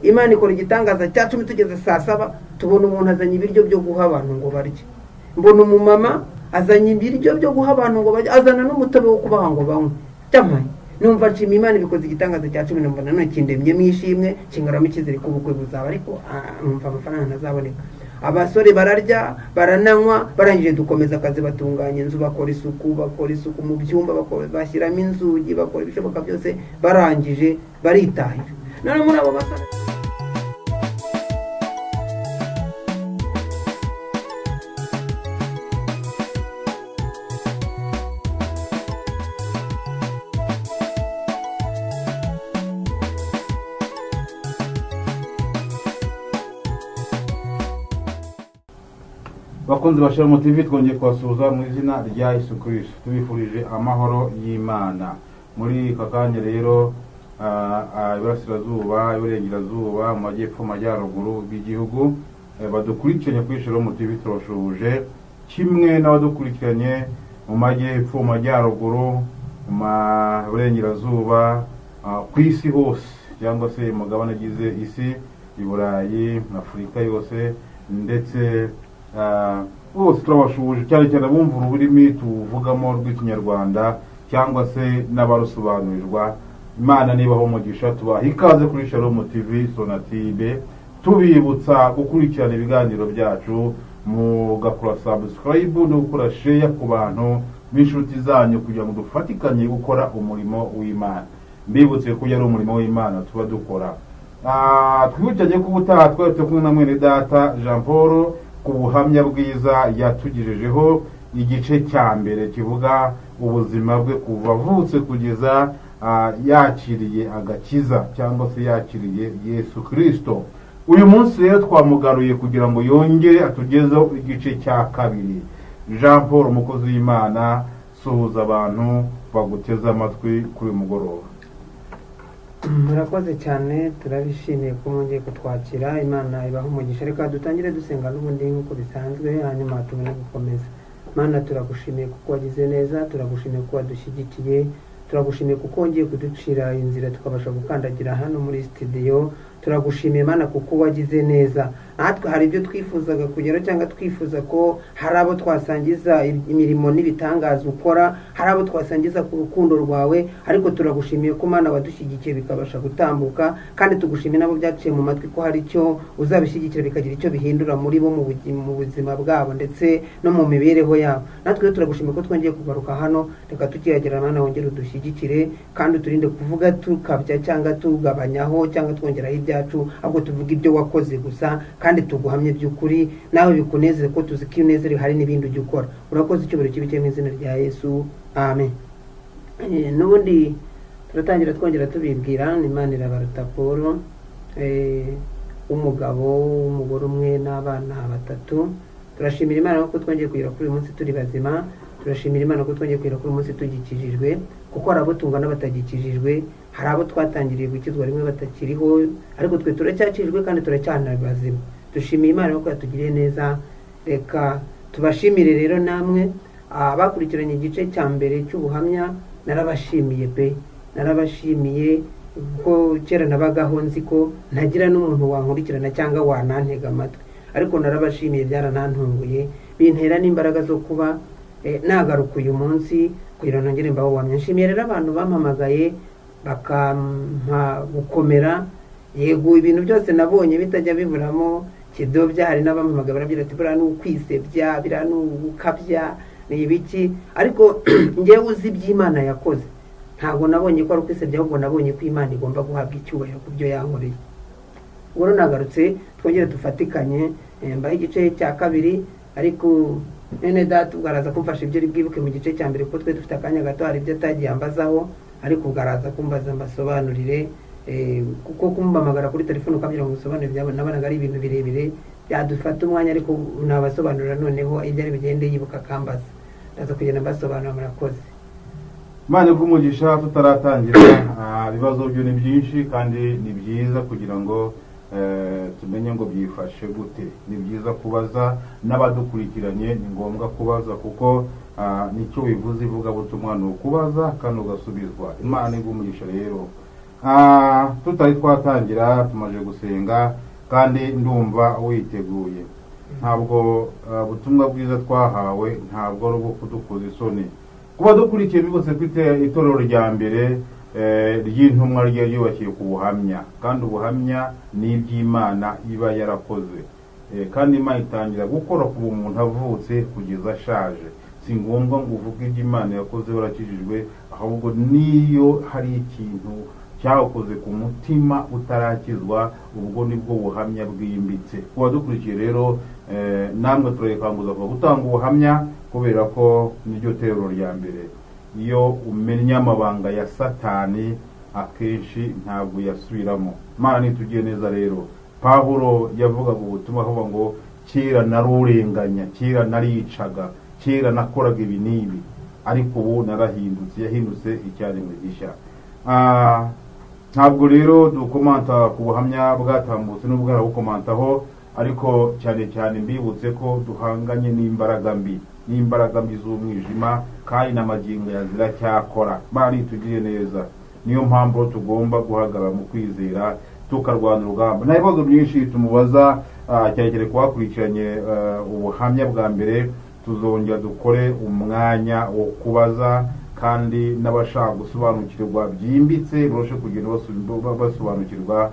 Imana ikora igitangaza cya 10 tugeze saa 7 tubona umuntu azanye ibiryo byo guha abantu ngo barye. Mbona umumama azanye ibiryo byo guha abantu ngo barye, azana n'umutobe wo kubaha ngo banywe. Cyamaye numva nshima Imana ibikoze igitangaza cya 10 mbona none kindemye mwishimwe kingaramo ikizere ko ubukwe buzaba, ariko numva amafaranga ntazaboneka. Abasore bararya barananywa, barangije dukomeza akazi, batunganya inzu, bakora isuku mu byumba, bashyiramo inzugi, bakora ibishoboka byose, barangije baritahira. None muri abo basore bakunzi ba Shalom TV, twongeye kwasuhuza mu izina rya Yesu Kristo, tubifurije amahoro y'Imana. Muri kakanya rero iburasirazuba, iburengerazuba, mu majyepfo, majyaruguru bw'igihugu, badukurikiranye kuri Shalom TV turashuje, kimwe n'abadukurikiranye mu majyepfo, mu majyaruguru, mu burengerazuba, ku isi hose, cyangwa se mugabane agize isi, i Burayi, Afurika yose, ndetse bose turabashuje cyane cyane bumva ururimi tuvugamo rw'ikinyarwanda cyangwa se n'abarusobanurirwa. Imana nibaho umugisha, tubaha ikaze kuri Shalom TV Sonatibe, tubibutsa gukurikirana ibiganiro byacu, mugakora subscribe no gukora share ku bantu b'inshuti zanyu kugira ngo dufatikanye gukora umurimo w'Imana. Mbibutse ko ari umurimo w'Imana tuba dukora. Twibukanye ko ubutaha twari kumwe na mwene data Jean Paul ku buhamya bwiza yatugejejeho, igice cya mbere kivuga ubuzima bwe kuva avutse kugeza yakiriye agakiza cyangwa se yakiriye Yesu Kristo. Uyu munsi rero twamugaruye kugira ngo yongere atugezeho igice cya kabiri. Jean Paul, umukozi w'Imana, suhuza abantu baguteze amatwi kuri mugoroba. Murakoze cyane, turabishimiye ko mwongeye kutwakira. Imana ibaho umugisha. Reka dutangire dusenga n'ubundi nk'uko bisanzwe, hanyuma tubone gukomeza. Mana, turagushimiye kuko wagize neza, turagushimiye kuko wadushyigikiye, turagushimiye kuko wongeye kuducira inzira tukabasha gukandagira hano muri studio. Turagushimiye Mana kuko wagize neza. Natwe hari ibyo twifuzaga kugera cyangwa twifuza ko hari abo twasangiza imirimo n'ibitangaza ukora, hari abo twasangiza ku rukundo rwawe, ariko turagushimiye ko Mana wadushyigikiye bikabasha gutambuka, kandi tugushimiye nabo byaciye mu matwi ko hari icyo uzabishyigikira bikagira icyo bihindura muri bo mu buzima bwabo ndetse no mu mibereho yabo. Natwe turagushimiye ko twongeye kugaruka hano, reka tukiragira Mana wongere udushyigikire kandi uturinde kuvuga tukabya cyangwa tugabanyaho cyangwa twongeraho ibyacu, ahubwo tuvuga ibyo wakoze gusa kandi tuguhamye by'ukuri, nawe bikuneze ko tuzi ko unezerewe hari n'ibindi ujya ukora. Urakoze, icyubahiro kibe mu izina rya Yesu, amen. N'ubundi turatangira twongera tubibwira, Imana irabaruta Paul, umugabo w'umugore umwe n'abana 3. Turashimira Imana ko twongeye kugera kuri uyu munsi turi bazima. Turashimira Imana ko twongeye kugera kuri uyu munsi tugikijijwe, kuko hari abo tungana batagikijijwe, hari abo twatangiriye gukizwa rimwe batakiriho, ariko twe turacyakijwe kandi turacyana bazima. Dushimiye Imana ko yatugiriye neza. Reka tubashimire rero namwe abakurikiranye igice cya mbere cy'ubuhamya. Narabashimiye pe, narabashimiye ko kera nabagaho nzi ko ntagira n'umuntu wankurikirana cyangwa wanantega amatwi, ariko narabashimiye, byaranantunguye, bintera n'imbaraga zo kuba nagaruka uyu munsi kugira ngo nongere mbaho wamye. Nshimiye rero abantu bampamagaye bakampa gukomera. Yego, ibintu byose nabonye bitajya biburamo kidobya, hari n'abampamagaye barabyira ati buriya ni ukwisebya, biriya ni ukabya, ni ibiki, ariko njyewe uzi iby'Imana yakoze ntabwo nabonye ko ari ukwisebya, ahubwo nabonye ko Imana igomba guhabwa icyubahiro ku byo yankoreye. Ubwo nagarutse twongere dufatikanye mbaho igice cya kabiri, ariko nene data ubwaraza kumfasha ibyo bwibuke mu gice cya mbere, kuko twe dufite akanya gato hari ibyo atagiye ambazaho, ariko ubwaraza kumbaza mbasobanurire, kuko kumbamagara kuri telefone ukamira ngo usobanurire byabo nabonaga ari ibintu birebire byadufata umwanya, ariko nabasobanurira noneho ibyo ari bigende yibuka kambaza. Ndaza kugenda mbasobanurira. Murakoze. Imana bw'umugisha. Tutaratangira, ibibazo byo ni byinshi kandi ni byiza kugira ngo tumenye ngo byifashe gute. Ni byiza kubaza, n'abadukurikiranye ni ngombwa kubaza, kuko nicyo bivuze ivugabutumwa ni ukubaza kandi ugasubizwa. Imana bw'umugisha rero tutari twatangira tumaze gusenga kandi ndumva witeguye. Ntabwo ubutumwa bwiza twahawe ntabwo ari ubwo kudukoza isoni. Kuba dukurikiye bibose kwite itorero rya mbere ry'intumwa rye ryubakiye ku buhamya, kandi ubuhamya ni iby'Imana iba yarakoze, kandi Imana itangira gukora ku muntu avutse kugeza ashaje. Si ngombwa ngo uvuge iby'Imana yakoze warakijijwe, ahubwo niyo hari ikintu cyakoze ku mutima utarakizwa, ubwo nibwo buhamya bwimbitse. Kuba dukurikiye rero namwe turayikanguza kuba gutanga ubuhamya, kubera ko niryo terero rya mbere. Iyo umenya amabanga ya Satani akenshi ntabwo yasubiramo. Imana nitugiye neza rero. Pawulo yavugaga ubutumwa avuga ngo kera narurenganya, kera naricaga, kera nakoraga ibi n'ibi, ariko ubu narahindutse. Yahindutse icyaremwe gishya. Ntabwo rero dukomanta ku buhamya bwatambutse n'ubwo arabukomantaho, ariko cyane cyane mbibutse ko duhanganye n'imbaraga mbi z'umwijima, kandi n'amagingo yazira cyakora. Bari tugiye neza. Niyo mpamvu tugomba guhagarara mu kwizera tukarwana urugamba. Nta bibazo byinshi tumubaza, cyane kubakurikiranye ubuhamya bwa mbere. Tuzongera dukore umwanya wo kubaza, kandi n'abashaka gusobanukirwa byimbitse barushe kugenda basobanukirwa.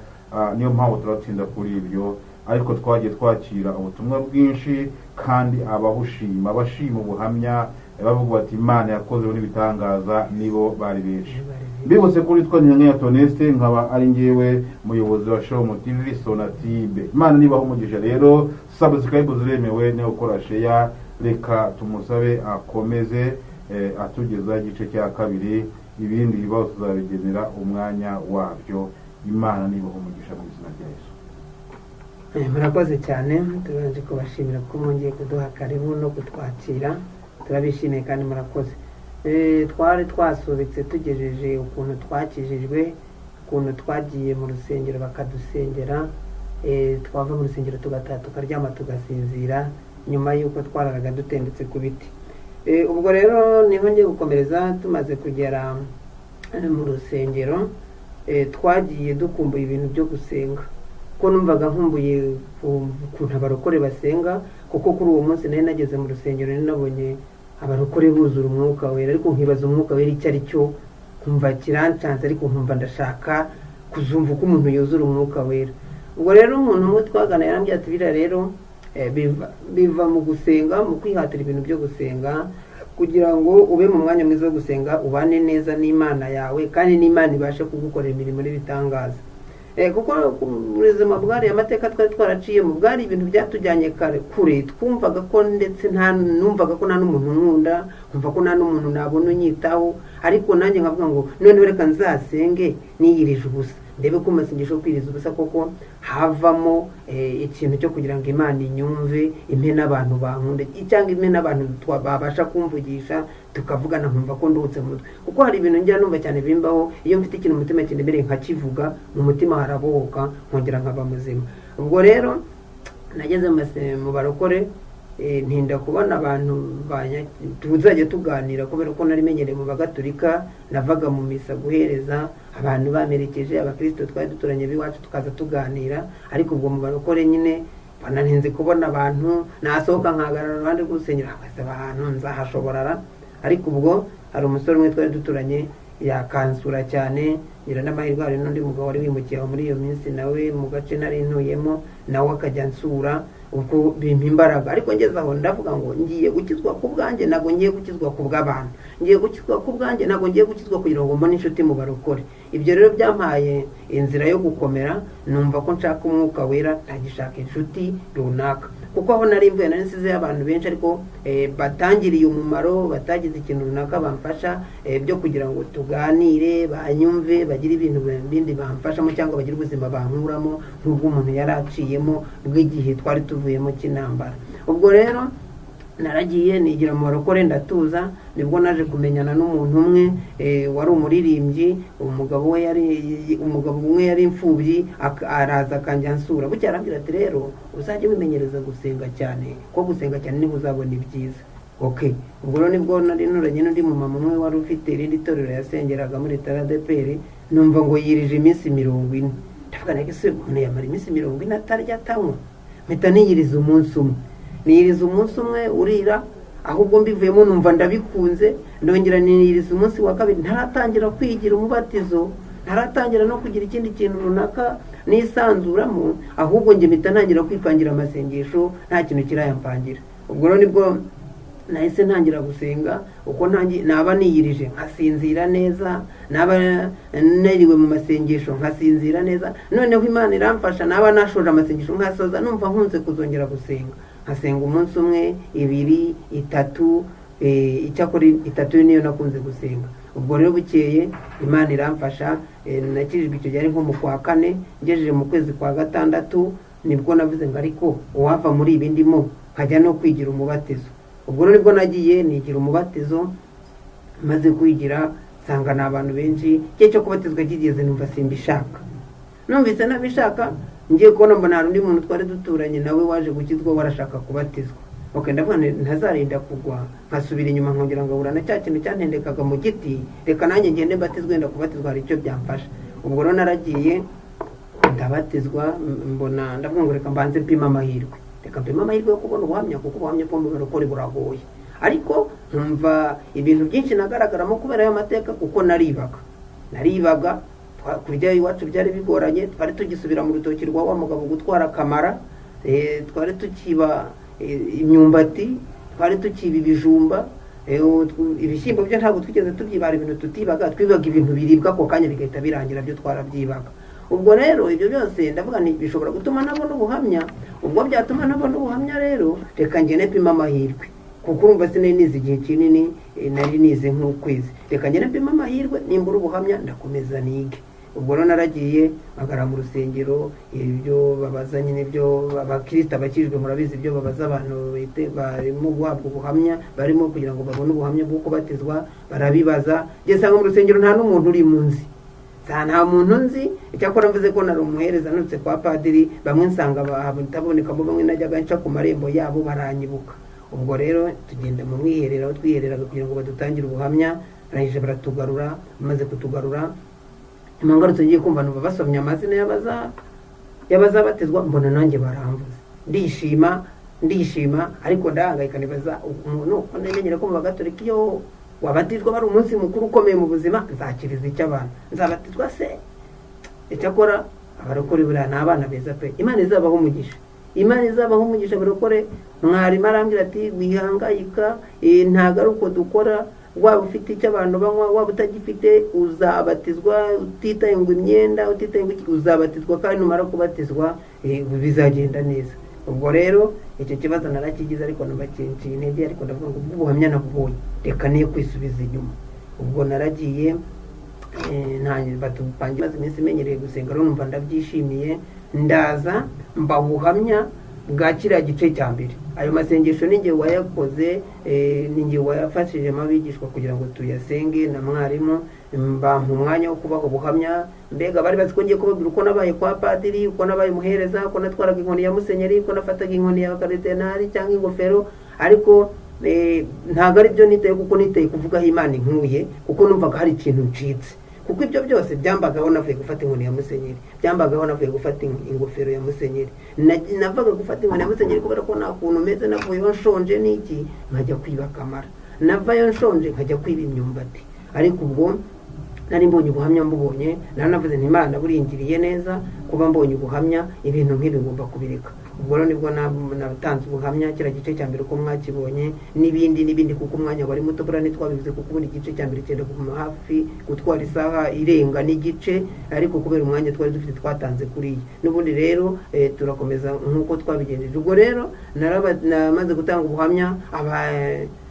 Niyo mpamvu turatsinda kuri ibyo, ariko twagiye twakira ubutumwa bwinshi, kandi abashima ubuhamya bavuga bati Imana yakoze n'ibitangaza nibo bari benshi. Mbibutse kuri twa Nyange Toneste, nkaba ari ngewe muyobozi wa Show TV Sonatibe. Imana nibaho umugisha rero. Subscribe ziremewe no gukora share. Reka tumusabe akomeze atugeza igice cya kabiri. Ibindi bibazo tuzabigenera umwanya wabyo. Imana nibaho umugisha mu izina rya Yesu. Murakoze cyane. Turanje kubashimira ko mwongeye kuduha karibu no kutwakira. Turabishimiye kandi murakoze. Twari twasubitse tugejeje ukuntu twakijijwe, ukuntu twagiye mu rusengero bakadusengera, twava mu rusengero tugataha tukaryama tugasinzira nyuma y'uko twararaga dutendetse ku biti. Ubwo rero niho ngiye gukomereza. Tumaze kugera mu rusengero, twagiye dukumbuye ibintu byo gusenga, ko numvaga nkumbuye ukuntu abarokore basenga, kuko kuri uwo munsi nari nageze mu rusengero nabonye abarokore buzura umwuka wera, ariko nkibaza umwuka wera icyo ari cyo, nkumva kirancanze, ariko nkumva ndashaka kuzumva uko umuntu yuzura umwuka wera. Ubwo rero umuntu umwe twagana yarambye ati bira rero biva mu gusenga, mu kwihatira ibintu byo gusenga, kugira ngo ube mu mwanya mwiza wo gusenga, ubane neza n'Imana yawe, kandi n'Imana ibashe kugukorera imirimo n'ibitangaza. Kuko ubuzima bwari amateka twari twaraciyemo, bwari ibintu byatujyanye kure. Twumvaga ko ndetse numvaga ko nta n'umuntu nkunda, kumva ko nta n'umuntu nabona unyitaho, ariko nanjye nkavuga ngo noneho reka nzasenge niyirije ubusa, ndebe ko amasengesho yo kwiriza ubusa koko havamo ikintu cyo kugira ngo Imana inyumve, impe n'abantu bankunda, cyangwa impe n'abantu babasha kumvugisha, tukavugana nkumva ko ndutse mutwe. Kuko hari ibintu ngira numva cyane bimbaho, iyo mfite ikintu umutima kindemereye nkakivuga, mu mutima harabohoka, nkongera nkaba muzima. Ubwo rero nageze mu barokore, ntinda kubona abantu tuzajya tuganira, kubera ko nari menyereye mu bagatolika. Navaga mu misa guhereza abantu bamerekeje, abakristo twari duturanye b'iwacu, tukaza tuganira. Ariko ubwo mu barokore nyine bananenze kubona abantu, nasohoka nkahagarara iruhande rw'urusengero, hakaza abantu nzahashoborara. Ariko ubwo hari umusore umwe twari duturanye yakansura cyane, ngira n'amahirwe hari n'undi mugabo wari wimukiye muri iyo minsi nawe mu gace nari ntuyemo, nawe akajya nsura. Ubwo bimpa imbaraga, ariko ngeze aho ndavuga ngo ngiye gukizwa ku bwanjye, ntabwo ngiye gukizwa ku bw'abantu. Ngiye gukizwa ku bwanjye, ntabwo ngiye gukizwa kugira ngo mbone inshuti mu barokore. Ibyo rero byampaye inzira yo gukomera, numva ko nshaka umwuka wera, ntagishaka inshuti runaka. Kuko aho nari mvuye nari nsize abantu benshi, ariko batangiriye umumaro, batagize ikintu runaka bamfasha byo kugira ngo tuganire, banyumve, bagire ibintu bindi bamfashamo, cyangwa bagire ubuzima bankuramo nk'ubwo umuntu yari aciyemo bw'igihe twari tuvuyemo cy'intambara. Ubwo rero naragiye nigira mu barokore ndatuza. Nibwo naje kumenyana n'umuntu umwe wari umuririmbyi. Umugabo umwe yari imfubyi, araza akanjya nsura. Bucya arambwira ati rero uzajye wimenyereza gusenga cyane, ko gusenga cyane niho uzabona ibyiza. Ubwo rero nibwo nari nuranye n'undi mumama umwe wari ufite irindi torero yasengeraga muri Taradeperi. numva ngo yirije iminsi 40. ndavuga nake se umuntu yamara iminsi 40 atarya atanywa, mpita niyiriza umunsi umwe. Niyiriza umunsi umwe urira, ahubwo mbivuyemo numva ndabikunze, ndongera niyiriza umunsi wa kabiri. Ntaratangira kwigira umubatizo, ntaratangira no kugira ikindi kintu runaka nisanzuramo, ahubwo nge mpita ntangira kwipangira amasengesho, nta kintu kirayampangira. Ubwo rero nibwo nahise ntangira gusenga, uko naba niyirije nkasinzira neza, naba nariwe mu masengesho nkasinzira neza. Noneho Imana iramfasha, naba nashoje amasengesho nkasoza numva nkunze kuzongera gusenga, nkasenga umunsi umwe, 2, 3, icyakora 3 niyo nakunze gusenga. Ubwo rero bukeye Imana iramfasha, nakirijwe icyo gihe nko mu kwa 4, ngejeje mu kwezi kwa 6 nibwo navuze ngo ariko uwava muri ibi ndimo nkajya no kwigira umubatizo. Ubwo rero nibwo nagiye nigira umubatizo, maze kwigira sanga n'abantu benshi. Cyo cyo kubatizwa kigeze numva simbishaka, numvise nabishaka, ngiye kubona mbona hari undi muntu twari duturanye nawe waje gukizwa warashaka kubatizwa. Okay, ndavuga ntazarinda kugwa nkasubira inyuma nkongera ngahura na cya kintu cyantendekaga mu giti, reka nanjye ngende mbatizwe nda kubatizwa hari icyo byamfasha. Ubwo rero naragiye ndabatizwa, mbona ndavuga ngo reka mbanze mpima amahirwe, reka mpima amahirwe yo kubona ubuhamya, kuko ubuhamya bwo mu barokore buragoye. Ariko nkumva ibintu byinshi nagaragaramo kubera ayo mateka, kuko naribaga kurya iwacu byari bigoranye, twari tugisubira mu rutoki rwa wa mugabo gutwara kamara, twari tukiba imyumbati, twari tukiba ibijumba, ibishyimbo byo ntabwo twigeze tubyibara, ibintu tutibaga, twibaga ibintu biribwa ako kanya bigahita birangira byo twarabyibaga. Ubwo rero ibyo byose ndavuga ni bishobora gutuma nabona ubuhamya. Ubwo byatuma nabona ubuhamya rero reka ngene pima amahirwe, kuko urumva sinari nize igihe kinini, nari nize nk'ukwezi. Reka ngene pima amahirwe, nimbura ubuhamya ndakomeza nige. Ubwo rero naragiye agara mu rusengero, ibyo babaza nyine byo abakristo abakijwe murabizi ibyo babaza abantu barimo guhabwa ubuhamya, barimo kugira ngo babone ubuhamya bwo kubatizwa, barabibaza. Jesanga mu rusengero nta n'umuntu uri munsi, nta muntu nzi. Icyakora mvuze ko nari umuhereza nutse kwa padiri, bamwe nsanga batabonekamo, bamwe najyaga nca ku marembo yabo baranyibuka. Ubwo rero tugenda mu mwiherero, twihereraga kugira ngo badutangire ubuhamya, barangije baratugarura. Bamaze kutugarura imangarutse ngiye kumva numva basomye amazina y'abazabatizwa, mbona nanjye baramvuze, ndishima ariko ndahangayika nibaza umuntu namenyera ko mu bagatolika iyo wabatizwa bari umunsi mukuru ukomeye mu buzima, nzakiriza icyo abantu, nzabatizwa se? Icyakora abarokore buriya ni abana beza pe, Imana izabaho umugisha, Imana izabaho umugisha. Abarokore mwarimu arambwira ati wihangayika, ntago ari uko dukora, waba ufite icyo abantu banywa, waba utagifite uzabatizwa, utitaye ngo imyenda, utitaye ngo uzabatizwa, kandi numara kubatizwa bizagenda neza. Ubwo rero icyo kibazo narakigize, ariko nabaciye intege, ariko ndavuga ngo ubuhamya nabubonye reka niyo kwisubiza inyuma. Ubwo naragiye batupangira, maze iminsi menyereye gusenga, rero numva ndabyishimiye, ndaza mba buhamya bwa kiriya gice cya mbere. Ayo masengesho ninjye wayakoze, ninjye wayafashijemo abigishwa kugira ngo tuyasenge na mwarimu, bampa umwanya wo kubaho ubuhamya. Mbega bari bazi ko ngiye kubabwira uko nabaye kwa padiri, uko nabaye muhereza, uko natwaraga inkoni ya musenyeri, uko nafataga inkoni ya karidinali cyangwa ingofero. Ariko ntabwo ari byo niteye, kuko niteye kuvugaho Imana inkuye, kuko numvaga hari ikintu ncitse. Kuko ibyo byose byambagaho navuye gufata inkoni ya musenyeri, byambagaho navuye gufata ingofero ya musenyeri, navaga gufata inkoni ya musenyeri kubera ko nta kuntu meze, navuyeho nshonje n'iki nkajya kwiba kamara, navayo nshonje nkajya kwiba imyumbati. Ariko ubwo nari mbonye ubuhamya, mbubonye nanavuze nti Imana buringiriye neza kuba mbonye ubuhamya, ibintu nk'ibi ngomba kubireka. Ubwo rero nibwo natanze ubuhamya, kira gice cya mbere uko mwakibonye, n'ibindi kuko umwanya wari muto, bura ntitwabivuze kuko ubundi igice cya mbere cyenda kuguma hafi gutwara isaha irenga n'igice, ariko kubera umwanya twari dufite twatanze kuriya. N'ubundi rero turakomeza nk'uko twabigenjeje. Ubwo rero namaze gutanga ubuhamya,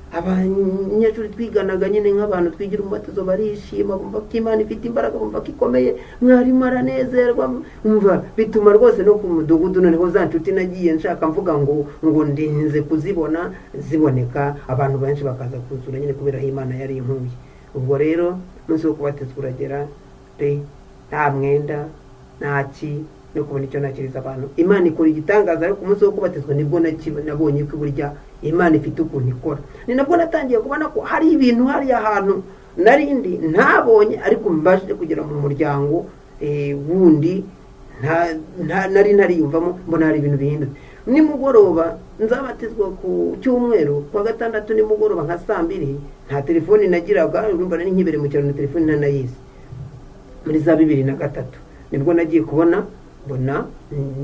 abanyeshuri twiganaga nyine nk'abantu twigira umubatizo barishima, bumva ko Imana ifite imbaraga, bumva ko ikomeye, mwarimu aranezerwa, umva bituma rwose no ku mudugudu noneho za nshuti nagiye nshaka mvuga ngo ndinze kuzibona ziboneka, abantu benshi bakaza kuzura nyine kubera Imana yari inkuye. Ubwo rero umunsi wo kubatizwa uragera, nta mwenda ntaki no kubona icyo nakiriza abantu. Imana ikora igitangaza, ariko umunsi wo kubatizwa nibwo nabonye ko burya Imana ifite ukuntu ikora. Ni nabwo natangiye kubona ko hari ibintu, hari ahantu narindi ntabonye ariko mbashije kugera mu muryango wundi nari nariyumvamo mbona hari ibintu bihindutse. Nimugoroba nzabatizwa ku cyumweru, kwa gatandatu nimugoroba nka 2:00 nta telefoni nagiraga, urumva nari nkibere mu cyaro na telefoni ntanayizi. Muri za 2003 nibwo nagiye kubona mbona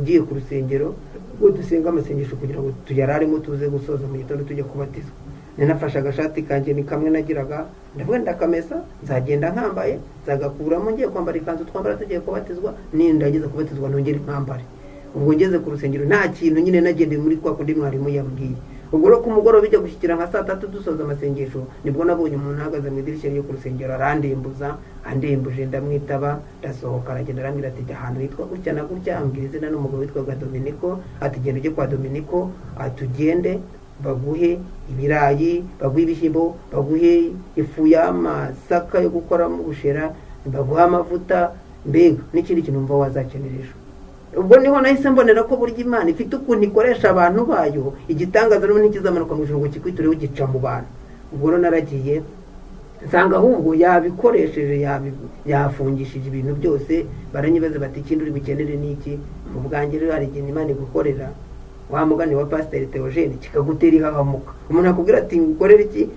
ngiye ku rusengero ngo dusenga amasengesho kugira ngo tuyararemo tuze gusoza mu gitondo tujye kubatizwa. Ninafashe agashati kanje ni kamwe nagiraga, ndavuga ndakamesa, nzagenda nkambaye, nzagakuramo ngiye kwambara ikanzu twambara tugiye kubatizwa, nindagiza kubatizwa nongere nkambare. Ubwo ngeze ku rusengero nta kintu nyine nagendeye muri kwa kundi mwarimu yambwiye. Ubwo rero ku mugoroba bijya gushyikira nka 3:00 dusoza amasengesho nibwo nabonye umuntu ahagaze mu idirishya ryo ku rusengero arandembuza, andembuje ndamwitaba, ndasohoka aragenda arambwira ati ahantu hitwa gutya na gutya, ambwira izina n'umugabo witwaga Dominico, ati genda ujye kwa Dominico, atugende baguhe ibirayi, baguhe ibishyimbo, baguhe ifu y'amasaka yo gukoramo ubushera, baguhe amavuta, mbega n'ikindi kintu mva wazakenera ejo. Ubwo niho nahise mbonera ko burya Imana ifite ukuntu ikoresha abantu bayo, igitangaza n'ubu ntikizamanuka mu ijuru ngo kikwitureho gica mu bantu. Ubwo rero naragiye nsanga ahubwo yabikoresheje, yafungishije ibintu byose, baranyibaza bati ikindi uri bukenere n'iki. Mu bwanjye rero hari ikintu Imana igukorera, wa mugani wa Pasteur Theogene kikagutera ihahamuka. Umuntu akubwira ati ngukorere iki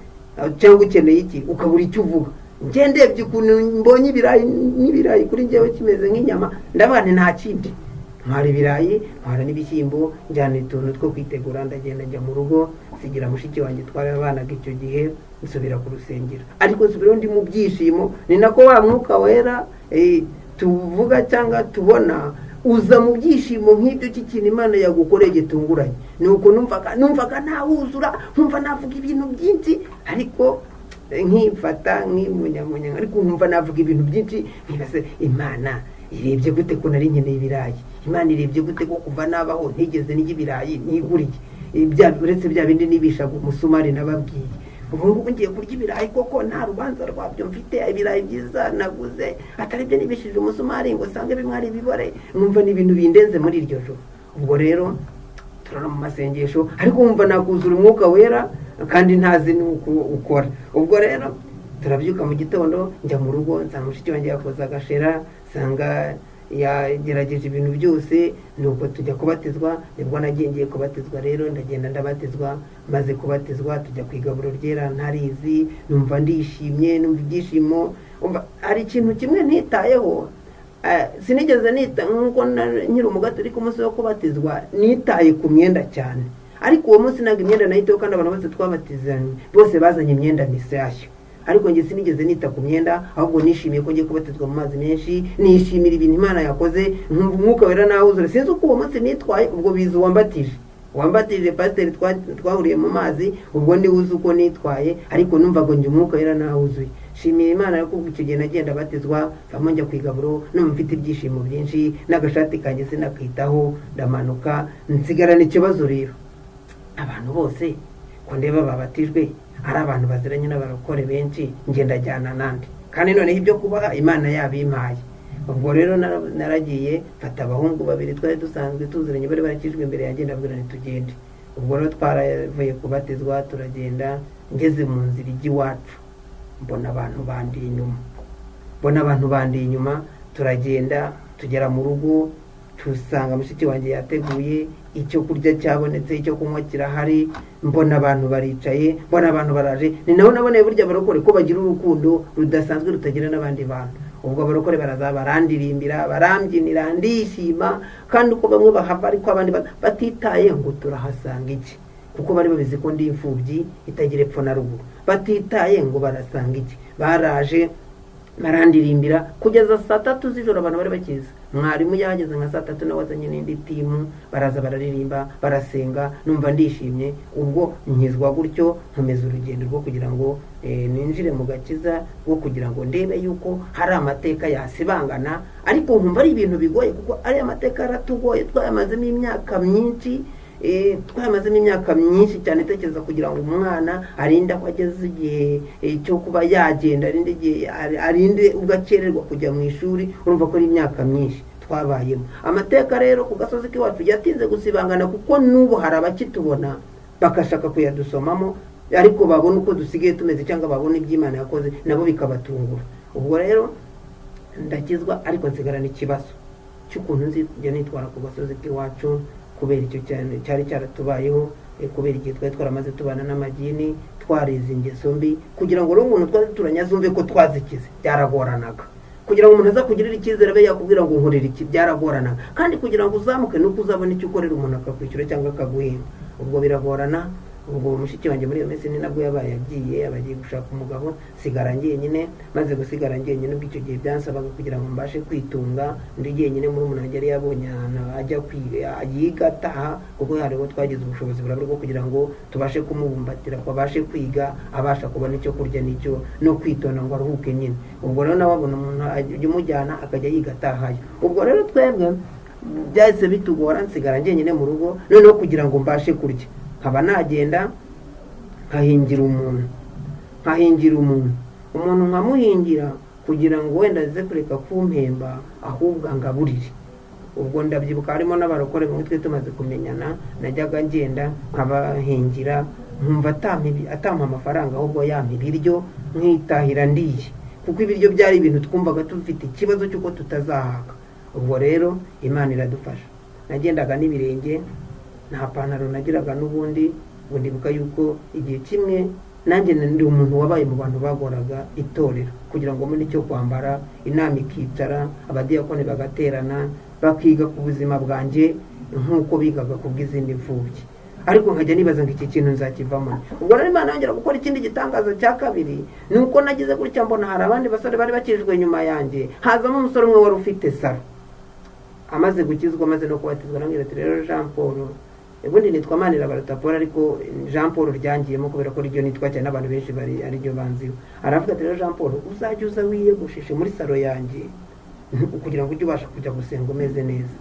cyangwa ukeneye iki, ukabura icyo uvuga. Ndebye ukuntu mbonye ibirayi kuri njyewe kimeze nk'inyama, ndabana nta kindi. Ntwara ibirayi, ntwara n'ibishyimbo, njyana utuntu two kwitegura, ndagenda njya mu rugo, sigira mushiki wanjye twabanaga icyo gihe, nsubira ku rusengero. Ariko nsubiraho ndi mu byishimo, ni nako wa mwuka wera tuvuga cyangwa tubona uza mu byishimo nk'ibyo cy'ikintu Imana yagukoreye gitunguranye. Nuko numvaga ntawuzura, nkumva navuga ibintu byinshi, ariko nkifata nk'imunyamunya, ariko nkumva navuga ibintu byinshi, nkibaze Imana irebye gute ko nari nkeneye ibirayi, Imana irebye gute ko kuva nabaho ntigeze n'ibirayi niguriye, uretse bya bindi nibishaga umusumari nababwiye. Ubu ngiye kurya ibirayi koko nta rubanza rwabyo mfite, ibirayi byiza naguze atari byo nibishije umusumari ngo sange bimwari bibore, numva ni ibintu bindenze muri iryo joro. Ubwo rero turara mu masengesho, ariko wumva nakuzura umwuka wera kandi ntazi nuko ukora. Ubwo rero turabyuka mu gitondo, njya mu rugo, nsanga mushiki wanjye yakoze agashera, sanga yagerageje ibintu byose, nuko tujya kubatizwa. Nibwo nagiye kubatizwa rero, ndagenda ndabatizwa, maze kubatizwa tujya ku igaburo ryera ntarizi, numva ndishimye, numva ibyishimo. Hari ikintu kimwe ntitayeho, sinigeze nita nkuko nkiri umugatolika umunsi wo kubatizwa nitaye ku myenda cyane, ariko uwo munsi ntabwo imyenda nayiteho, kandi abantu bose twabatizanye bose bazanye imyenda mishyashya. Ariko njye sinigeze nita ku myenda, ahubwo nishimiye ko ngiye kubatizwa mu mazi menshi, nishimira ibintu Imana yakoze, nkumva umwuka wera nawuzura. Sinzi uko uwo munsi nitwaye, ubwo biza uwambatije Pasteur twahuriye mu mazi, ubwo ndi uzi uko nitwaye, ariko numvaga njye umwuka wera nawuzuye. Shimira Imana ko icyo gihe nagenda batizwa, vamo njya kwigaburo, numva mfite ibyishimo byinshi, n'agashati kanjye sinakitaho, ndamanuka nsigarana ikibazo. Rero abantu bose ko ndeba babatijwe ari abantu baziranye n'abarokore benshi, ngenda jyana nandi, kandi noneho ibyo kubaha Imana yabimpaye. Ubwo rero naragiye mfata abahungu 2 twari dusanzwe tuziranye, bari barakijwe imbere yanjye, ndabwira nti tugende. Ubwo rero twaravuye kubatizwa, turagenda. Ngeze mu nzira ijya iwacu, mbona abantu bandiye inyuma, turagenda tugera mu rugo, tusanga mushiki wanjye yateguye icyo kurya cyabonetse, icyo kunywa kirahari, mbona abantu baricaye, mbona abantu baraje. Ni naho naboneye burya abarokore ko bagira urukundo rudasanzwe rutagira n'abandi bantu. Ubwo abarokore baraza barandirimbira, barambyinira, ndishima, kandi uko bamwe bahava ariko abandi batitaye ngo turahasanga iki, kuko bari babizi ko ndi imfubyi itagira epfo na ruguru, batitaye ngo barasanga iki. Baraje barandirimbira kugeza 3:00 z'ijoro, abantu bari bakiza. Mwarimu yageze nka 3:00 nawe azanye n'indi timu, baraza bararirimba, barasenga, numva ndishimye. Ubwo nkizwa gutyo, nkomeza urugendo rwo kugira ngo ninjire mu gakiza, rwo kugira ngo ndebe yuko hari amateka yasibangana, ariko nkumva ari ibintu bigoye, kuko ari amateka yaratugoye, twayamazemo imyaka myinshi. Twamazemo imyaka myinshi cyane, tekereza kugira ngo umwana arinde ko ageze igihe cyo kuba yagenda, arinde ugakererwa kujya mu ishuri, urumva ko ari imyaka myinshi twabayemo. Amateka rero ku gasozi k'iwacu yatinze gusibangana, kuko n'ubu hari abakitubona bakashaka kuyadusomamo, ariko babona uko dusigaye tumeze cyangwa babona iby'Imana yakoze nabo bikabatungura. Ubwo rero ndakizwa ariko nsigarana ikibazo cy'ukuntu nzi kujya nitwara ku gasozi k'iwacu kubera icyo cyari cyaratubayeho, kubera igihe twari twaramaze tubana n'amagini, twarize ingeso mbi, kugira ngo umuntu twari turanyazumve ko twazikize byaragoranaga. Kugira ngo umuntu aza kugirira icyizere abe yakubwira ngo nkorera iki byaragoranaga, kandi kugira ngo uzamuke nuko uzabona icyo ukorera umuntu akakwishyura cyangwa akaguhemba, ubwo biragorana. Ubwo mushiki wanjye muri iyo minsi ni nabwo yabaye abagiye gushaka umugabo, sigara njyenyine. Maze gusigara njyenyine ubwo icyo gihe byansabaga kugira ngo mbashe kwitunga ndi njyenyine. Muri umuntu wanjye yari yabonye ahantu ajya kwiga yiga ataha, kuko hariho twagize ubushobozi burabyo bwo kugira ngo tubashe kumubumbatira ko abashe kwiga, abasha kubona icyo kurya n'icyo no kwitonda ngo aruhuke nyine. Ubwo rero nawe abona umuntu ajya umujyana akajya yiga atahayo. Ubwo rero twebwe byahise bitugora, nsigara njyenyine mu rugo, noneho kugira ngo mbashe kurya nkaba nagenda nkahingira umuntu nkamuhingira kugira ngo wenda aze kureka kumpemba, ahubwo angaburire. Ubwo ndabyibuka harimo n'abarokore mu twe tumaze kumenyana, najyaga ngenda nkabahingira, nkumva atampa amafaranga ahubwo yampa ibiryo nkitahira ndiye, kuko ibiryo byari ibintu twumvaga dufite ikibazo cy'uko tutazahaga. Ubwo rero Imana iradufasha. Nagendaga n'ibirenge, nta pantaro nagiraga n'ubundi. Ngo ndibuka yuko igihe kimwe nanjye ndi umuntu wabaye mu bantu bagoraga itorero kugira ngo mbone icyo kwambara, inama ikicara, abadiyakoni bagaterana bakiga ku buzima bwanjye nk'uko bigaga ku bw'izindi mfubyi. Ariko nkajya nibaza ngo iki kintu nzakivamo. Ubwo rero Imana yongera gukora ikindi gitangaza cya kabiri, ni uko nagize gutya mbona hari abandi basore bari bakijwe nyuma yanjye, hazamo umusore umwe wari ufite saro. Amaze gukizwa, amaze no kubatizwa, nambwira ati rero Jean Paul, ubundi nitwa Manirabaruta Paul, ariko Jean Paul ryangiyemo kubera ko ryo nitwa cyane n'abantu benshi bari ari ryo banziho. Aravuga ati rero Jean Paul, uzajya uza wiyogosheshe muri saro yanjye kugira ngo ujye ubasha kujya gusenga umeze neza.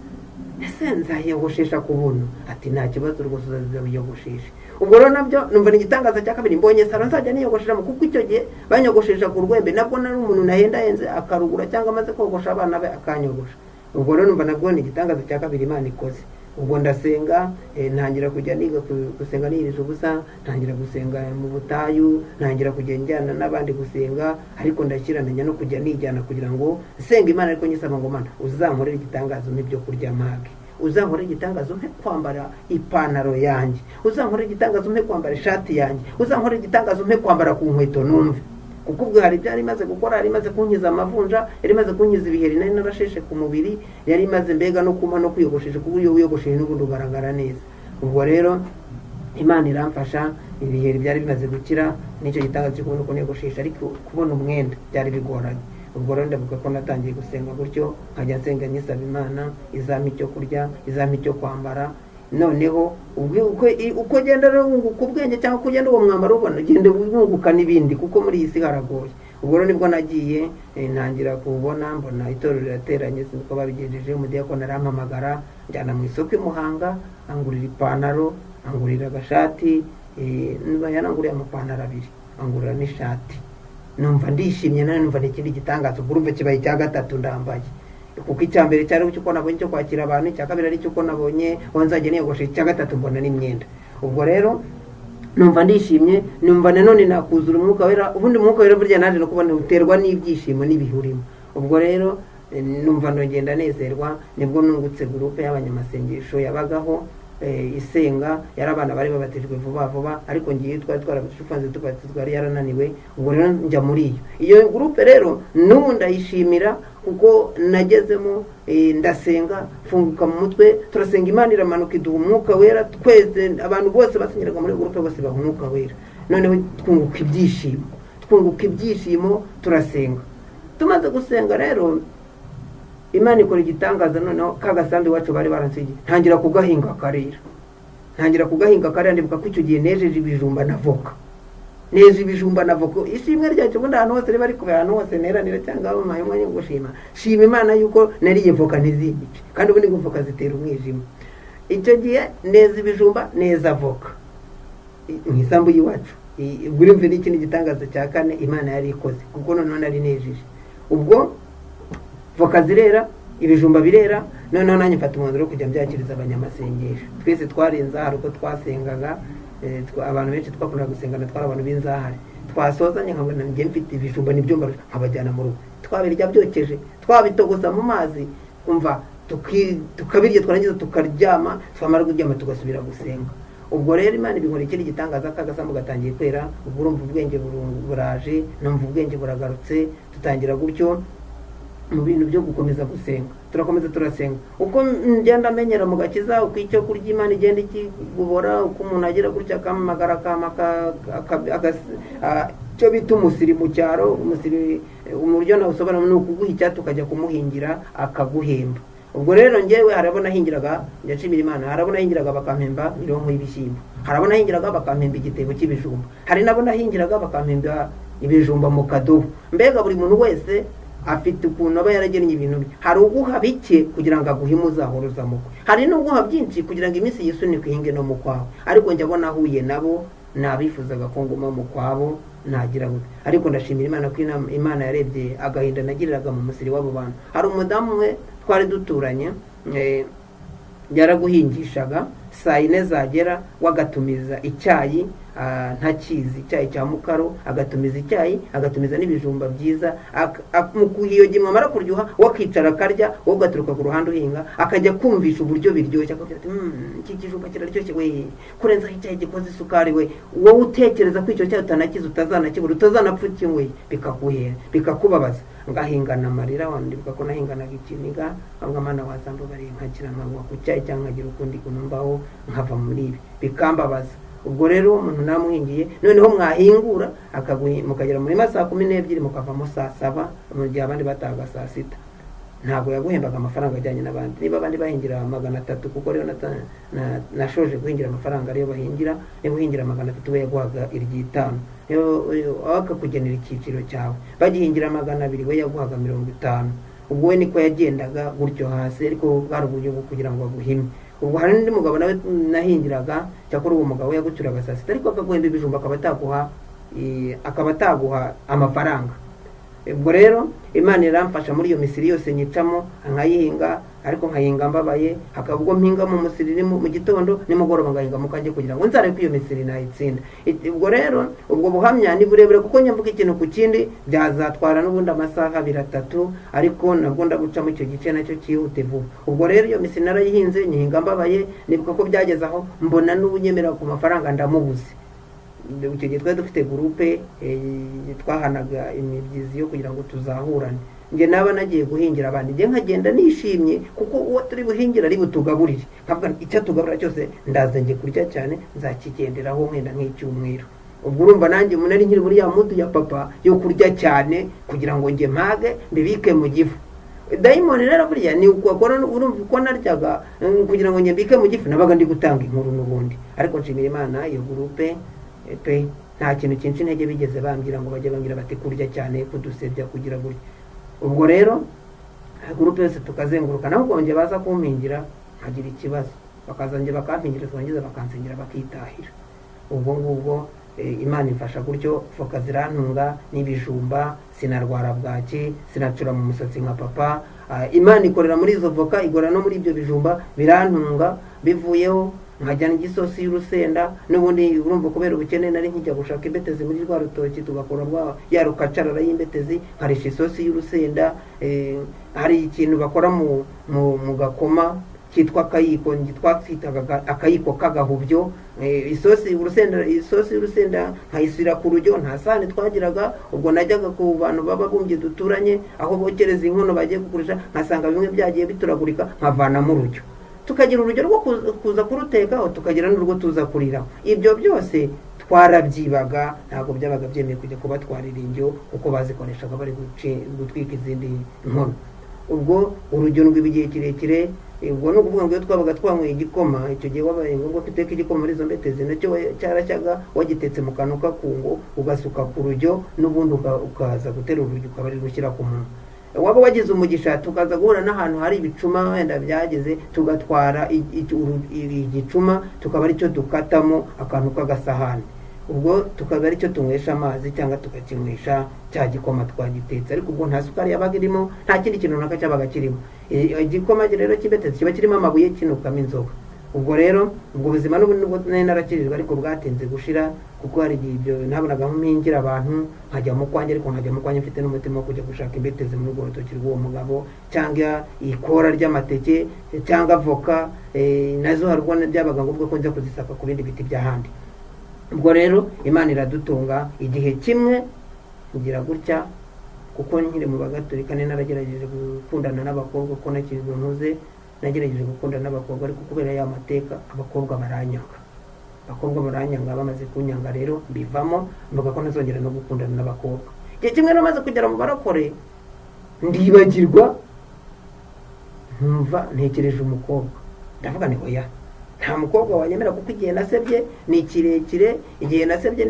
Ese nzayiyogoshesha ku buntu? Ati nta kibazo rwose, uzaza wiyogosheshe. Ubwo rero nabyo numva ni igitangaza cya kabiri, mbonye saro nzajya niyogosheshamo, kuko icyo gihe banyogoshesha ku rwembe, nabwo nari umuntu nahendahenze akarugura cyangwa amaze kogosha abana be akanyogosha. Ubwo rero numva nabwo ni igitangaza cya kabiri Imana ikoze. Ubwo ndasenga, ntangira kujya niga gusenga nirije ubusa, ntangira gusenga mu butayu, ntangira kujya njyana n'abandi gusenga, ariko ndashyirana no kujya nijyana kugira ngo senga Imana. Ariko nyisaba ngo Mana uzankorera igitangazo n'ibyo kurya mage, uzankorera igitangazo mpe kwambara ipantaro yanjye, uzankorera igitangazo mpe kwambara ishati yanjye, uzankorera igitangazo mpe kwambara ku nkweto numve. Kuko ubwo hari byari imaze gukora, yari imaze kunkiza amavunja, yari imaze kunkiza ibiheri nari narasheshe ku mubiri, yari imaze mbega no kuma no kwiyogoshesha, kuko iyo wiyogosheshe n'ubundi ugaragara neza. Ubwo rero Imana iramfasha, ibiheri byari bimaze gukira, n'icyo gitangazo cyo kubona uko niyogoshesha, ariko kubona umwenda byari bigoranye. Ubwo rero ndavuga ko natangiye gusenga gutyo, nkajya nsenga nyisaba Imana izampa icyo kurya, izampa icyo kwambara. Noneho uko genda rero wunguka ubwenge cyangwa kugenda uwo mwambaro ubona ugende wunguka n'ibindi, kuko muri iyi si haragoye. Ubwo rero nibwo nagiye ntangira kubona, mbona itorero rirateranye, siniko babigejeje. Umudiyakoni arampamagara, njyana mu isoko i Muhanga, angurira ipantaro, angurira agashati, yananguriye amapantaro 2, angurira n'ishati. Numva ndishimye, nane numva n'ikindi gitangazo, urumva kibaye cya gatatu ndambaye. Kuko icya mbere cyari uko nabonye cyo kwakira abantu, icya kabiri ari cyo ko nabonye wanzajye niyogoshesha, icya gatatu mbona n'imyenda. Ubwo rero numva ndishimye, numva nanone nakuzura umwuka wera. Ubundi umwuka wera burya naje no kubona uterwa n'ibyishimo n'ibihurimo. Ubwo rero numva ndongenda nezerwa. Nibwo nungutse groupe y'abanyamasengesho yabagaho isenga, yari abana bari babatijwe vuba, ariko ngiye twari twarabashufanze tubatizwa yari yarananiwe. Ubwo rero njya muri iyo groupe. Rero n'ubu ndayishimira kuko nagezemo, ndasenga, funguka mu mutwe, turasenga, Imana iramanuka iduha umwuka wera, twese abantu bose basenyeraga muri groupe bose baha umwuka wera. Noneho twunguka ibyishimo, turasenga. Tumaze gusenga rero Imana ikora igitangaza. Noneho kagasambi wacu bari baransigiye, ntangira kugahinga karera, ndibuka ko icyo gihe nejeje ibijumba na voka, ishimwe ryacu ubundi ahantu hose riba ari kubera, ahantu hose neranira cyangwa bamuhaye umwanya wo gushima. Shima Imana yuko nariye voka ntizibice, kandi ubundi voka zitera umwijima. Icyo gihe neza ibijumba, neza voka mu isambu y'iwacu. Ubwo urumva n'ikindi gitangaza cya kane Imana yari ikoze, kuko noneho nari nejeje. Ubwo voka zirera, ibijumba birera. Noneho nanjye mfata umwanzuro wo kujya mbyakiriza abanyamasengesho. Twese twarenza hari uko twasengaga, abantu benshi twakundaga gusengana twari abantu b'inzahare. Twasozanye nkabona njye mfite ibijumba nibyo mbarusha nkabajyana mu rugo, twabirya byokeje, twabitogosa mu mazi, umva tukabirya, twarangiza tukaryama, twamara kuryama tugasubira gusenga. Ubwo rero Imana ibikora ikindi gitangaza, kagasambu gatangiye kwera. Ubwo urumva ubwenge buraje, numva ubwenge buragarutse, tutangira gutyo mu bintu byo gukomeza gusenga. Turakomeza turasenga, uko ngenda amenyera mu gakiza, uko icyo kurya Imana igenda ikigubora, uko umuntu agira gutya akamagara cyo bita umusiri mu cyaro. Umusiri umuryo nawe usobanura ni ukuguha icyatsi ukajya kumuhingira akaguhemba. Ubwo rero njyewe harabona hingiraga, ndashimira Imana, harabona hingiraga bakampemba mirongo y'ibishyimbo, harabona hingiraga bakampemba igitebo cy'ibijumba, hari nabona hingiraga bakampemba ibijumba mu kadobo. Mbega buri muntu wese afite ukuntu aba yaragennye ibintu bye. Hari uguha bike kugira ngo aguhe muzahoroza mukwe, hari n'uguha byinshi kugira ngo iminsi yisunike ihinge no mu kwawe. Ariko njya abona ahuye nabo nabifuzaga ko nguma mu kwabo nagira gute. Ariko ndashimira Imana ko Imana yarebye agahinda nagiriraga mu musiri w'abo bantu. Hari umudamu we twari duturanye, yaraguhingishaga, saa 4 zagera wagatumiza icyayi, ntakizi icyayi cya mukaro, agatumiza icyayi, agatumiza n'ibijumba byiza, mukuhiyoge mwamara kuryoha wakicara akarya, wowe ugaturuka ku ruhande uhinga, akajya kumvisha uburyo biryoshye, akavuga ati iki kijumba kiraryoshye we, kurenzaho icyayi gikoze isukari we. Wowe utekereza ko icyo cyayi utanakiza, utazanakibura, utazanapfuka we, bikakuhera bikakubabaza. Ngahingana amarira, wandibuka ko nahinganaga ikiniga, anga mana wazambo bari nkakira nkagwa ku cyayi cyangwa nkagira ukundi kunumbaho nkava muri ibi, bikambabaza. Ubwo rero umuntu namuhingiye, noneho mwahingura mukagera muri saa 12 mukavamo saa 7, mu gihe abandi bataga saa 6. Ntabwo yaguhembaga amafaranga ajyanye n'abandi. Niba abandi bahingira 300, kuko rero nashoje guhingira amafaranga ariyo bahingira, niba uhingira 300 we yaguhaga 5. Akakugenera icyiciro cyawe, bagihingira 200 we yaguhaga 50. Ubwo we niko yagendaga gutyo hasi, ariko bwari uburyo bwo kugira ngo baguhime. Ubwo hari n'undi mugabo nawe nahingiraga, cyakora uwo mugabo yagucuraga saa 6, ariko akaguhemba ibijumba akaba ataguha amafaranga. Ubwo rero Imana iramfasha muri iyo misiri yose nyicamo, nkayihinga, ariko nkahinga mbabaye. Hakabwo mpinga mu musiri mu gitondo, nimugoroba ngahinga mukanje kugira ngo nzare ko iyo misiri nayitsinda. Ubwo rero ubwo buhamya ni burebure, kuko nyamvuga ikintu ku kindi byazatwara n'ubundi amasaha 2-3, ariko nabwo ndagucamo icyo gice nacyo cyihute vuba. Ubwo rero iyo misiri narayihinze, nyihinga mbabaye, nibuka ko byageze aho mbona n'ubunyemera ku mafaranga ndamubuze. Icyo gihe twari dufite groupe twahanaga imibyizi yo kugira ngo tuzahurane. Nge naba nagiye guhingira abandi, nge nkagenda nishimye, kuko uwo turi buhingira ari butugaburire. Kavuga icyo tugaburira cyose ndaza nge kurya cyane, nzakigenderaho nkenda nk'icyumweru. Ubwo urumva nanjye umuntu ari nkiri muri ya mudu ya papa yo kurya cyane kugira ngo nge mpage mbibike mu gifu. Daimoni rero burya ni ukora urumva uko naryaga kugira ngo nge mbike mu gifu, nabaga ndi gutanga inkuru n'ubundi. Ariko nshimira Imana iyo groupe nta kintu cyinshi intege bigeze bambwira ngo bajye bangira bati kurya cyane, kudusebya, kugira gutya. Ubwo rero groupe yose tukazenguruka, naho ubwo nge baza kumpingira nkagira ikibazo, bakazanjye bakampingira, twangiza bakansengera bakitahira. Ubwo ngubwo Imana imfasha gutyo, foka zirantunga n'ibijumba, sinarwara bwaki, sinacura mu musatsi nka papa. Imana ikorera muri izo voka, igora no muri ibyo bijumba birantunga. Bivuyeho nkajyana igisosi y'urusenda, n'ubundi urumva kubera ubukene nari nkijya gushaka imbetezi muri rwa rutoki, tugakora ya rukacarara y'imbetezi, nkarisha isosi y'urusenda. Hari ikintu bakora mu gakoma kitwa akayiko, twitwaga akayiko k'agahubyo. Isosi y'urusenda nkayisira ku rujyo, nta sahani twagiraga. Ubwo najyaga ku bantu baba bumbye duturanye, aho bokereza inkono bagiye kugurisha, nkasanga bimwe byagiye bituragurika, nkavanamo urujyo. Tukagira urujyo rwo kuza kurutekaho, tukagira n'urwo tuza kuriraho. Ibyo byose twarabyibaga, ntabwo byabaga byemeye kujya kubatwarira indyo, kuko bazikoreshaga bari gutwika izindi nkono. Ubwo urujyo rw'ibigihe kirekire, ubwo no kuvuga ngo iyo twabaga twanyweye igikoma, icyo gihe wabaye ngombwa guteka igikoma muri izo mbetezi, nacyo cyaracyaga wagitetse mu kantu k'akungo, ugasuka ku rujyo, n'ubundi ukaza gutera urujyo ukaba ari gushyira ku munwa. Waba wagize umugisha tukaza guhura n'ahantu hari ibicuma wenda byageze, tugatwara igicuma, tukaba aricyo dukatamo akantu k'agasahani. Ubwo tukaba aricyo tunywesha amazi, cyangwa tukakinywesha cya gikoma twagitetse. Ariko ubwo nta sukari yabaga irimo, nta kindi kintu runaka cyabaga kirimo. igikoma rero cy'imbetezi kiba kirimo amabuye kinukamo inzoga. Ubwo rero ubwo buzima n'ubwo narakirijwe ariko bwatinze gushira, kuko hari igihe ibyo nabonaga mpingira abantu nkajya mu kwanjye, ariko nkajya mu kwanjye mfite n'umutima wo kujya gushaka imbetezi muri urwo rutoki rw'uwo mugabo, cyangwa ikora ry'amateke cyangwa avoka, nazo hari ubwo byabaga ngombwa ko njya kuzisaka ku bindi biti by'ahandi. Ubwo rero Imana iradutunga. Igihe kimwe ngira gutya, kuko nkiri mu bagatolika naragerageje gukundana n'abakobwa, ko nakizwe ntuze nagerageje gukunda n'abakobwa, ariko kubera ya mateka abakobwa baranyanga, bamaze kunyanga rero mbivamo, mvuga ko ntazongera no gukundana n'abakobwa. Igihe kimwe namaze kugera mu barokore ndibagirwa, nkumva ntekereje umukobwa, ndavuga ni oya, nta mukobwa wanyemera, kuko igihe nasebye ni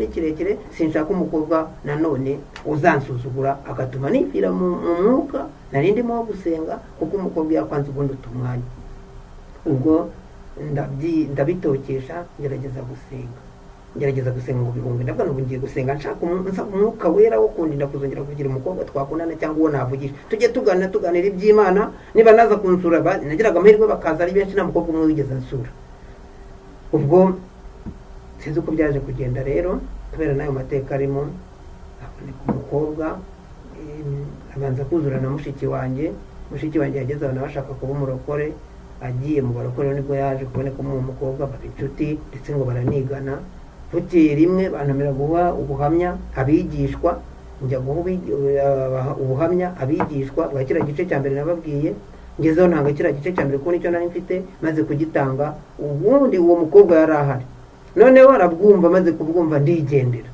kirekire, sinshaka umukobwa nanone uzansuzugura agatuma nifira mu mwuka nari ndimo gusenga, kuko umukobwa yakwanze ubundi utumwanya. Ubwo ndabitokesha, ngerageza gusenga ngo bihunge. Ndavuga ngo ngiye gusenga nshaka umwuka wera wo kundinda kuzongera kugira umukobwa twakundana cyangwa uwo navugisha, tujye tuganira iby'Imana. Niba naza kunsura, nagiraga amahirwe bakaza ari benshi, nta mukobwa umwe wigeze ansura. Ubwo sinzi uko byaje kugenda rero, kubera n'ayo mateka arimo, aboneka umukobwa, abanza kuzura na mushiki wanjye yageze abantu bashaka kuba umurokore. Agiye mu barokore nibwo yaje kubonekamo uwo mukobwa, baba inshuti ndetse ngo baranigana. Bukeye rimwe bantumira guha ubuhamya abigishwa, njya guha ubuhamya abigishwa bwa kiriya gice cya mbere nababwiye. Ngezeho ntanga kiriya gice cya mbere kuko nicyo nari mfite, maze kugitanga ubundi uwo mukobwa yari ahari. Noneho arabwumva, maze kubwumva ndigendera.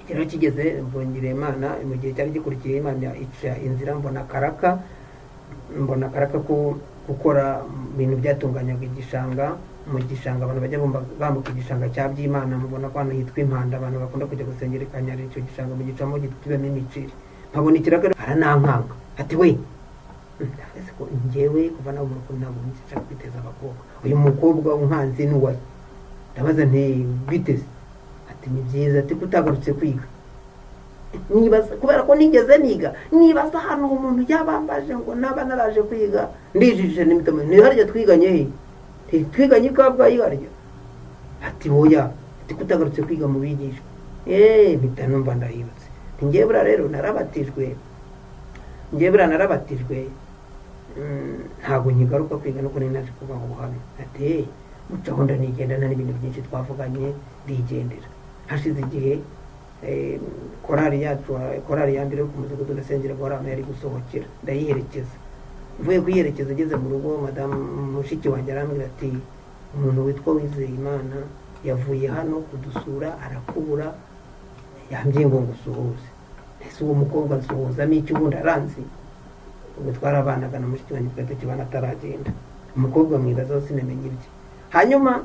Ikiro kigeze mbongera Imana, mu gihe cyari gikurikiye Imana ica inzira, mbona karaka ko gukora ibintu byatunganyaga igishanga. Mu gishanga abantu bajya bambuka igishanga cya by'Imana, mubona ko hano hitwa Impanda, abantu bakunda kujya gusengera i Kanyari. Icyo gishanga mu gicamo gitubamo imiceri, nkabona ikiraka aranankanga, ati we, ndavuze ko njyewe kuva nawe umurokore ntabwo nshaka kwiteza abakobwa, uyu mukobwa unkanze n'uwaye. Ndabaza nti biteze, ati ni byiza, ati kutagarutse kwiga. Nibaza kubera ko nigeze niga, nibaza hano umuntu yabambaje ngo naba naraje kwiga, ndijijije n'imitamo ni harya twiganye he, twiganye Kabgayi harya. Ati oya, ati kutagarutse kwiga mu bigisha. Mpita numva ndahibutse. Njye bura rero narabatijwe, ntabwo nkigaruka kwiga, nuko nari naje kuvuga ngo buhamye. Ati mucaho ndanigendana n'ibintu byinshi twavuganye, ndigendera. Hashize igihe korari ya mbere yo ku mudugudu ndasengera guhorama yari gusohokera, ndayiherekeza. Mvuye kuyiherekeza, ageze mu rugo, madamu mushiki wanjye arambwira ati umuntu witwa Uwizeyimana yavuye hano kudusura, arakubura, yambwiye ngo ngusuhuze. Ese uwo mukobwa nsuhuzamo iki ubundi aranzi? Ubwo twarabanaga na mushiki wanjye, twari tukibana ataragenda. Umukobwa mwibazaho sinamenye ibye. Hanyuma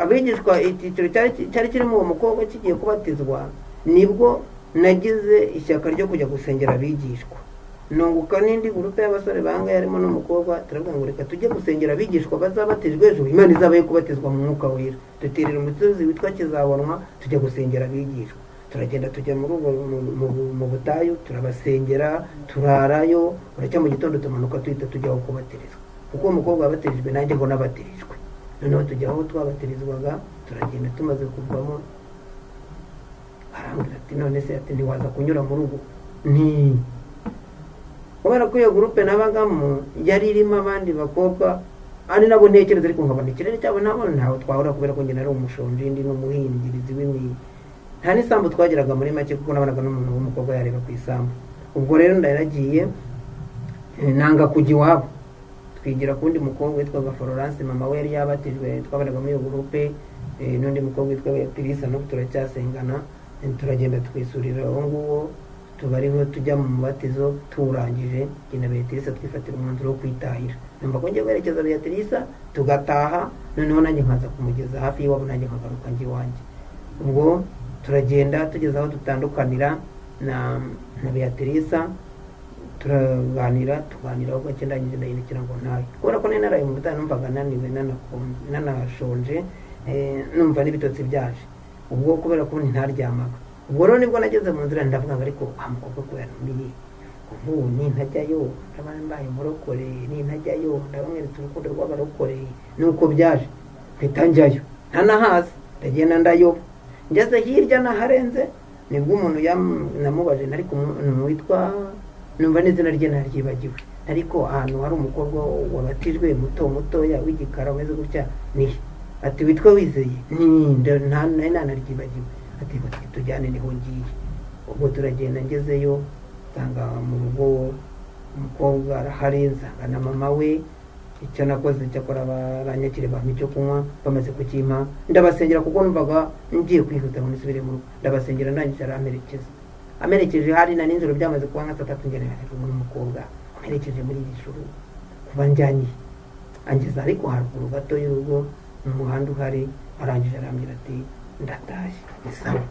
abigishwa, icyiciro cyari kirimo uwo mukobwa kigiye kubatizwa, nibwo nagize ishyaka ryo kujya gusengera abigishwa. Nunguka n'indi gurupe y'abasore bangaye harimo n'umukobwa, turavuga ngo reka tujye gusengera abigishwa bazabatijwe ejo, Imana izabaye kubatizwa mu mwuka wera. Duterera umusozi witwa Kizabonwa, tujya gusengera abigishwa. Turagenda tujya mu butayu, turabasengera, turarayo, uracya mu gitondo tumanuka tuhita tujya aho kubatirizwa, kuko uwo mukobwa yabatirijwe nanjye ngo nabatirijwe. Noneho tujya aho twabatirizwaga, turagenda tumaze kuvamo, arambwira ati none se, ati ntiwaza kunyura mu rugo? Kubera ko iyo gurupe nabagamo yari irimo abandi bakobwa, ari nabo ntekereza, ariko nkabona ikirere cyabo ntaho twahura, kubera ko njye nari umushonji, ndi n'umuhingirizi nta n'isambu twageraga muri make, kuko nabonaga n'umuntu w'umukobwa yareba ku isambu. Ubwo rero ndaragiye, nanga kujya iwabo, twigira kundi mukobwa witwaga Florence, mama we yari yabatijwe, twabonaga muri iyo gurupe, n'undi mukobwa witwa Beatrice, no turacyasengana. Turagenda twisurira aho nguwo, tubariho tujya mu mubatizo. Turangije genda Beatrice twifatira umwanzuro wo kwitahira, numva ko ngiye kwerekeza Beatrice tugataha, noneho nanjye nkaza kumugeza hafi y'iwabo, nanjye nkagaruka njye iwanjye. Ubwo turagenda tugeze aho dutandukanira na Beatrice, tuganiraho gake, ndangije ndahindukira ngo ntahe, kubera ko nari naraye mu butayu, numvaga naniwe, nanashonje, numva n'ibitotsi byaje. Ubwo kubera ko ntaryamaga, ubwo rero nibwo nageze mu nzira, ndavuga ngo ariko wa mukobwa ko yanumiye, ubu nintajyayo ndabona mbaye umurokore, nintajyayo ndabamweretse urukundo rw'abarokore. Nuko byaje mpita njyayo ntanahazi, ndagenda ndayoba. Ngeze hirya naharenze nibwo umuntu namubaje, ariko umuntu witwa numva n'izina rye naryibagiwe, ariko ahantu hari umukobwa wabatijwe mutoya w'igikara umeze gutya nihe, ati witwa Wizeye, nari nanaryibagiwe, ati tujyane niho ngiye. Ubwo turagenda, ngezeyo nsanga mu rugo umukobwa arahari, nsanga na mama we. Icyo nakoze cyakora baranyakire bampa icyo kunywa, bamaze kukimpa ndabasengera kuko numvaga ngiye kwihuta ngo nisubire mu rugo. Ndabasengera ndangije amerekeje hari na nijoro byamaze kuba nka 3 ngene n'umukobwa amerekeje muri iri joro kuba njyanye angeza, ariko haruguru gato y'urugo mu muhanda uhari, arangije arambwira ati ndatashye ni sawa.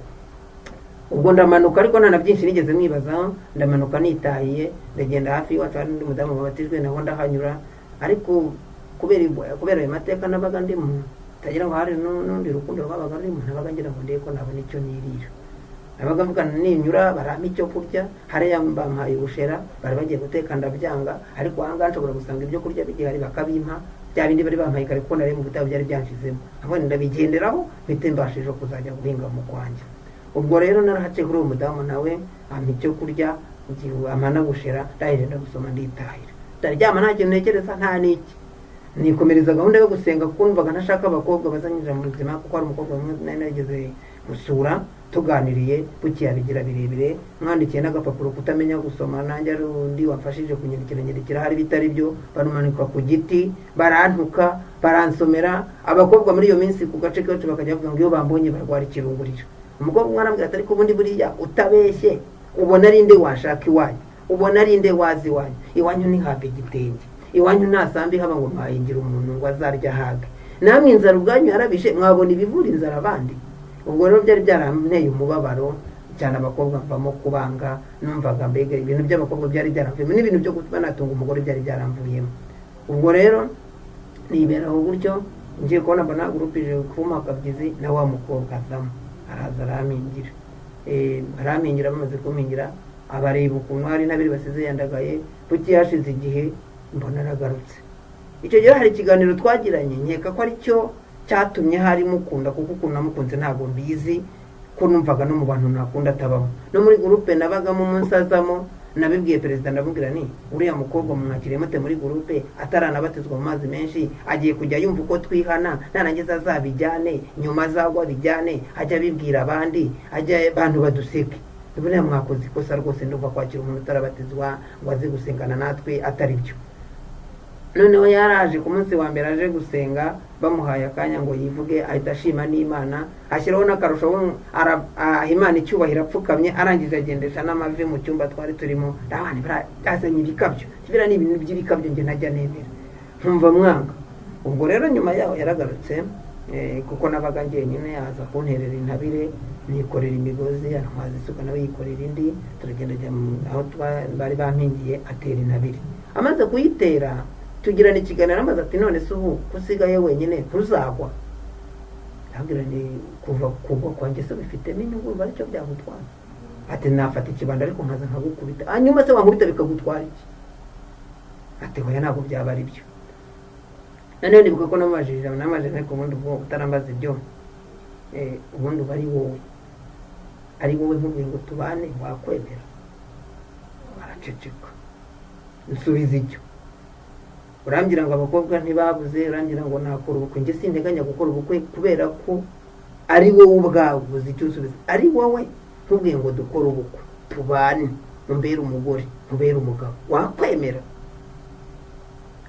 Ubwo ndamanuka, ariko nta na byinshi nigeze mwibazaho, ndamanuka nitahiye, ndagenda hafi y'iwacu hari undi mudamu wabatijwe, naho ndahanyura. Ariko kubera ayo mateka nabaga ndimo, tagira ngo hari n'undi rukundo rwabaga rurimo, nabaga ngira ngo ndeko nabona icyo nirira. Nabaga mvuga ninyura barampa icyo kurya, hariya bampaye ubushera, bari bagiye guteka ndabyanga, ariko ahangaha nshobora gusanga ibyo kurya bigihari bakabimpa, bya bindi bari bampaye kare ko nari mu bitabo byari byanshizemo, aho ndabigenderaho mpite mbashije kuzajya guhinga mu kwanjye. Ubwo rero narahace kuri uwo mudamu, nawe ampa icyo kurya, amana bushera, ndahije ndagusoma nditahira. Ndaryama nta kintu ntekereza, nta n'iki, nikomereza gahunda yo gusenga kuko numvaga ntashaka abakobwa bazanyinjira mu buzima, kuko hari umukobwa umwe nari narigeze gusura, tuganiriye bukiya bigira birebire, mwandikiye n'agapapuro kutamenya gusoma, nanjye ari undi wafashije kunyandikira hari bitari byo, barumanika ku giti, barantuka, baransomera. Abakobwa muri iyo minsi ku gace kacu bakajya bavuga ngo iyo bambonye barwara ikirunguriro. Umukobwa umwe arambwira ati ariko ubundi buriya utabeshye ubona ari nde washaka iwanyu, ubona ari nde wazi iwanyu, iwanyu ni habe igitenge, iwanyu ntasambi haba ngo mpahingira umuntu ngo azarya hage, namwe inzara ubwanyu yarabishe, mwabona ibivura inzara abandi. Ubwo rero byari byaranteye umubabaro cyane, abakobwa mvamo kubanga, numvaga mbega ibintu by'abakobwa byari byaramvuyemo, n'ibintu byo kuba natunga umugore byari byaramvuyemo. Ubwo rero niberaho gutyo, ngiye kubona mbona gurupije kuma kabyizi na wa mukobwa azamo, araza aramingira, aramingira, bamaze kumingira abareba ukuntu hari nabiri basize yandagaye. Buki yashize igihe mbona aragarutse. Icyo gihe hari ikiganiro twagiranye, nkeka ko ari cyo cyatumye hari mukunda, kuko ukuntu namukunze ntabwo mbizi, ko numvaga no mu bantu nakunda atabamo. No muri groupe nabagamo umusazamo, nabibwiye perezida ndamubwira ni uriya mukobwa mwakiriye mute muri groupe, ataranabatizwa mu mazi menshi, agiye kujya yumva uko twihana, narangiza azabijyane, nyuma azagwa bijyane, ajya bibwira abandi, ajya abantu baduseke. Buriya mwakoze ikosa rwose, ndumva kwakira umuntu utarabatizwa ngo aze gusengana natwe atari byo. Noneho yaraje ku munsi wa mbere aje gusenga, bamuhaye akanya ngo yivuge, ahita ashima n'Imana, ashyiraho n'akarusho, Imana icyubahiro, apfukamye, arangije agendesha n'amavi mu cyumba twari turimo. Abana bazanye ibikabyo, kibira ni ibintu by'ibikabyo nge ntajya nemera, nkumva mwanga. Ubwo rero nyuma yaho yaragarutse, kuko nabaga njyenyine, yaza kunterera intabire, nikorera imigozi, antwaza isuka nawe yikorera indi, turagenda aho bari bampingiye, atera intabire. Amaze kuyitera tugirana ikiganiro, amaze ati none se ubu kusigaye wenyine ntuzagwa? Ndabwira ni kuva kugwa kwanjye se bifitemo inyungu, bari cyo byagutwara? Ati nafata ikibanda ariko nkaza nkagukubita, hanyuma se wankubita bikagutwara iki? Ati hoya ntabwo byaba ari byo. None ndibuka ko namajije ariko ubundi ubwo utarambaza ibyo, ubundi bari wowe, ari wowe nkubwiye ngo tubane, wakwemera? Baraceceka. Nsubiza icyo, urambwira ngo abakobwa ntibabuze, urambwira ngo nakora ubukwe, njye sinteganya gukora ubukwe kubera ko ari wowe ubwawe uzi icyo usubiza. Ari wowe nkubwiye ngo dukore ubukwe, tubane, umbere umugore, umbere umugabo, wakwemera?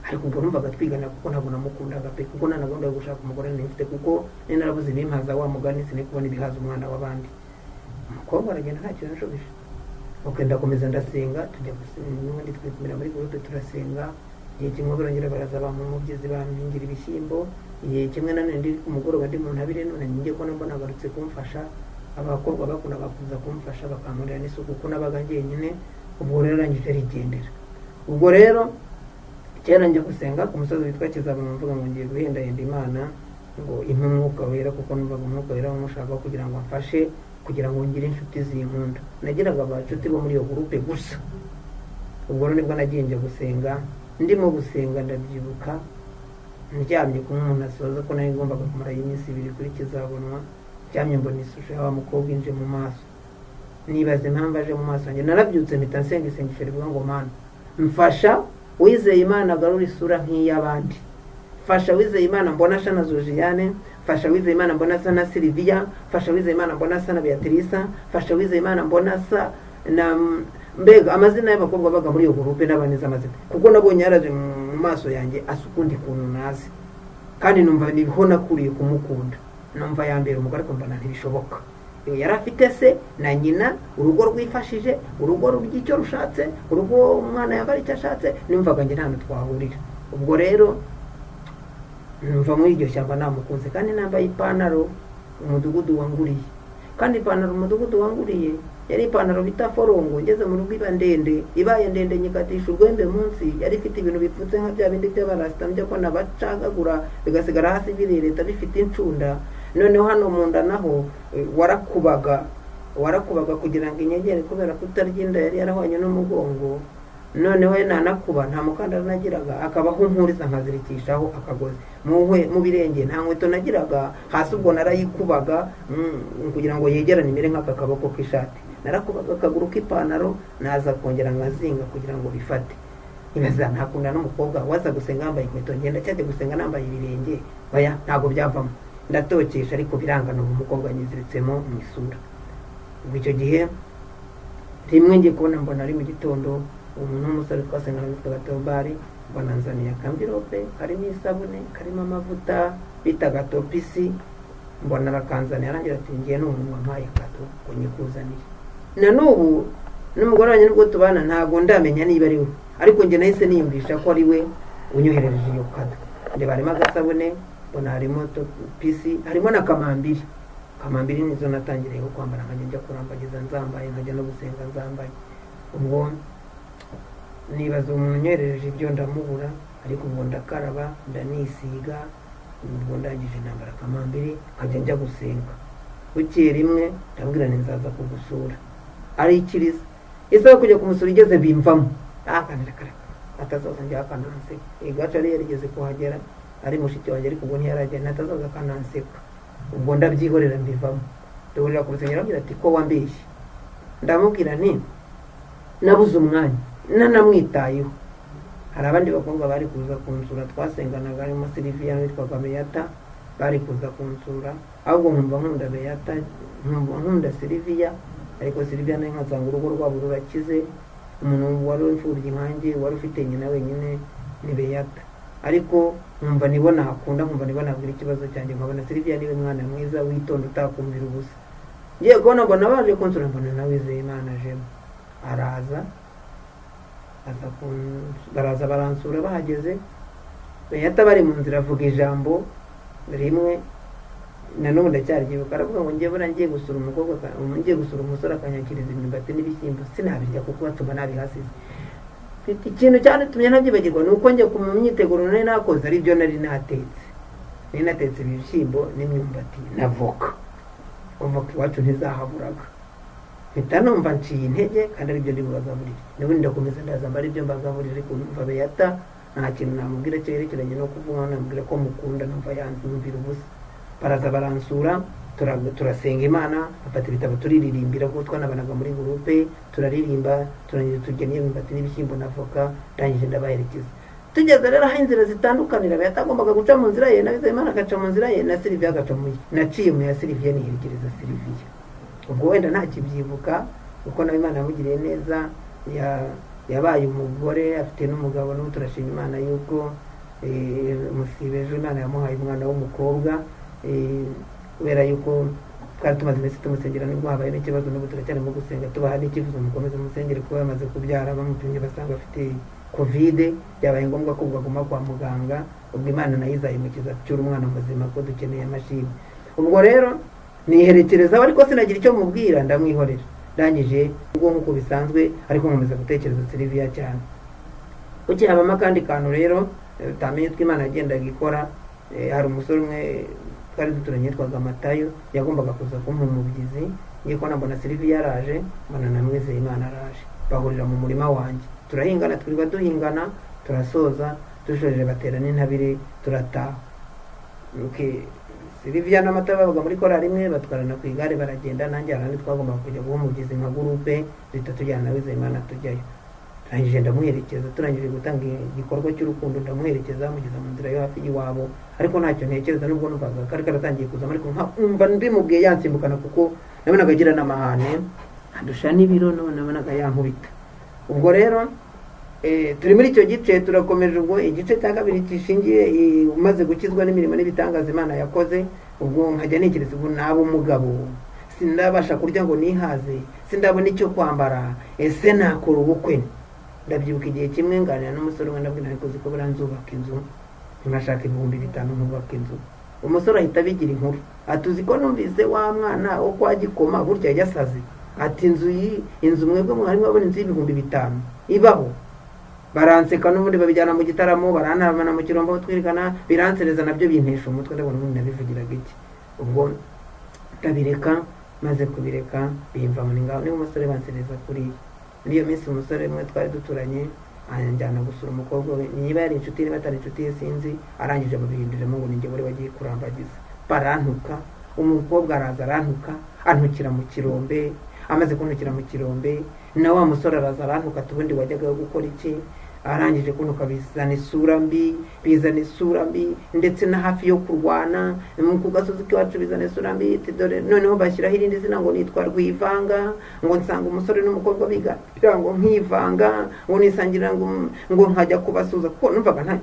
Ariko ubwo numvaga twigana, kuko ntabwo namukundaga pe, kuko nta gahunda yo gushaka umugore nifite, kuko nari narabuze ibimpaza wa mugani, sinekubona ibihaza umwana w'abandi. Umukobwa aragenda nta kintu nshobije. Ndakomeza ndasenga, tujya gusenga, n'ubundi twikumira muri groupe turasenga. Igihe kimwe barongera baraza bamumubyizi bampingira ibishyimbo, igihe kimwe nanone ndi ku mugoroba ndi mu ntabire, none ngiye ko mbona agarutse kumfasha. Abakobwa bakundaga kuza kumfasha, bakamurira n'isuku, kuko nabaga njyenyine. Ubwo rero arangije arigendera. Ubwo rero kera njya gusenga ku musozi witwa Kizabona, mvuga ngo ngiye guhendahenda Imana ngo impe umwuka wera, kuko numvaga umwuka wera umushaka kugira ngo amfashe, kugira ngo ngire inshuti zinkunda. Nagiraga abacuti bo muri iyo groupe gusa, ubwo rero nibwo nagiye njya gusenga, ndimo gusenga ndabyibuka ndyamye kumwe umuntu asoza ko nari ngombaga kumara iminsi 2 kuri kizabonwa, ndyamye mbona ishusho ya wa mukobwa inje mu maso, nibaze impamvu aje mu maso yanjye, narabyutse mpita nsenga isengesho rivuga ngo Mana mfasha wizeye Imana agarura isura nk'iy'abandi, fasha wizeye Imana mbona asa na Josiane, fasha wizeye Imana mbona asa na Sylvia, fasha wizeye Imana mbona asa na Beatrice, fasha wizeye Imana mbona asa na mbega amazina y'abakobwa baga muri iyo groupe n'abaniza amazina, kuko nabonye yaraje mu maso yanjye asukundi kuntu nazi, kandi numva niho nakuriye kumukunda, numva yambere umugore ko mbana ntibishoboka. Yari afite se na nyina, urugo rwifashije, urugo rw'icyo rushatse, urugo umwana yambara icyo ashatse, numvaga nge nta twahurira. Ubwo rero numva muri iryo shyamba namukunze, kandi nambaye ipantaro umudugudu wanguriye, kandi ipantaro umudugudu wanguriye yari ipantaro bita forongo, ngeze mu rugo iba ndende, ibaye ndende nyikatisha urwembe munsi, yari ifite ibintu bipfutse nka bya bindi by'abarasta njya ko nabacagagura bigasigara hasi birereta bifite incunda. Noneho hano mu nda naho warakubaga kugira ngo inyegere, kubera kutaryinda yari yarahwanye n'umugongo. Noneho nanakuba nta mukandara nagiraga, akabaho nkuriza nkazirikishaho akagozi mu birenge, nta nkweto nagiraga, hasi ubwo narayikubaga kugira ngo yegerane imere nk'aka kaboko k'ishati, narakubaga akaguru k'ipantaro naza kongera nkazinga kugira ngo bifate. Ibaza ntakunda n'umukobwa waza gusenga yambaye inkweto, ngenda cyajya gusenga nambaye ibirenge, oya ntago byavamo, ndatokesha ariko birangana umukobwa nyiziritsemo mu isura. Ubwo icyo gihe rimwe ngiye kubona mbona ari mu gitondo umuntu w'umusore twasengana witwa Gatobari, mbona nzaniye akamvirope karimo isabune, karimo amavuta bita gatopisi, mbona arakanzaniye arangira ati ngiye n'umuntu wampaye kato ngo nyikuzanire. Na n'ubu n'umugore wanjye nubwo tubana ntago ndamenya niba ari we, ariko nge nahise niyumvisha ko ari we unyoherereje iyo kato. Ndeba harimo agasabune, mbona harimo topisi, harimo na kamambiri. Kamambiri nizo natangiriye kwambara nkajya njya kurambagiza nzambaye, nkajya no gusenga nzambaye. Ubwo nibaza umuntu unyoherereje ibyo ndamubura, ariko ubwo ndakaraba ndanisiga, ubwo ndangije nambara kamambiri nkajya njya gusenga. Bukeye rimwe ndabwira nti nzaza kugusura, ari ikiriza isaha kujya kumusura igeze bimvamo, atazaza njya akananse, igaca ari yarigeze kuhagera ari mushiki wanjye, ariko ubwo ntiyaragera, atazaza akananseka. Ubwo ndabyihorera mbivamo, ndahurira ku rusengero ambwira ati ko wambeshye. Ndamubwira nti nabuze umwanya nanamwitayeho. Hari abandi bakobwa bari kuza kunsura twasenganaga, harimo Sylvia witwaga Beata, bari kuza kunsura, ahubwo nkumva nkunda Beata, nkunda Sylvia, ariko Sylvia nayo nkasanga urugo rwabo rurakize, umuntu wari imfubyi nkanjye wari ufite nyina wenyine ni Beata, ariko nkumva nibo nakunda, nkumva nibo nabwira ikibazo cyanjye, nkabona Sylvia niwe mwana mwiza witonda utakumvira ubusa. Ngiye kubona mbona baje kunsura, mbona nawe Imana jemo araza baraza baransura. Bahageze Beata bari mu nzira avuga ijambo rimwe, na n'ubu ndacyaryibuka, aravuga ngo ngiye bura ngiye gusura umukobwa, ngiye gusura umusore akanyakiriza imyumbati n'ibishyimbo, sinabirya kuko batuma nabihasize. Ikintu cyanatumye ntabyibagirwa ni uko njye ku myiteguro nari nakoze ari byo nari natetse ibishyimbo n'imyumbati na voka. Voka iwacu ntizahaburaga, mpita numva nciye intege, kandi ari byo ndi bubagaburire. N'ubundi ndakomeza ndazamba ari byo mbagaburire, ariko numva Beata nta kintu namubwira cyerekeranye no kuvuga, namubwira ko mukunda, numva yanzumvira ubusa. Baraza baransura, turasenga Imana, afata ibitabo turirimbira kuko twanabanaga muri groupe, turaririmba, turangije turya n'imyumbati n'ibishyimbo na voka, ndangije ndabaherekeza. Tugeze rero aho inzira zitandukanira, Beata agombaga guca mu nzira ye, na Imana agaca mu nzira ye, na Sylvia agaca mu ye. Naciye mu ya Sylvia niherekereza Sylvia. Ubwo wenda ntakibyibuka kuko nawe Imana yamugiriye neza, yabaye umugore afite n'umugabo, n'ubu turashima Imana yuko musibeje Imana yamuhaye umwana w'umukobwa, kubera yuko twari tumaze iminsi tumusengera, nibwo habaye n'ikibazo, n'ubu turacyarimo gusenga tubaha n'ikifuzo mukomeze musengere, kuko yamaze kubyara bamupimye basanga afite covid, byabaye ngombwa ko baguma kwa muganga. Ubwo Imana nayo izayimukiza cyura umwana muzima, ko dukeneye amashini. Ubwo rero niherekerezaho, ariko sinagira icyo mubwira, ndamwihorera. Ndangije ubwo nk'uko bisanzwe, ariko nkomeza gutekereza Sylvia cyane. Kuki habamo akandi kantu rero utamenye ko Imana yagendaga ikora. Hari umusore umwe twari duturanye yitwaga Matayo, yagombaga kuza kumpa umubyizi. Ngiye kubona mbona Sylvia yaraje, mbona namwizeye Imana araje, bahurira mu murima wanjye. turahingana, twirirwa duhingana, turasoza, dushoje batera n'intabire, turataha. Silvia n'amata babaga muri korali imwe, batwarana ku igare baragenda, nanjye arandi twagomba kujya guha umugizi nka gurupe, duhita tujyana na Wizeyimana tujyayo. Turangije ndamuherekeza, turangije gutanga igikorwa cy'urukundo ndamuherekeza mugeza mu nzira yo hafi y'iwabo, ariko ntacyo ntekereza nubwo numvaga kari karatangiye kuzamo, ariko nkumva mbimubwiye yansimbukana kuko nabonaga agira n'amahane, adusha n'ibiro, nabonaga yankubita. Ubwo rero turi muri icyo gice, turakomeje. Ubwo igice cya kabiri kishingiye umaze gukizwa n'imirimo n'ibitangaza Imana yakoze, ubwo nkajya ntekereza ubu naba umugabo, sindabasha kurya ngo nihaze, sindabona icyo kwambara, ese nakora ubukwe. Ndabyibuka igihe kimwe nganira n'umusore umwe, ndabwira ariko ziko nzubaka inzu, nkashaka 5,000 nkubaka inzu. Umusore ahita abigira inkuru, atuzi ko numvise wa mwana wo kwa Gikoma burya yasaze, ati inzu mwebwe mwari mwabona inzu y'5,000 ibaho. Baranseka n'ubundi babijyana mu gitaramo, baranarana mu kirombo twirikana, biransereza nabyo bintesha umutwe, ndabona ubundi nabivugiraga iki. Ubwo ndabireka, maze kubireka bimva mu ngaho, niba umusore bansereza kuri iyo minsi. Umusore umwe twari duturanye anjyana gusura umukobwa we, niba yari inshuti niba atari inshuti ye sinzi, arangije babihinduramo ngo ninjye wari wagiye kurambagiza. Barantuka, umukobwa araza arantuka, antukira mu kirombe. Amaze kuntukira mu kirombe, na wa musore araza arantuka, tubundi wajyaga gukora iki? Arangije kuntuka bizana isura mbi, ndetse na hafi yo kurwana ku gasozi k'iwacu bizana isura mbi. Dore noneho bashyiraho irindi zina ngo nitwa Rwivanga, ngo nsanga umusore n'umukobwa bigatira ngo nkivanga, ngo nisangira ngo nkajya kubasuza, kuko numvaga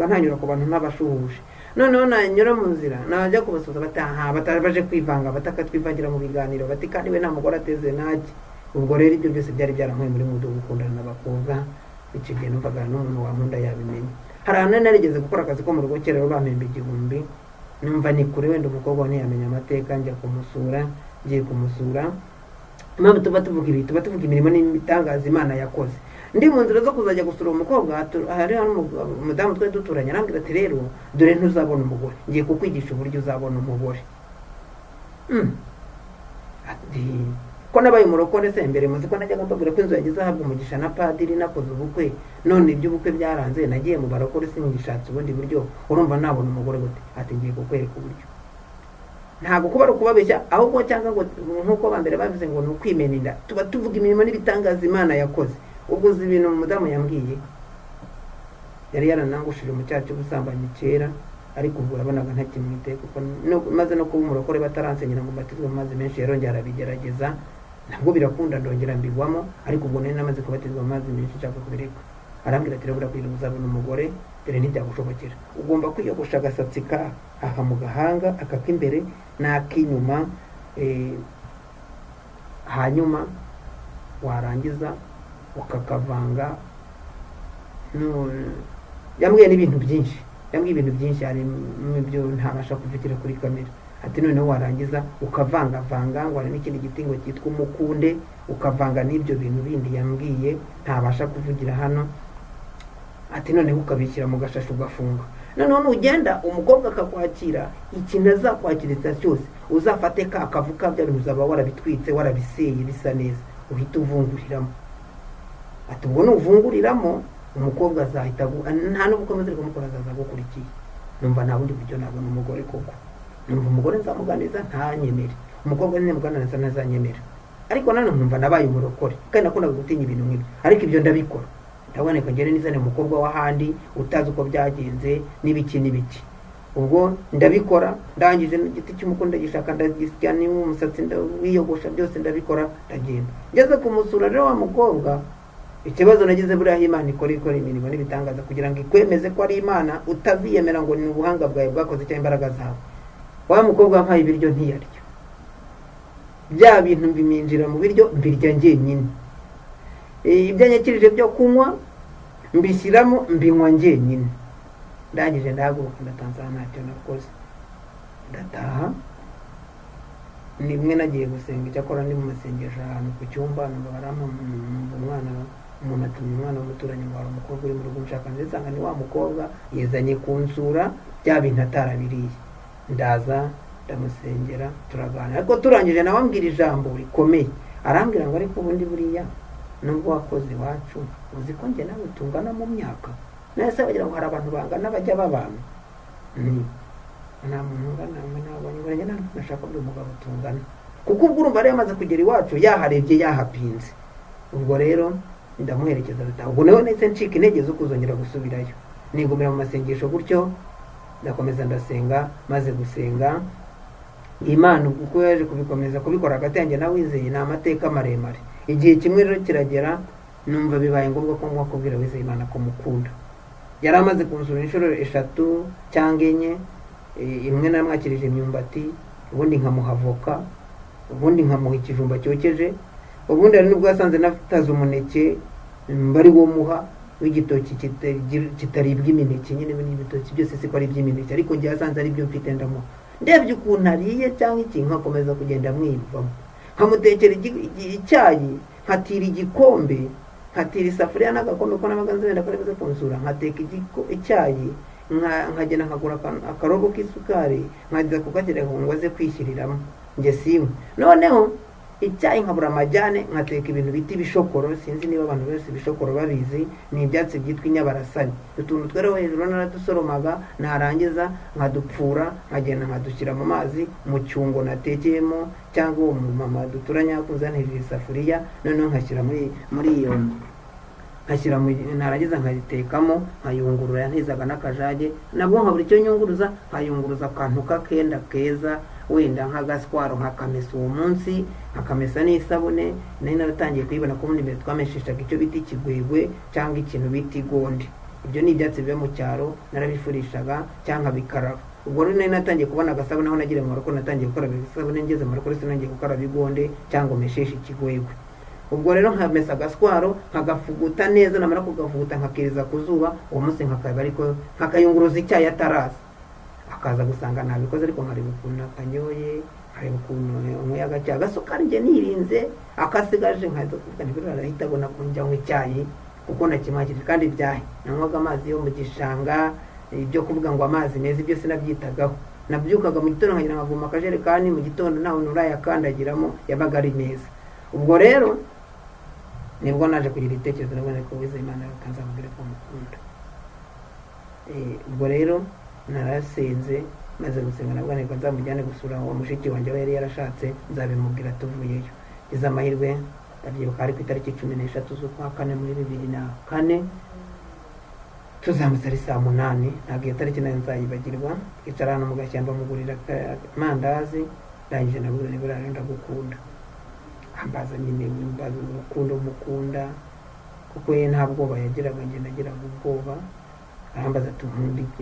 ntanyura ku bantu ntabashuhuje. Noneho nanyura mu nzira najya kubasuza, bataha batabaje kwivanga, batakatwivangira mu biganiro, bati kandi we nta mugore ateze najye. Ubwo rero ibyo byose byari byaramuye muri mudo gukundana n'abakobwa. Icyo gihe numvaga n'umuntu wankunda yabimenye. Hari ahantu narigeze gukora akazi ko mu rugo kera, bampemba 1,000, numva ni kure wenda umukobwa ntiyamenya amateka, njya kumusura. Ngiye kumusura, impamvu tuba tuvuga imirimo n'ibitangaza Imana yakoze. Ndi mu nzira zo kuzajya gusura umukobwa, hari umudamu twari duturanye, arambwira ati rero dore ntuzabona umugore, ngiye kukwigisha uburyo uzabona umugore. Ati ko nabaye umurokore se, mbere muzi ko najyaga mbabwira ko inzu yagize ahabwa umugisha na padiri, nakoze ubukwe, none iby'ubukwe byaranze, nagiye mu barokore singishatse ubundi buryo, urumva nabona umugore gute? Ati ngiye kukwereka uburyo. Ntabwo kuba ari ukubabeshya, ahubwo cyangwa ngo nk'uko bambere bavuze ngo ni ukwimena inda, tuba tuvuga imirimo n'ibitangaza Imana yakoze. Ubwo uzi ibintu umudamu yambwiye, yari yaranangushije mu cyaha cy'ubusambanyi kera, ariko ubwo urabonaga ntakimwite, kuko maze no kuba umurokore bataransenyera ngo mbatizwe mu mazi menshi, yarongera arabigerageza, ntabwo birakunda, ndongera mbigwamo, ariko ubwo nari namaze kubatizwa mu mazi menshi nshaka kubireka. Arambwira ati rero kugira ngo uzabone umugore, dore ntibyagushobokera, ugomba kwiyogosha agasatsi aha mu gahanga, aka k'imbere n'ak'inyuma, hanyuma warangiza ukakavanga. Yambwiye n'ibintu byinshi, hari ibyo ntabasha kuvugira kuri kamera. Ati noneho warangiza ukavangavanga, ngo hari n'ikindi giti ngo cyitwa umukunde, ukavanga n'ibyo bintu bindi yambwiye ntabasha kuvugira hano. Ati noneho ukabishyira mu gashasho ugafunga. Noneho nugenda umukobwa akakwakira, ikintu azakwakiriza cyose uzafate ka akavuka bya bintu uzaba warabitwitse, warabiseye bisa neza, uhita uvunguriramo. Ati ubwo nuvunguriramo umukobwa azahita nta no gukomeza kumukora, azagukurikiye. Numva nta bundi buryo nabona umugore koko. Numva umugore nzamuganiza ntanyemere, umukobwa nyine muganiriza ntazanyemera. Ariko nanone numva nabaye umurokore, kandi nakundaga gutinya ibintu nk'ibyo, ariko ibyo ndabikora. Ndaboneka ngere nizane umukobwa w'ahandi utazi uko byagenze n'ibiki. Ubwo ndabikora, ndangije n'igiti cy'umukunde gishaka ndagisya, ni umusatsi ndawiyogosha, byose ndabikora, ndagenda. Ngeze kumusura rero wa mukobwa, ikibazo nagize buriya Imana ikora imirimo n'ibitangaza kugira ngo ikwemeze ko ari Imana, utaziyemera ngo ni ubuhanga bwawe bwakoze cyangwa imbaraga zawe. Wa mukobwa wampaye ibiryo ntiyarya, bya bintu biminjira mu biryo mbirya njyenyine, ibyo nyakirije byo kunywa mbishyiramo mbinywa njyenyine. Ndangije ndahaguruka ndatanzana ntacyo nakoze, ndataha. Nimwe nagiye gusenga, icyakora ndi mu masengesho ahantu ku cyumba, numva umuntu atumye umwana w'umuturanyi ngo hari umukobwa uri mu rugo nshaka, ndetse nsanga ni wa mukobwa yizanye kunsura, bya bintu atarabiriye. Ndaza ndamusengera, turaganira, ariko turangije nawe ambwira ijambo rikomeye. Arambwira ngo ariko ubundi buriya nubwo wakoze iwacu uzi ko njye nawe tungana mu myaka nese bagira ngo hari abantu bangana bajya babana nta muntu ungana mwe nabonye ngo njye nashaka buri mugabo tungana kuko ubwo urumva yari yamaze kugera iwacu yaharebye yahapinze ubwo rero ndamuherekeza rutaha ubwo nawe nese ncika intege zo kuzongera gusubirayo nigumira mu masengesho gutyo ndakomeza ndasenga maze gusenga Imana uko yaje kubikomeza kubikora hagati yanjye na Wizeye ni amateka maremare igihe kimwe rero kiragera numva bibaye ngombwa ko ngwa kubwira Wizeye Imana ko mukunda yari amaze kunsura inshuro 3 cyangwa 4 imwe namwakirije imyumbati ubundi nkamuhavoka ubundi nkamuha ikijumba cyokeje ubundi ari nubwo yasanze nafitaza umuneke mbari wo muha w'igitoki kitaribwa imineke nyine n'ibitoki byose siko ari iby'imineke ariko njye yasanze ari byo mfite ndamuha ndebye ukuntu ariye cyangwa iki nkakomeza kugenda mwiyumvamo nkamutekera icyayi nkatira igikombe nkatira isafuriya n'agakombe ko n'abaganzi wenda kari buze kunsura nkateka icyayi nkagenda nkagura akarobo k'isukari nkageza kukagereka ngo aze kwishyiriramo njye simwe noneho icyayi nkabura amajyane nkateka ibintu bita ibishokoro sinzi niba abantu bose ibishokoro babizi ni ibyatsi byitwa inyabarasani utuntu twereho hejuru naradusoromaga narangiza nkadupfura nkagenda nkadushyira mu mazi mu cyungo natekeyemo cyangwa uwo mama duturanye yakuzanirira isafuriya noneho nkashyira muri iyo nkashyira narangiza nkayitekamo nkayungurura yantizaga n'akajage nabwo nkabura icyo nyunguruza nkayunguruza akantu k'akenda keza wenda nk'agaswaro nkakamesa uwo munsi nkakamesa n'isabune nari naratangiye kuyibona ko muri mbere twameshishaga icyo bita ikigwegwe cyangwa ikintu bita igonde ibyo ni ibyatsi biba mu cyaro narabifurishaga cyangwa bikaraba ubwo rero nari natangiye kubona agasabune aho nagira mu Maroko natangiye gukora isabune ngeze mu Maroko sinangiye gukora igonde cyangwa mesheshe ikigwegwe ubwo rero nkamesa agaswaro nkagafuguta neza namara kugafuguta nkakiriza ku zuba uwo munsi nkakaba ariko nkakayunguruza icyayi atarasa akaza gusanga nabikoze ariko nkareba ukuntu akanyoye nkareba ukuntu umuyaga cya gasukari njye nirinze akasigaje nkaza kuvuga nibiro arahita abona ko njya icyayi kuko nakimwakije kandi byahe nanywaga amazi yo mu gishanga ibyo kuvuga ngo amazi meza ibyo sinabyitagaho nabyukaga mu gitondo nkagira nkavuma akajerekani mu gitondo nawe nurayakandagiramo yabaga ari meza ubwo rero nibwo naje kugira itekerezo nabone ko Wizeye Imana akanzamubwira ko mukunda ubwo rero narasenze maze gusenga nabwo niko nzamujyane gusura uwo mushiki wanjye we yari yarashatse nzabimubwira tuvuyeyo iza amahirwe ndabyibuka ari ku itariki 13 z'ukwa 4 muri 2004 tuzamutse ari saa 8 ntabwo iyo tariki nayo nzayibagirwa twicara hano mu gashyamba mugurira amandazi ndangije nabwo nibura ndagukunda ambaza nyine mbaza urukundo mukunda kuko ye nta bwoba yagiraga njye nagiraga ubwoba arambaza ati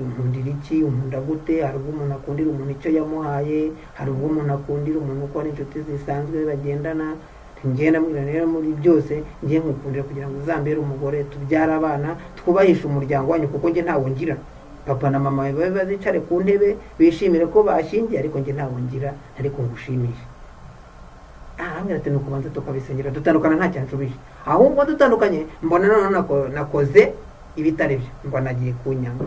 nkundira iki unkunda gute hari ubwo umuntu akundira umuntu icyo yamuhaye hari ubwo umuntu akundira umuntu uko ari inshuti zisanzwe bagendana ngenda mwira rero muri byose ngiye nkukundira kugira ngo uzambere umugore tubyara abana twubahisha umuryango wanyu kuko njye ntawo ngira papa na mama babe bazicare ku ntebe bishimire ko bashingiye ariko njye ntawo ngira ariko ngushimisha ambwira ati nuko banza tukabisengera dutandukana nta cyanshubije ahubwo dutandukanye mbona none nakoze ibitari byo mbona agiye kunyanga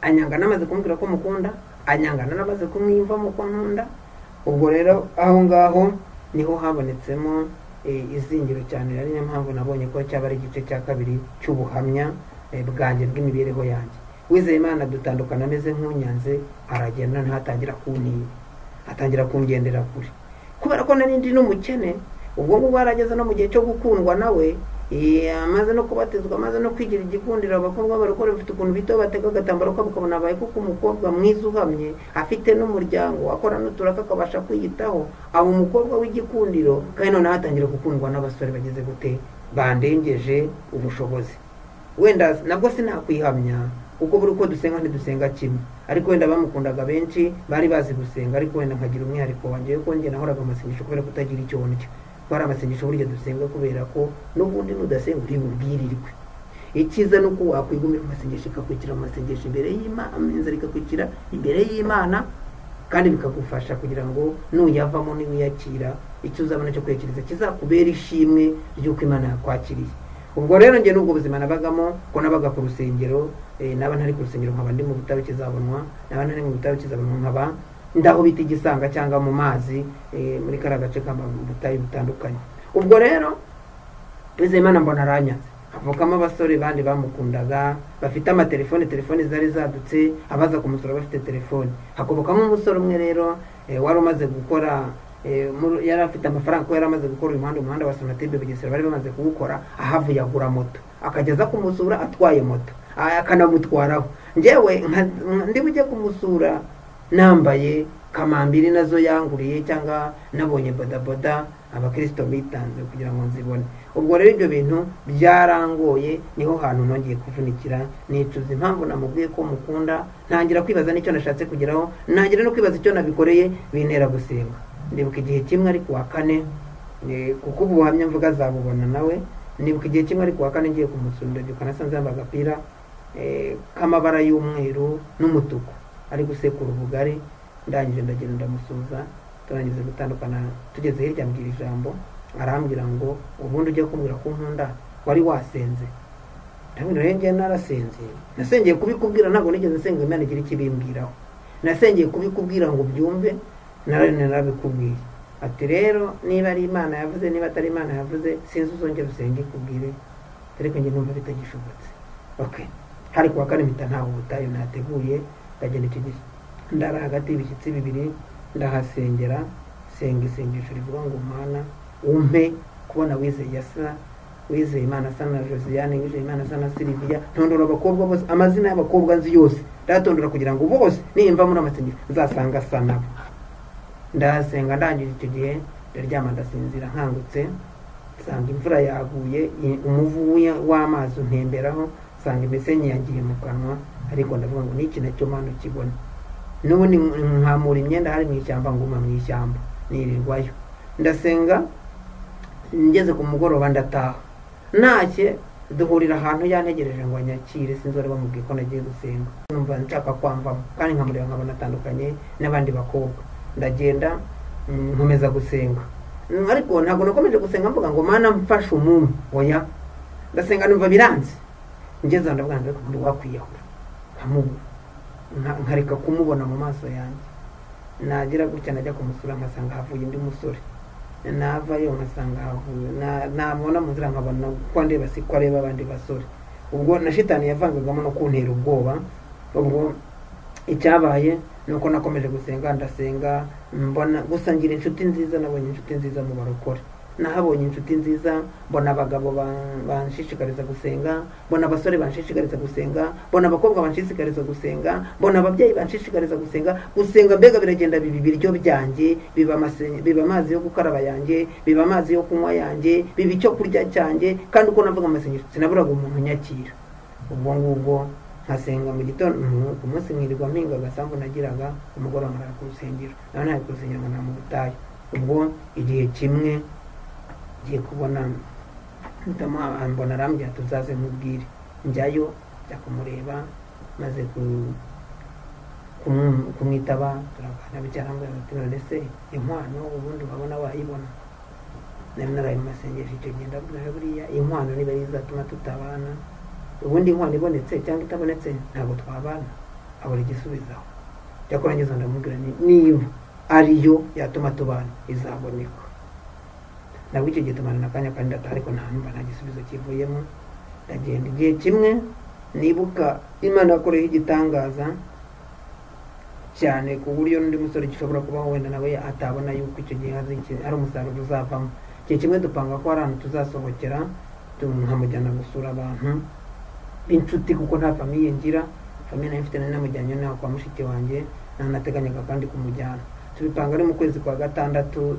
anyanga namaze kumbwira ko mukunda anyangana namaze kumwiyumvamo ko nkunda ubwo rero aho ngaho niho habonetsemo izingiro cyane ari niyo mpamvu nabonye ko cyaba ari igice cya kabiri cy'ubuhamya bwanjye bw'imibereho yanjye Wizeye Imana dutandukana ameze nk'unyanze aragenda ntatangira kuntinya atangira kungendera kure kubera ko nari ndi n'umukene ubwo ngubwo arageze no mu gihe cyo gukundwa nawe amaze no kubatizwa amaze no kwigira igikundiro abakobwa barakora bafite ukuntu bito batega agatambaro kabo kabona abaye kuko umukobwa mwiza uhamye afite n'umuryango akora n'uturaka akabasha kwiyitaho abo umukobwa w'igikundiro kandi none hatangira gukundwa n'abasore bageze gute bandengeje ubushobozi wenda nabwo sinakwihamya kuko buri uko dusenga ntidusenga kimwe ariko wenda bamukundaga benshi bari bazi gusenga ariko wenda nkagira umwihariko wanjye yuko njye nahoraga amasengesho kubera kutagira icyo wonca twari amasengesho burya dusenga kubera ko n'ubundi nudasenga uri bubwirirwe icyiza nuko wakwigumira amasengesho ikakwikira amasengesho imbere y'Imana inzara ikakwikira imbere y'Imana kandi bikagufasha kugira ngo nuyavamo niwiyakira icyo uzabona cyo kwekiriza kizakubera ishimwe ry'uko Imana yakwakiriye ubwo rero njye nubwo ubuzima nabagamo ko nabaga ku rusengero naba ntari ku rusengero nkaba ndi mu butayu kizabonwa naba ntari mu butayu kizabonwa nkaba ndaho bita igisanga cyangwa mu mazi muri kara gace k'ubutayu butandukanye ubwo rero Uwizeyimana mbona aranyaze, havukamo abasore bandi bamukundaga bafite amatelefone, telefone zari zadutse, abaza kumusura bafite telefone. Hakobokamo umusore umwe rero wari umaze gukora yari afite amafaranga ko yari amaze gukora umuhanda wa Sonatube Bugesera bari bamaze kuwukora, ahavuye agura moto akageza kumusura atwaye moto akanamutwaraho. Njyewe ndi bujye kumusura nambaye kamambiri nazo yanguriye cyangwa nabonye bodaboda abakristo bitanze kugira ngo nzibone. Ubwo rero ibyo bintu byarangoye, niho hantu nongeye kuvunikira, nicuza impamvu namubwiye ko mukunda, ntangira kwibaza n'icyo nashatse kugeraho, ntangira no kwibaza icyo nabikoreye, bintera gusenga. Ndibuka igihe kimwe ari kuwa kane, kuko ubu buhamya mvuga azabubona nawe. Ndibuka igihe kimwe ari kuwa kane ngiye kumusura, ndabyuka nasanze yambaye agapira k'amabara y'umweru n'umutuku, ari gusekura ubugari. Ndangije ndagenda ndamusuza, turangize gutandukana, tugeze hirya ambwira ijambo, arambwira ngo ubundi ujye kumbwira ko nkunda wari wasenze. Ndabwira rero njye narasenze, nasengeye kubikubwira, ntabwo nigeze nsenga Imana igira ikibimbwiraho, nasengeye kubikubwira ngo byumve, narabikubwiye. Ati rero niba ari Imana yavuze, niba atari Imana yavuze, sinzi uzongera usenge ikubwire, ariko njye numva bitagishobotse. Okay, hari kuwa kane mpita ntaho ubutayu nateguye, ndagenda icyo gihe ndara hagati y'ibishyitsi bibiri, ndahasengera, senga isengesho rivuga ngo Mana umpe kubona Uwizeyimana asa na Josiane, Uwizeyimana asa na Sylvia, ntondora abakobwa bose, amazina y'abakobwa nzi yose ndatondora kugira ngo bose nimva muri amasengesho nzasanga asa nabo. Ndasenga, ndangije icyo gihe ndaryama ndasinzira. Nkangutse nsanga imvura yaguye, umuvu w'amazi untemberaho, nsanga imisenyi yagiye mu kanwa, ariko ndavuga ngo niki nacyo Mana ukibona. N'ubundi nkamura imyenda hari mu ishyamba, nguma mu ishyamba nirirwayo. Ndasenga, ngeze ku mugoroba ndataha, ntashye duhurira ahantu yantegereje ngo anyakire, sinzore bamubwiye ko nagiye gusenga. Numva nshaka kwamvamo, kandi nkamureba nkabona atandukanye n'abandi bakobwa. Ndagenda nkomeza gusenga, ariko ntabwo nakomeje gusenga mvuga ngo Mana mfashe umuntu, oya. Ndasenga numva biranze, ngeze ndavuga ngo ndi wakwiyahura, nkareka kumubona mu maso yanjye. Nagira gutya najya kumusura nkasanga havuye undi musore, navayo nkasanga havuye, namubona mu nzira nkabona ko ndeba si ko areba abandi basore. Ubwo na shitani yavangagamo no kuntera ubwoba. Ubwo icyabaye nuko nakomeje gusenga, ndasenga, mbona gusa ngira inshuti nziza. Nabonye inshuti nziza mu barokore, nahabonye inshuti nziza, mbona abagabo banshishikariza gusenga, mbona abasore banshishikariza gusenga, mbona abakobwa banshishikariza gusenga, mbona ababyeyi banshishikariza gusenga. Mbega biragenda biba ibiryo byanjye, biba amazi yo gukaraba yanjye, biba amazi yo kunywa yanjye, biba icyo kurya cyanjye. Kandi uko navuga amasengesho sinaburaga umuntu unyakira. Ubwo ngubwo nkasenga mu gitondo, ku munsi mwirirwa mpinga agasambu nagiraga, umugoroba nkarara ku rusengero, nawe nari ku rusengero ngo nta mu butayu. Ubwo igihe kimwe ngiye kubona mbona arambwira tuzaze mubwire. Njyayo njya kumureba, maze kumwitaba, turaganira bicyarambwira ati none se inkwano ubundi wabona wayibona? Nari naraye mu masengesho icyo gihe, ndabwira buriya inkwano niba izatuma tutabana, ubundi inkwano ibonetse cyangwa itabonetse ntabwo twabana. Abura igisubizaho, njya kurangiza ndamubwira niba ariyo yatuma tubana izaboneka. Nabwo icyo gihe tumana n'akanya kandi ndataha, ariko nta gisubizo kivuyemo. Ndagenda. Igihe kimwe nibuka Imana yakoreyeho igitangaza cyane ku buryo n'undi musore gishobora kubaho wenda nawe atabona yuko icyo gihe hari umusaruro uzavamo. Igihe kimwe dupanga ko hari ahantu tuzasohokera, nkamujyana gusura abantu b'inshuti, kuko nta famiye ngira. Famiye nayo mfite namujyanye naho kwa mushiki wanjye, nanateganyaga kandi kumujyana. Tubipanga ari mu kwezi kwa gatandatu,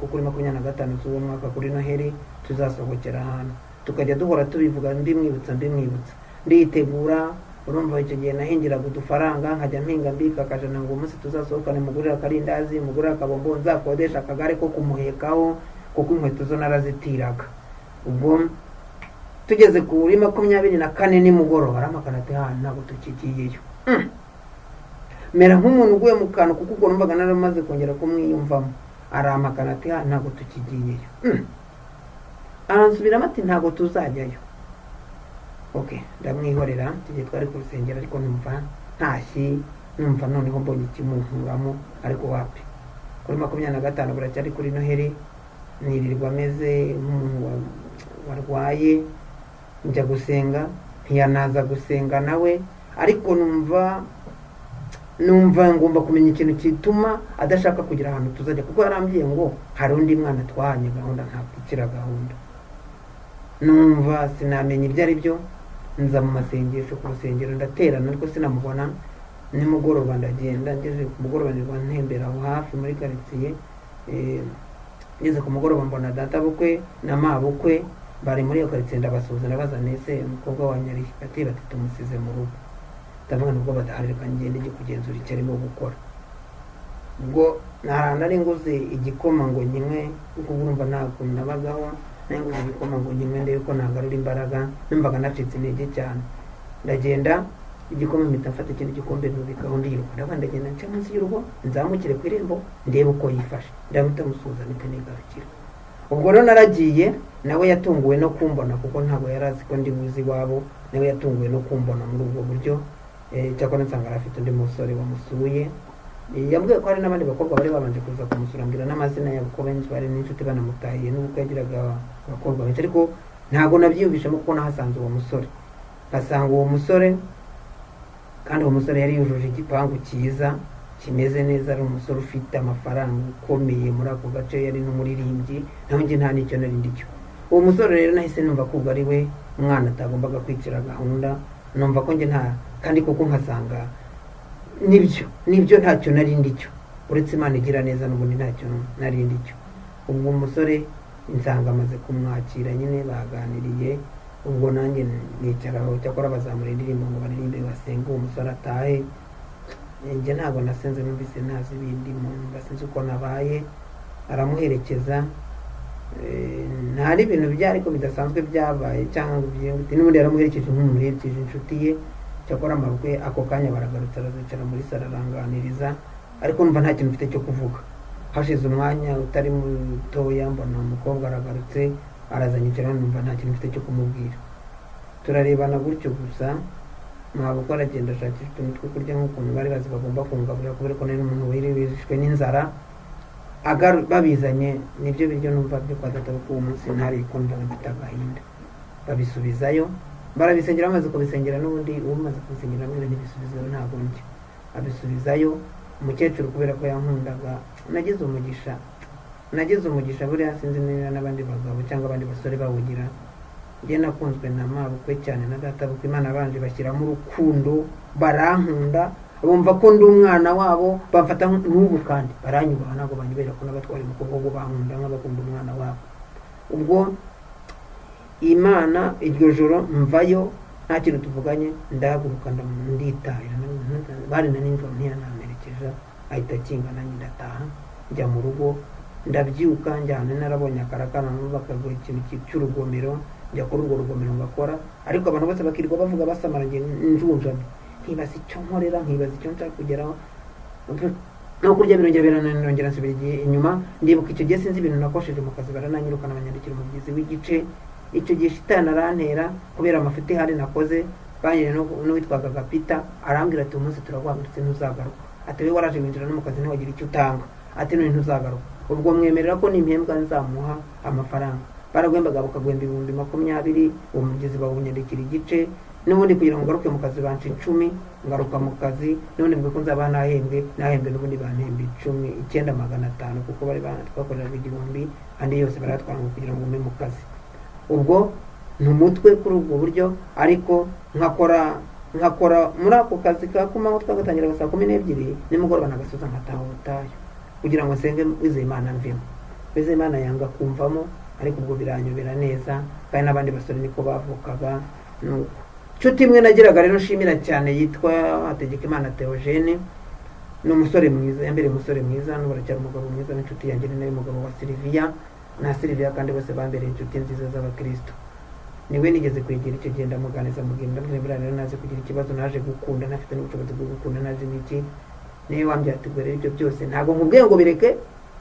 kuri 25 z'uwo mwaka, kuri Noheri tuzasohokera ahantu. Tukajya duhora tubivuga, mbimwibutsa. Nditegura, urumva icyo gihe nahingiraga udufaranga, nkajya mpinga mbika akajana ngo umunsi tuzasohokane, mugurira akarindazi, mugurira akabombo, nzakodesha akagare ko kumuhekaho, kuko inkweto zo narazitiraga. Ubwo tugeze kuri 24 nimugoroba, aramakana ati ntabwo tukigiyeyo. Mera nk'umuntu uguye mu kantu, kuko ubwo numvaga naramaze kongera kumwiyumvamo. Aramakana ati ntabwo tukigiyeyo. Aransubiramo ati ntabwo tuzajyayo. Okay, ndamwihorera. Tugiye twari ku rusengero, ariko numva ntashyi, numva noneho mbonye ikimunkuramo, ariko wapi. Kuri 25 buracyari kuri Noheri, nirirwa meze nk'umuntu warwaye, njya gusenga, ntiyanaza gusenga nawe, ariko numva ngomba kumenya ikintu gituma adashaka kugira ahantu tuzajya, kuko yarambwiye ngo hari undi mwana twahanye gahunda ntakwikira gahunda. Numva sinamenya ibyo ari byo, nza mu masengesho ku rusengero ndaterana, ariko sinamubona. Nimugoroba ndagenda, ngeze ku mugoroba nirwa ntembera aho hafi muri quartier, ngeze ku mugoroba mbona data bukwe na mabukwe bari muri iyo quartier, ndabasuhuza ndabaza nese umukobwa wa nyari ati bati tumusize mu rugo, ndavuga nubwo badaharirika ngende njye kugenzura icyo arimo gukora. Ubwo nari nguze igikoma ngo nyimwe, kuko urumva ntabwo nabagaho, nanguze igikoma ngo nyimwe ndebe ko nagarura imbaraga, numvaga nacitse intege cyane. Ndagenda igikoma mpita mfata ikindi gikombe nubikaho ndiruka, ndagenda nca munsi y'urugo nzamukire ku irembo ndebe uko yifashe, ndamita musuhuza mpita nigarukira. Ubwo rero naragiye, nawe yatunguwe no kumbona kuko ntabwo yarazi ko ndi buzi iwabo, nawe yatunguwe no kumbona muri ubwo buryo. Cyakora nsanga arafite undi musore wamusuye, yambwiye ko hari n'abandi bakobwa bari babanje kuza kumusura, ambwira n'amazina yabo ko benshi bari n'inshuti banamutahiye n'ubwo yagiraga abakobwa benshi, ariko ntabwo nabyiyumvishemo kuko nahasanze uwo musore. Nkasanga uwo musore, kandi uwo musore yari yujuje igipangu cyiza kimeze neza, ari umusore ufite amafaranga ukomeye muri ako gace, yari n'umuririmbyi, naho njye nta n'icyo nari ndicyo. Uwo musore rero nahise numva ko ubwo ari we mwana atagombaga kwicira gahunda, numva ko njye nta, kandi kuko nkasanga nibyo ntacyo nari ndicyo, uretse Imana igira neza n'ubundi ntacyo nari ndicyo. Ubwo umusore insanga amaze kumwakira nyine, baganiriye, ubwo nanjye nicaraho, cyakora bazamura indirimbo ngo baririmbe basenga uwo musore atahe. Njye ntabwo nasenze, numvise ntazi ibindi, numva sinzi uko nabaye. Aramuherekeza, ntari ibintu ariko bidasanzwe byabaye cyangwa ngo byihute, n'ubundi yaramuherekeje nk'umuherekeje inshuti ye. Cyakora amabukwe ako kanya baragarutse, arazicara muri sala aranganiriza, ariko numva nta kintu mfite cyo kuvuga. Hashize umwanya utari mutoya mbona umukobwa aragarutse, arazanyicara, numva nta kintu mfite cyo kumubwira. Turarebana gutyo gusa, ntabwo aragenda ashakisha utuntu two kurya nk'ukuntu bari bazi bagomba kungaburira, kubera ko nari umuntu wishwe n'inzara. Babizanye nibyo biryo numva byo kwa data ko uwo munsi ntari kumva mfite agahinda. Babisubizayo, barabisengera, amaze kubisengera n'ubundi umaze kubisengera n'ubundi ntibisubizayo ntabwo njye. Abisubizayo, umukecuru kubera ko yankundaga, nagize umugisha buriya sinzi niba n'abandi bagabo cyangwa abandi basore bawugira. Njye nakunzwe na mabukwe cyane na data bukwe, Imana abanje bashyiramo urukundo, barankunda, bumva ko ndi umwana wabo, bafata n'ubu kandi baranyubaha, ntabwo banyibera ko n'abatwara umukobwa wo bankunda nk'abakunda umwana wabo. Ubwo Imana iryo joro mvayo nta kintu tuvuganye, ndahaguruka nditahira, bari na nijoro ntiyanamerekeje, ahita akingana ndataha njya mu rugo. Ndabyuka njyana, narabonye akarakana bakagura ikintu cy'urugomero, njya kuri urwo rugomero ngakora, ariko abantu bose bakirirwa bavuga basamara, njye njunjana, nkibaza icyo nkorera, nkibaza icyo nshaka kugeraho. No kurya birongera nsubira igihe inyuma, ndibuka icyo gihe sinzi ibintu nakosheje mu kazi, barananyirukana abanyandikira umubyizi w'igice. Icyo gihe shitani arantera kubera amafuti hari nakoze, kandi n'uwitwaga Gapita arambwira ati umunsi turaguhagaritse ntuzagaruka, ati we waraje winjira no mu kazi ntiwagira icyo utanga, ati none ntuzagaruka. Ubwo mwemerera ko n'impembwa nzamuha amafaranga. Baragwembaga bakagwemba 20,000, uwo mugezi bawunyandikira igice, n'ubundi kugira ngo ngaruke mu kazi banci 10, ngaruka mu kazi n'ubundi bwo nzaba nahembwe n'ubundi bampembe 9,500, kuko bari twakorera 1,000, andi yose baratwara ngo kugira ngo ume mu kazi. Ubwo n'umutwe kuri ubwo buryo, ariko nkakora muri ako kazi ka kumanywa twagatangira saa 12, nimugoroba nagasoza nkataha ubutayu kugira ngo nsenge Wizeyimana mvemo. Wizeyimana yanga kumvamo, ariko ubwo biranyobera neza, kandi n'abandi basore niko bavukaga. Nshuti imwe nagiraga rero nshimira cyane yitwa Hategekimana Theogene, n'umusore mwiza, yambere umusore mwiza, n'ubaracyari umugabo mwiza, n'inshuti yanjye ni nawe mugabo wa Sylvia na Sylvia, kandi bose bambereye inshuti nziza z'abakristo. Niwe nigeze kwegera icyo genda muganiza mugenda ndabwira rero naze kugira ikibazo, naje gukunda, nafite n'ubushobozi bwo gukunda, naje n'iki niwe wambyategura ibyo byose, ntago nkubwiye ngo bireke,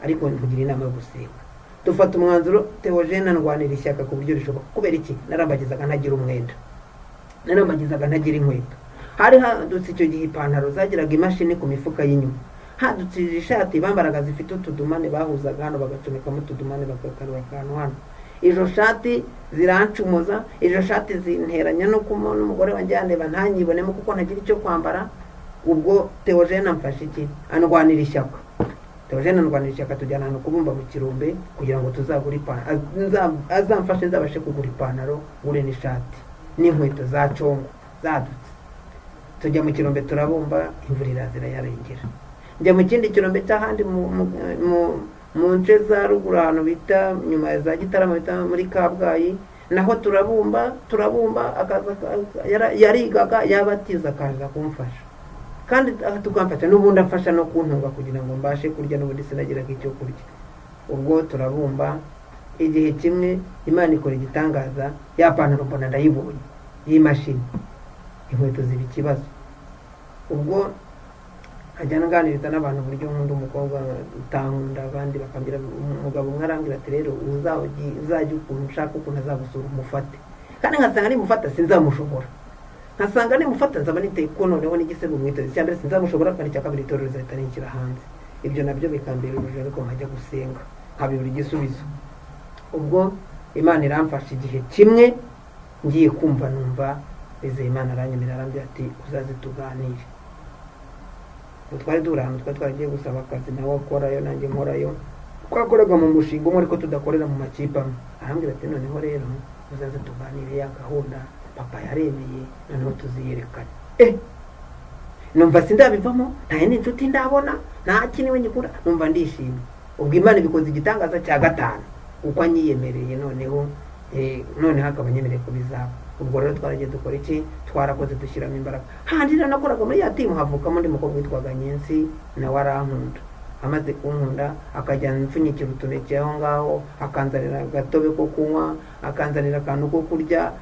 ariko nkugira inama yo gusenga. Dufata umwanzuro, Theogene ndwanira ishyaka ku buryo rishoboka. Kubera iki? Narambagizaga ntagira umwenda, narambagizaga ntagira inkweto. Hari hadutse icyo gihe ipantaro zagiraga imashini ku mifuka y'inyuma, hadutse ishati bambaraga zifite utudumane bahuzaga hano bagacomekamo utudumane bakakarura akantu hano. izo shati zirancumuza, izo shati zinteranya no kumona umugore wanjye yandeba ntanyibonemo kuko ntagira icyo kwambara. Ubwo Theogene amfashe iki, andwanira ishyaka. Theogene andwanira ishyaka, tujyana no kubumba mu Kirumbe kugira ngo tuzagure ipantaro, azamfashe nzabashe kugura ipantaro gure n'ishati n'inkweto za congo zadutse. Tujya mu Kirumbe turabumba, imvura irazira yarengera. Njya mu kindi Kirumbe cy'ahandi mu nce za ruguru ahantu bita nyuma ya za Gitarama bita muri Kabgayi, naho turabumba akaza yarigaga yabatiza akaza kumfasha, kandi tukamfasha n'ubundi afasha no kuntunga kugira ngo mbashe kurya, n'ubundi sinagiraga icyo kurya. Ubwo turabumba, igihe kimwe Imana ikora igitangaza, ya pantaro mbona ndayibonye y'imashini, inkweto ziba ikibazo. Ubwo nkajya nganiriza n'abantu uburyo nkunda umukobwa utankunda, abandi bakambwira, umugabo umwe arambwira ati rero uzajya ukuntu ushaka ukuntu azagusura umufate, kandi nkasanga nimufata sinzamushobora, nkasanga nimufata nzaba niteye ko noneho n'igisebo mwitozi cyambere sinzamushobora, kandi cya kabiri itorero rizahita rinshyira hanze. Ibyo nabyo bikambera urujijo, ariko nkajya gusenga nkabibura igisubizo. Ubwo Imana iramfasha, igihe kimwe ngiye kumva numva Izeye Imana aranyemera, arambwira ati uzaze tuganire. Twari durana, twaragiye gusaba akazi, nawe akorayo nanjye nkorayo, twakoraga mu mushinga umwe ariko tudakorera mu makipe amwe. Arambwira ati noneho rero uzaze tuganire ya gahunda papa yaremeye, noneho tuziyerekane. Numva sindabivamo, ntaye n'inshuti ndabona, nta kiniwe nyikura, numva ndishimye. Ubwo Imana ibikoze igitangaza cya gatanu, uko anyiyemereye noneho akaba anyemereye ko bizaba. Ubwo rero twaragiye dukora iki, twarakoze dushyiramo imbaraga. Handi rero nakoraga muri ya timu havukamo undi mukobwa witwaga Nyensi, nawe arankunda. Amaze kunkunda akajyana impfunyikira utuneke aho ngaho, akanzanira agatobe ko kunywa, akanzanira akantu ko kurya,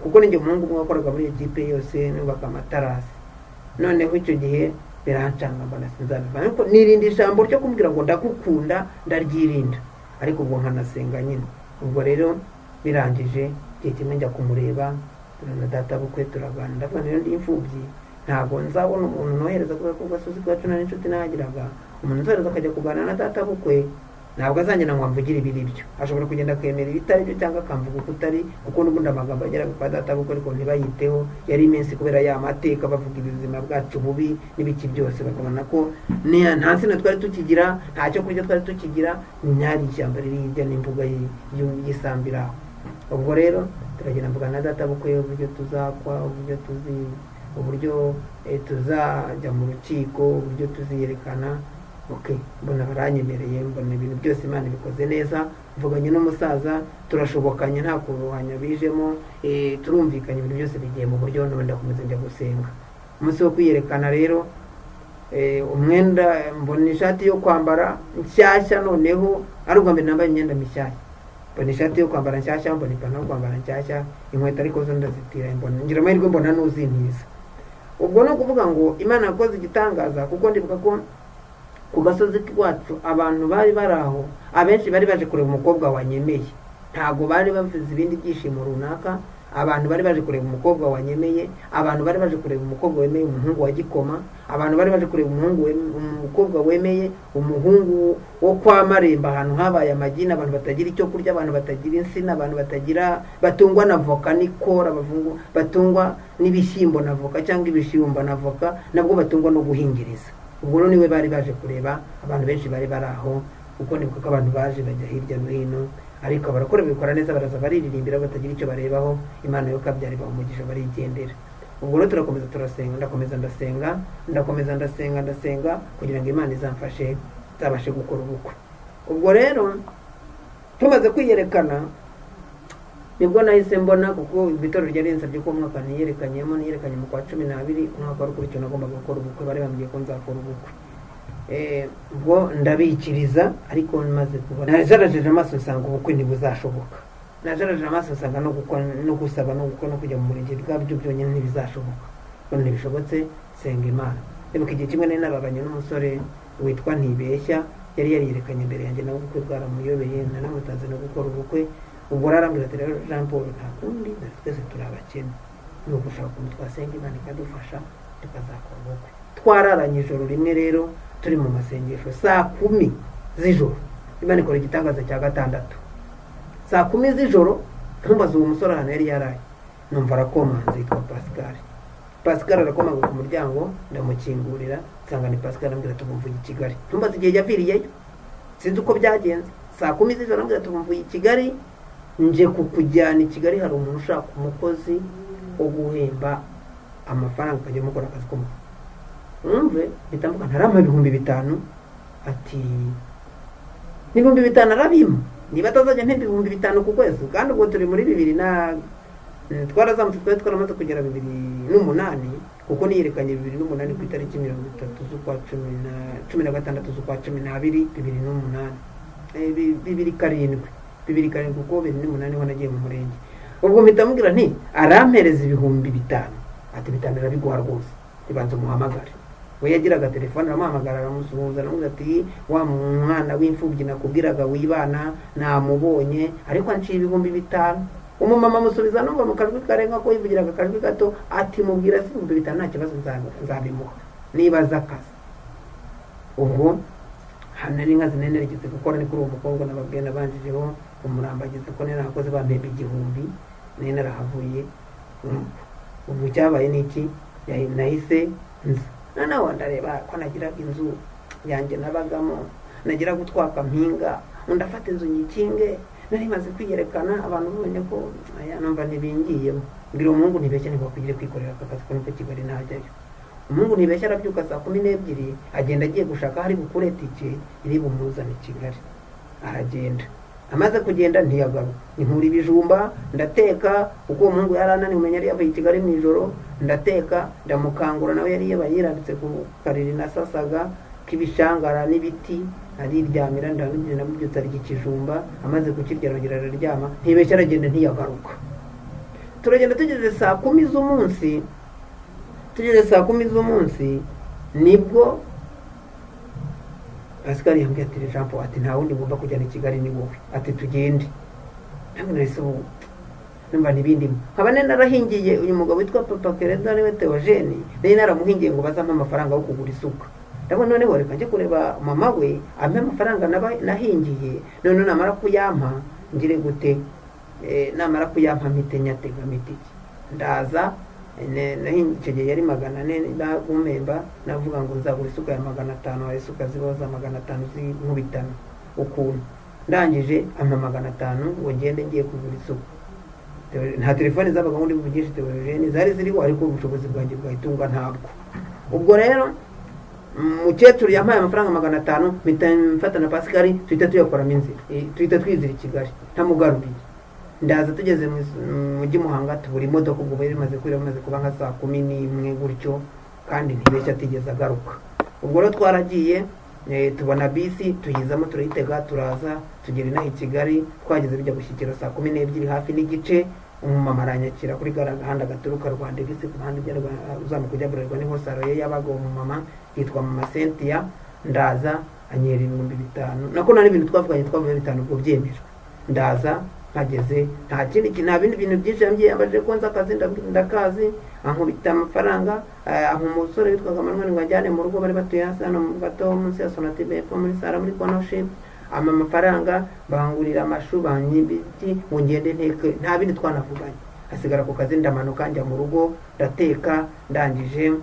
kuko ninjye umuhungu umwe wakoraga muri ekipe yose, nubaka amatarasi. Noneho icyo gihe birancanga, mbona sinzabiva, ariko nirinda ijambo ryo kumbwira ngo ndagukunda, ndaryirinda, ariko ubwo nkanasenga nyine. Ubwo rero birangije, igihe kimwe njya kumureba na data bukwe, turaganira, ndavuga rero ndi imfubyi, ntabwo nzabona umuntu nohereza kubera ko gasozi kwacu nta n'inshuti nagiraga, umuntu nzohereza akajya kuganira na data bukwe, ntabwo azangira ngo amvugire ibiri byo, ashobora kugenda akemera ibitari byo cyangwa akamvuga uko utari, kuko n'ubundi amagambo ageraga kwa data bukwe ariko ntibayiteho, yari iminsi kubera ya mateka bavuga ubuzima bwacu bubi n'ibiki byose, bakabona ko nta nsina twari tukigira, nta cyo kurya twari tukigira, ntihari ishyamba riri hirya n'imbuga y'isambiraho. Ubwo rero turagenda mvugana na data bukwe uburyo tuzakwa, uburyo tuzajya mu rukiko, uburyo tuziyerekana. Mbona baranyemereye, mbona ibintu byose Imana bikoze neza. Mvuganye n'umusaza, turashobokanye, nta kuruhanya bijemo, turumvikanye, ibintu byose bigiye mu buryo, none ndakomeza njya gusenga. Umunsi wo kwiyerekana rero, umwenda mbona ishati yo kwambara nshyashya, noneho ari ubwa mbere nambaye imyenda mishyashya. Mbona ishati yo kwambara nshyashya, mbona ipantaro yo kwambara nshyashya, inkweto ariko zo ndazitira, ngira amahirwe mbona n'uzintiza. Ubwo no kuvuga ngo Imana yakoze igitangaza, kuko ndibuka ko ku gasozi k'iwacu abantu bari baraho, abenshi bari baje kureba umukobwa wanyemeye, ntago bari bavuze ibindi byishimo runaka. Abantu bari baje kureba umukobwa wanyemeye, abantu bari baje kureba umukobwa wemeye umuhungu wa Gikoma, abantu bari baje kureba umukobwa wemeye umuhungu wo kwa Maremba, ahantu habaye amagina, abantu batagira icyo kurya, abantu batagira insina, abantu batungwa na voka n'ikora, batungwa n'ibishyimbo na voka cyangwa ibishyimbo na voka, nabwo batungwa no guhingiriza. Ubwo niwe bari baje kureba, abantu benshi bari baraho, kuko nibuka ko abantu baje bajya hirya no hino, ariko barakora bikora neza, baraza baririmbira batagira icyo barebaho, Imana yo kabyari bamugisha barigendera. Ubwo rero turakomeza turasenga, ndakomeza kugira ngo Imana izamfashe zabashe gukora ubukwe. Ubwo rero tumaze kwiyerekana, nibwo nahise mbona, kuko itorero ryari rinsabye ko umwaka niyerekanye mu kwa 12, umwaka wari ukurikiyeho nagombaga gukora ubukwe, bari bambwiye ko nzakora ubukwe. Ubwo ndabikiriza, ariko maze kubona najarajeje amaso nsanga ubukwe ntibuzashoboka, najarajeje amaso nsanga no gusaba no kujya mu murenge bwabyo byonyine ntibizashoboka. None ntibishobotse, senga Imana. Nibuka igihe kimwe nari nababanye n'umusore witwa Ntibeshya, yari yariyerekanye imbere yanjye, nawe ubukwe bwaramuyobeye, nanamutaze no gukora ubukwe. Ubwo arambwira ati rero Jean Paul, nta kundi, twese turi abakene, ni ugushaka ukuntu twasenga Imana ikadufasha tukazakora ubukwe. Twararanye ijoro rimwe rero, turi mu masengesho saa 10 z'ijoro, Imana ikora igitangaza cya gatandatu. saa 10 z'ijoro ntumbaze uwo musore ahantu yari yaraye, numva arakomanze, yitwa Pascal arakomanga ku muryango, ndamukingurira nsanga ni Pascal, ambwira tuvumvuye i Kigali. Ntumbaze igihe yaviriyeyo, sinzi uko byagenze. Saa 10 z'ijoro ambwira tuvumvuye i Kigali, nje kukujyana i Kigali, hari umuntu ushaka umukozi wo guhemba amafaranga akajya mukora akazi ko umve bitambuka ntarama 5,000. ati ni 5,000 arabima, niba atazajya mpemba 5,000 ku kwezi, kandi ubwo turi muri 2000 na twarazamutse, twari twaramaze kugera 2008, kuko niyerekanye 2008 ku itariki 30 z'ukwa 16 z'ukwa 12 2008, 2007 kuko 2008 ho nagiye mu murenge. Ubwo mpita mubwira nti arampereza 5,000, ati 5 arabiguha rwose, ibanza umuhamagare. We yagiraga telefone, aramuhamagara aramusuhuza, aramubwira ati wa mwana w'imfubyi nakubwiraga wibana namubonye, ariko anciye 5,000. Umumama amusubiza numva mu kajwi karenga ko yivugiraga akajwi gato, ati mubwira si 5,000 nta kibazo nzabimuha nibaza akazi. Ubwo hano ari nka zinene rigeze gukora ni kuri uwo mukobwa nababwiye nabanjijeho umurambagize ko nari nakoze bampemba 1,000, nari narahavuye. Ubu cyabaye niki, nahise nza noneho ndareba ko nagiraga inzu yanjye nabagamo, nagira gutwaka mpinga, ndafata inzu nyikinge, nari maze kwiyerekana, abantu babonye ko aya numva nibingiyemo. Mbwira umuhungu ntibeshye ntibakwiriye kwikorera akazi ko nuko Kigali ntajyayo. Umuhungu ntibeshye arabyuka saa 12 agenda agiye gushaka hari bukure tike iri bumuzane Kigali. Aragenda, amaze kugenda ntiyagaruka, inkura ibijumba ndateka, uko umuhungu yaranani umenya yari yavuye i Kigali mu ijoro, ndateka ndamukangura, nawe yari yirambitse ku kariri nasasaga k'ibishangara n'ibiti, ariryamira, ndabigire namubyutsa ry'ikijumba, amaze kukirya arongera araryama, ntibeshye aragenda ntiyagaruka. Turagenda tugeze saa 10 z'umunsi, nibwo Pascal yambwiye ati Jean Paul, ati nta wundi ngomba kujyana i Kigali ni wowe, ati tugende. Namwe nahise numva nibindi nkaba narahingiye uyu mugabo witwa Papa Kereza niwe Theogene, nari naramuhingiye ngo bazampa amafaranga yo kugura isuka. Ndabona noneho reka njye kureba mama we ampe amafaranga nahingiye, none namara kuyampa ngire gute, namara kuyampa mpite nyatega mitiki. Ndaza icyo gihe yari 400 ndagumemba, navuga ngo nzagura isuka ya 500, hari isuka zibaho za 500 z'inkubitano ukuntu. Ndangije ampa 500 ngo ngende ngiye kugura isuka. Nta telefone zabaga ngo ndivugishe Theogene, zari ziriho, ariko ubushobozi bwanjye bwahitunga ntabwo. Ubwo rero mukecuru yampaye amafaranga 500, mpita mfata na Pascal tuhita tuyakoramo inzira, tuhita twizira i Kigali ntamugaruriye. Ndaza tugeze mu mujyi Muhanga, tubura imodoka, ubwo bari bimaze kuba nka saa 11 gutyo, kandi ntibeshya atigeze agaruka. Ubwo rero twaragiye, tubona bisi tuyizamo, turayitega, turaza tugera inaha i Kigali. Twageze bijya gushyikira saa 12 hafi n'igice, umumama aranyakira kuri gahanda gaturuka Rwanda bisi ku ruhande uzamuka ujya Bralirwa, niho saro ye yabaga. Umumama yitwa Mama Cynthia. Ndaza anyera 5,000, nako nari ibintu twavuganye 5,000 ubwo byemejwe. Ndaza nkageze, nta bindi bintu byinshi yambaje ko nza akazi, ndakazi, ankubita amafaranga. Umusore witwaga Manuel ngo ajyane mu rugo, bari batuye hasi hano mu gato munsi ya Sonatube muri Sara muri Konoshi, amafaranga bangurira amashu, banyibiti ngo ngende nteke, nta bindi twanavuganye. Hasigara ku kazi, ndamanuka njya mu rugo, ndateka. Ndangije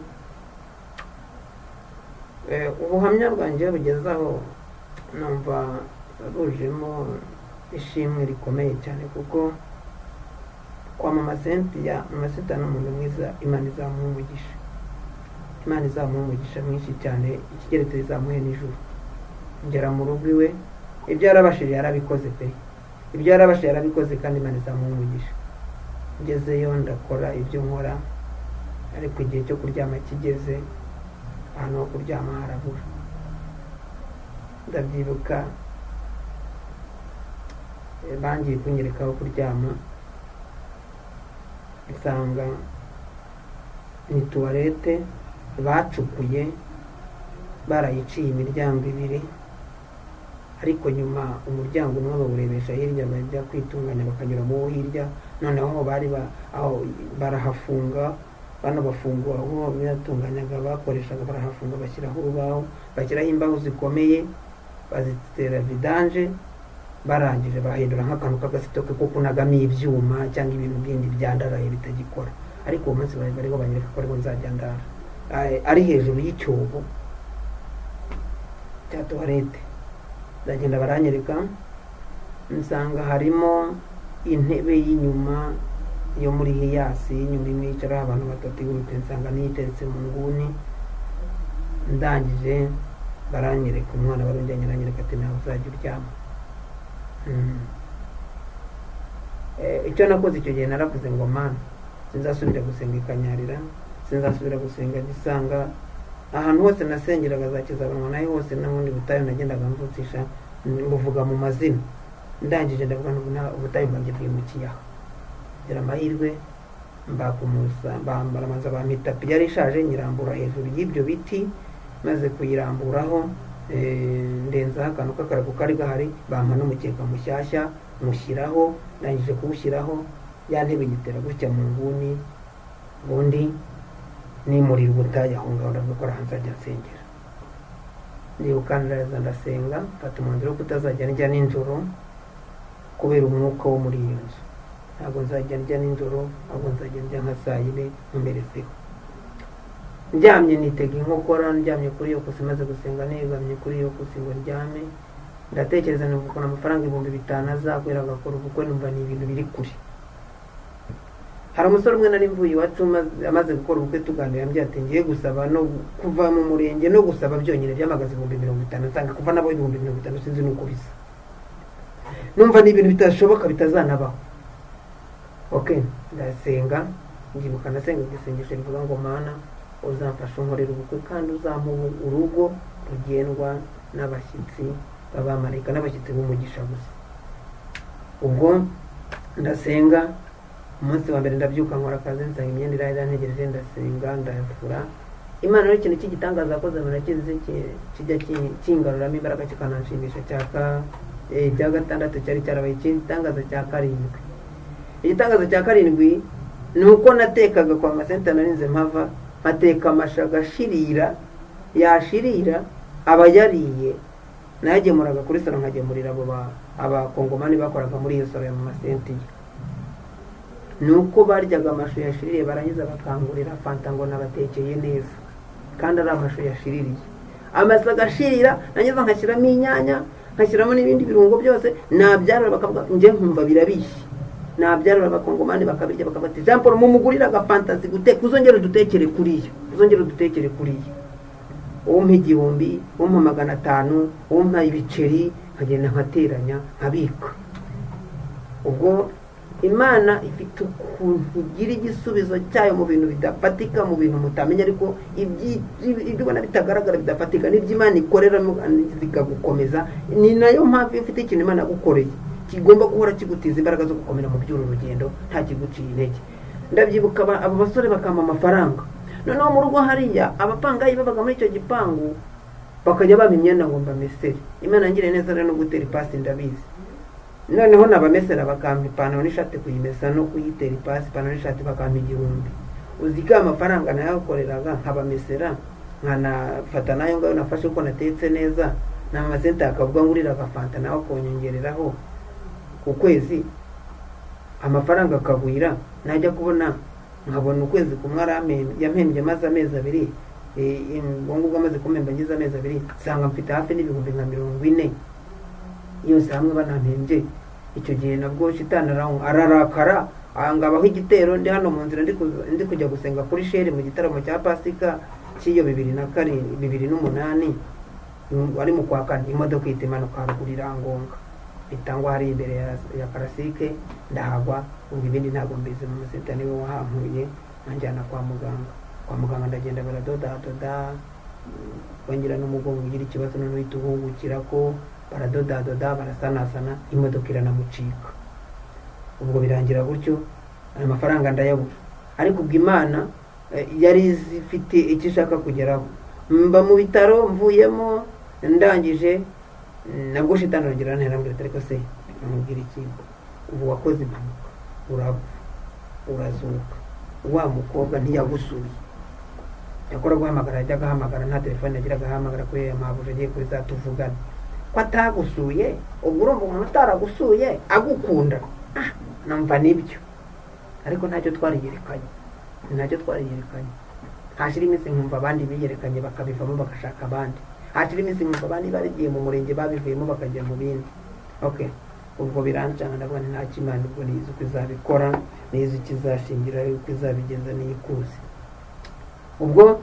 ubuhamya bwanjye bugezaho numva bujemo ishimwe rikomeye cyane, kuko kwa Mama Cynthia ni umuntu mwiza, Imana izamuha umugisha mwinshi cyane, ikigeretse izamuhe n'ijuru. Ngera mu rugo iwe, ibyo yarabashije yarabikoze pe, kandi Imana izamuha umugisha. Ngezeyo ndakora ibyo nkora, ariko igihe cyo kuryama kigeze, ahantu ho kuryama harabura. Ndabyibuka bangiye kunyereka aho kuryama, nsanga ni tuwarete bacukuye, barayiciye imiryango 2, ariko nyuma umuryango umwe bawurebesha hirya, bajya kwitunganya bakanyura mu hirya. Noneho bari aho barahafunga, banabafungura aho byatunganyaga bakoreshaga, barahafunga bashyiraho urubaho, bashyiraho imbaho zikomeye, bazitera vidange, barangije bahindura nk'akantu k'agasitoke ko kunagamo ibyuma cyangwa ibintu bindi byandaraye bitagikora, ariko uwo munsi bariho banyereka ko ariho nzajya ndara, ari hejuru y'icyobo cya tuwarete. Ndagenda baranyereka, nsanga harimo intebe y'inyuma yo muri hiyasi y'inyuma imwe yicaraho abantu batatu ihurute, nsanga niyiteretse mu nguni. Ndangije baranyereka, umwana wari ujyanye aranyereka ati nawe uzajya uryama. Icyo nakoze icyo gihe naravuze ngo mana, sinzasubira gusenga ikanyarira, sinzasubira gusenga gisanga. Ahantu hose nasengeraga za Kizabanwa nayo hose n'ubundi butayu nagendaga mvutsisha mbuvuga mu mazina. Ndangije ndavuga ubutayu bwanjye bwimukiye aho, gira amahirwe mbambara manza bampita itapi yari ishaje, nyirambura hejuru y'ibyo biti, maze kuyiramburaho ndenzaho akantu k'akarago kari gahari, bampa n'umukeka mushyashya mushyiraho. Ndangije kuwushyiraho, ya ntebe nyitera gutya mu nguni, ubundi nimurira ubutayu aho ngaho, ndavuga ko arahantu nzajya nsengera. Ndibuka ndaza ndasenga, mfata umwanzuro wo kutazajya njya nijoro kubera umwuka wo muri iyo nzu. Ntabwo nzajya njya nijoro, ahubwo nzajya njya nka saa yine nkomerezeho. Ndyamye nitega inkokora, ndyamye kuri iyo kusi, maze gusenga negamye kuri iyo kusi ngo ndyame. Ndatekereza nivuga amafaranga 5,000 azakwera agakora ubukwe, numva ni ibintu biri kure. Hari umusore umwe nari mvuye iwacu amaze gukora ubukwe, tuganira ambye ati ngiye gusaba no kuva mu murenge no gusaba byonyine byamagaze 50,000, nsanga kuva nabo 50,000 sinzi nuko bisa. Numva ni ibintu bitashoboka bitazanabaho. Okay, ndasenga, ngibuka nasenga igisengesho rivuga ngo mana uzamfasha unkorera ubukwe kandi uzampa urugo rugendwa n'abashyitsi b'abamarayika n'abashyitsi b'umugisha gusa. Ubwo ndasenga, umunsi wa mbere ndabyuka nkora akazi, nsanga imyenda irahira ntegereje, ndasenga ndayafura. Imana rero ikintu cy'igitangaza yakoze murakizi, kijya kingaruramo imbaraga kikananshimisha. Cya gatandatu cyari cyarabaye igitangaza cya karindwi. Igitangaza cya karindwi ni uko natekaga kwa masenta narinze mpava, ateka amashaga ashirira, yashirira abayariye, nagemuraga kuri salo nkagemurira abo abakongomani bakoraga muri iyo salo ya masenti. Nuko baryaga amashu yashiririye, barangiza bakangurira fanta ngo nabatekeye neza, kandi ari amashu yashiririye. Amasaga ashirira, nangiza nkashyiramo inyanya, nkashyiramo n'ibindi birungo byose, nabyarura bakavuga nje nkumva birabishye. Nabyarura abakongomani bakabirya, bakabati Jean Paul mumugurira agafantasi guteka, uzongera dutekere kuriyo, uzongera dutekere kuriyo. Umpa 1,000, umpa 500, umpa ibiceri, nkagenda nkateranya nkabika. Ubwo Imana ifite ukuntu igira igisubizo cyayo mu bintu bidafatika, mu bintu mutamenya, ariko ibyo ubona bitagaragara bidafatika n'ibyo Imana ikorera zikagukomeza. Ni nayo mpamvu ifite ikintu Imana yagukoreye kigomba guhora kigutiza imbaraga zo gukomera mu by'uru rugendo, nta kiguciye intege. Ndabyibuka abo basore bakama amafaranga, noneho mu rugo hariya abapangayi babaga muri icyo gipangu bakajya bampa imyenda ngo mbamesere. Imana ngire neza rero no gutera ipasi ndabizi. Noneho nabamesera bakampa ipantaro n'ishati kuyimesa no kuyitera ipasi, ipantaro n'ishati bakampa 1,000. Uzika amafaranga nayakoreraga nkabamesera, nkanafata nayo ngayo nafashe uko natetse neza, n'amasenta akavuga ngurira agafanta nawe konyongereraho ku kwezi, amafaranga akagwira. Najya kubona nkabona ukwezi kumwe yampembye maze amezi 2, ngo amaze kumemba ngize amezi 2, sanga mfite hafi n'ibihumbi nka 40 yose hamwe banampembye. Icyo gihe nabwo shitani ararakara, angabaho igitero. Ndi hano mu nzira ndi kujya gusenga kuri shere mu gitaramo cya Pasika cy'iyo 2008 wari mu kwa kane, imodoka itimanuka haruguru irangonga, bitangwa hari imbere ya Karasike, ndahagwa. Ubwo ibindi ntabwo mbizi, mu maseta niwe wahampuye anjyana kwa muganga. Ndagenda baradoda, bongera n'umugongo ugira ikibazo, none uhita uhungukira ko baradoda barasanasana, imodoka iranamucika. Ubwo birangira gutyo, ayo mafaranga ndayabura. Ariko ubwo Imana yari zifite icyo ishaka kugeraho. Mba mu bitaro mvuyemo, ndangije nabwo shitani arongera nterambere, ariko se amubwira iki, ubu wakoze impanuka, urazuka, wa mukobwa ntiyagusubiye. Yakora guhamagara, yajya agahamagara, nta telefone yagiraga ahamagara kuri ya mabuja agiye kuri za tuvugana. ko atagusuye ubwo urumva umuntu utaragusuye agukunda numva nibyo ariko ntacyo twariyerekanye hashira iminsi nkumva abandi biyerekanye bakabivamo bagashaka abandi hashira iminsi nkumva abandi barigiye mu murenge babivuyemo bakajya mu bindi okay ubwo birancana ndavuga nta kimana ubwo nizo kuzabikora nizo kizashingira uko izabigenza n'ikuzi ubwo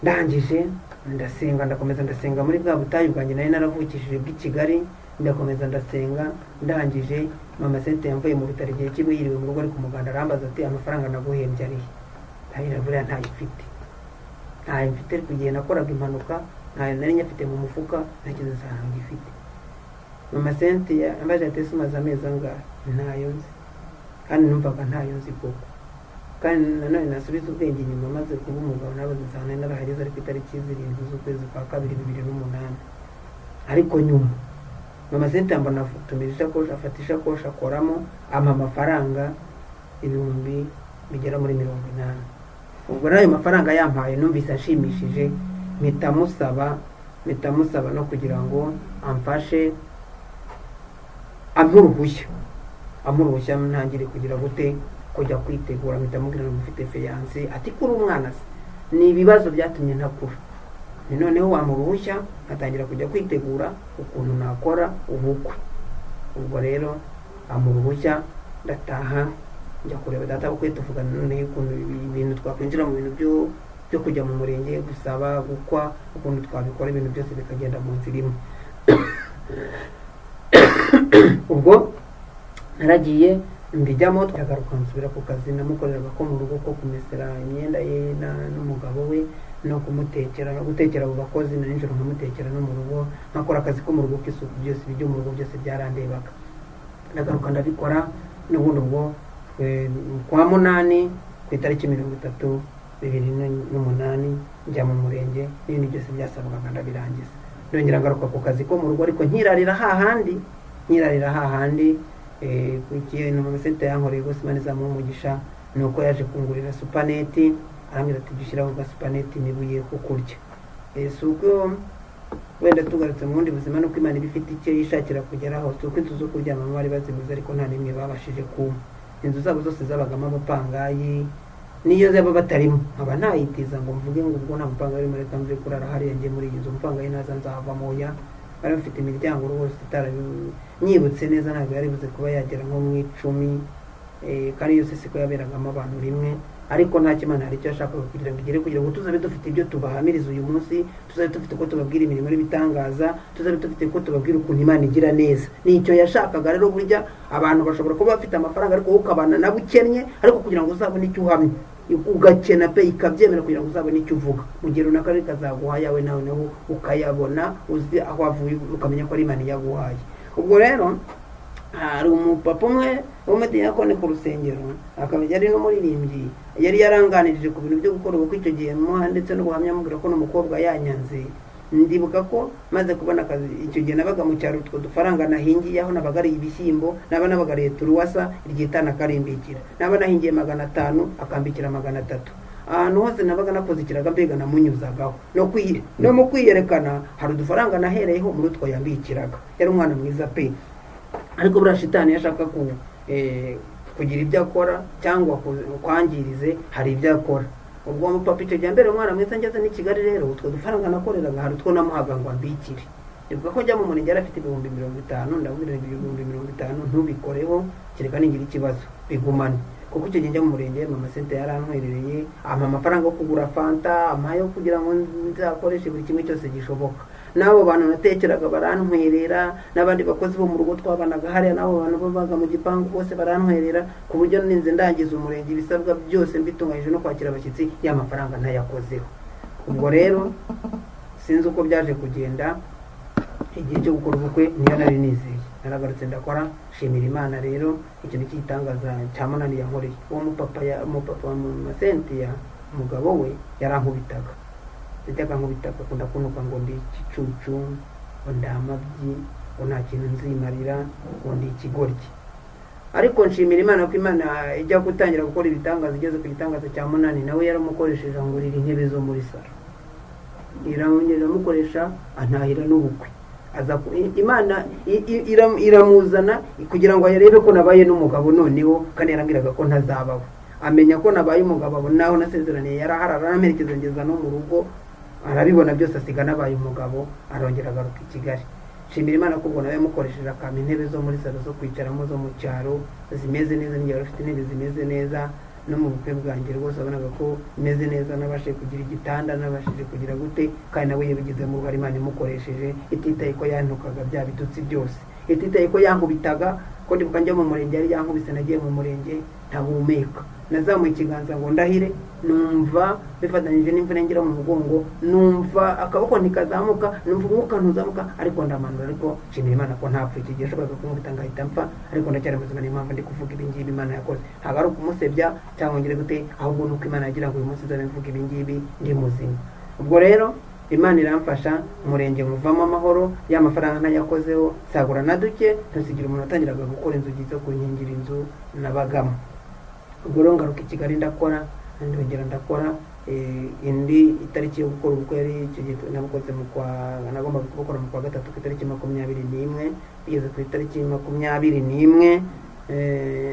ndangije ndasenga muri bwa butayu bwanjye nari naravukishije bw'i Kigali ndakomeza ndasenga ndangije mama Sente yamvuye mu bitaro igihe kimwe yiriwe mu rugo ari ku muganda arambaza ati amafaranga naguhembye arihe buriya ntayo mfite kugihe nakoraga impanuka ntayo nari nyafite mu mufuka ntakizo sana ngifite mama Sente yambaje ati umaze amezi angahe ntayo nzi kandi numvaga ntayo nzi koko kandi nanone nasubiza ubwenge inyuma maze kuba umugabo nabaze cyane narahageze ari ku itariki 7 z'ukwezi kwa 2 2008 ariko nyuma mama Sente mbona afutumije afata ishakoshi akoramo amafaranga ibihumbi bigera muri 80 ubwo nayo mafaranga yampaye numvise ashimishije mpita musaba no kugira ngo amfashe amuruhushya ntangire kugira gute kujya kwitegura mpita mubwira ngo mfite fiance ati kuri umwana se ni ibibazo byatumye ntakura noneho wamuruhushya atangira kujya kwitegura ukuntu nakora ubukwe ubwo rero amuruhushya ndataha njya kureba data bukwe tuvugana noneho ukuntu ibintu twakwinjira mu bintu byo kujya mu murenge gusaba gukwa ukuntu twabikora ibintu byose bikagenda mu nzira imwe ubwo naragiye mbijyamo twagaruka nsubira ku kazi namukoreraga ko mu rugo ko kumesera imyenda ye n'umugabo we no kumutekera no gutekera abo bakozi na nijoro nkamutekera no mu rugo nkakora akazi ko mu rugo k'isuku byose bijyo mu rugo byose byarandebaga ndagaruka ndabikora n'ubundi ubwo kwa munani ku itariki 30/2008 njya mu murenge n'ibindi byose byasabwaga ndabirangiza ndongera ngaruka ku kazi ko mu rugo ariko nkirarira hahandi kukiye no mama Sente yankoreye gose Imana izamuha umugisha nuko yaje kungurira supaneti arambwira ati gishiraho ga supaneti nibuye ko kurya suko wenda tugarutse mu bundi buzima nuko Imana ibifite icyo yishakira kugeraho suko inzu zo kuryama bari bazibuze ariko nta nimwe babashije ku inzu zabo zose zabagamo abapangayi niyo zaba batarimo aba ntayitiza ngo mvuge ngo ubwo nta mupangayi muri tamve kurara hari yanjye muri iyi nzu mupangayi naza nzava moya bari bafite imiryango rwose nyibutse neza ntabwo yari buze kuba yagera nko mu 10 kandi yose siko yaberagamo abantu rimwe ariko nta kimana hari icyo ashaka kugira ngo igere kugira ngo tuzabe dufite ibyo tubahamiriza uyu munsi tuzabe dufite ko tubabwira imirimo n'ibitangaza tuzabe dufite ko tubabwira ukuntu Imana igira neza nicyo yashakaga rero burya abantu bashobora kuba bafite amafaranga ariko ukabana nabo ukennye ariko kugira ngo uzabone icyo uhamye ugakena pe ikabyemera kugira ngo uzabone icyo uvuga mu gihe runaka kazaguha yawe nawe naho ukayabona uzi aho avuye ukamenya ko ari Imana yaguhaye ubwo rero hari umupapa umwe w'umudiyakoni ku rusengero akaba yari n'umuririmbyi yari yaranganirije ku bintu byo gukora ubukwe icyo gihe ndetse no guhamya amubwira ko n'umukobwa yanyanze ndibuka ko maze kubona akazi icyo gihe nabaga mu cyaro utwo dufaranga nahingiye aho nabagariye ibishyimbo nabagariye turuwasa iryitana karimbikira nahingiye 500 akambikira 300 ahantu hose nabaga nakoze ikiraga mbega namunyuzagaho no mu kwiyerekana hari udufaranga nahereyeho muri utwo yambikiraga yari umwana mwiza pe ariko buriya shitani yashaka kugira ibyo akora cyangwa kwangirize hari ibyo akora ubwo umupapa icyo gihe mbere umwana mwiza ngeze n'i Kigali rero utwo dufaranga nakoreraga hari utwo namuhaga ngo ambikire ndibuka ko njya mu murenge yari afite 50,000 ndabwira 50,000 ntubikoreho kereka ningira ikibazo bigumane kuko icyo gihe njya mu murenge mama Sente yarantwerereye amafaranga yo kugura fanta amayo kugira ngo nzakoreshe buri kimwe cyose gishoboka nabo bantu natekeraga barantwerera n'abandi bakozi bo mu rugo twabanaga hariya nabo bantu babaga mu gipangu bose barantwerera ku buryo ninze ndangiza umurenge ibisabwa byose mbitunganyije no kwakira abashyitsi ya mafaranga ntayakozeho ubwo rero sinzi uko byaje kugenda igihe cyo gukora ubukwe niyo nari nizeye naragarutse ndakora shimira Imana rero ikintu cy'itangaza cya munani yankoreye uwo mupapa wa mama Sente umugabo we yarankubitaga akunda kunuka ngo ndi igicucu ngo ndamabyi ngo nta kintu nzimarira ngo ndi ikigoryi ariko nshimira Imana ko Imana ijya gutangira gukora ibitangaza igeze ku gitangaza cya munani nawe yaramukoresheje angurira intebe zo muri salo iramukoresha antahira n'ubukwe Imana iramuzana kugira ngo yarebe ko nabaye n'umugabo noneho, kandi yarambwiraga ko ntazabaho, amenya ko nabaye umugabo naho nasezeraniye yaraharara aramerekeza ngeza no mu rugo, arabibona byose asiga nabaye umugabo, arongera agaruka i Kigali. Shimira Imana ko ubwo nawe yamukoresheje akama intebe zo muri salo zo kwicaramo zo mu cyaro zimeze neza, n'ingiye afite intebe zimeze neza, no mu bukwe bwanjye rwose wabonaga ko imeze neza, nabashije kugira igitanda, nabashije kugira gute, kandi nawe yabigizemo uruhare, Imana imukoresheje, ititaye ko yantukaga bya bitutsi byose, ititaye ko yankubitaga, ko ndibuka njya mu murenge yari yankubise, nagiye mu murenge ntahumeka, nazamuye ikiganza ngo ndahire, numva bifatanyije n'imvune ngira mu mugongo, numva akaboko ntikazamuka, numva umwuka ntuzamuka, ariko ndamanura, ariko nshimira Imana ko ntapfuye. Iki gihe ashobora kumubita ngahita mpfa, ariko ndacyari muzima, niyo mpamvu ndi kuvuga ibi ngibi Imana yakoze, ntabwo ari ukumusebya cyangwa ngire gute, ahubwo nuko Imana yagira ngo uyu munsi nzabe mvuga ibi ngibi ndi muzima. Ubwo rero Imana iramfasha, umurenge muvamo amahoro, ya mafaranga ntayakozeho, sagura na duke, ntusigira umuntu atangiraga gukora inzugi zo kunkingira inzu nabagamo. Ubwo rero ngaruka i Kigali ndakora, ndongera ndakora, indi itariki yo gukora ubukwe yari icyo gihe nabukoze nagombaga kubukora mu kwa gatatu ku itariki 21, bigeze ku itariki 21,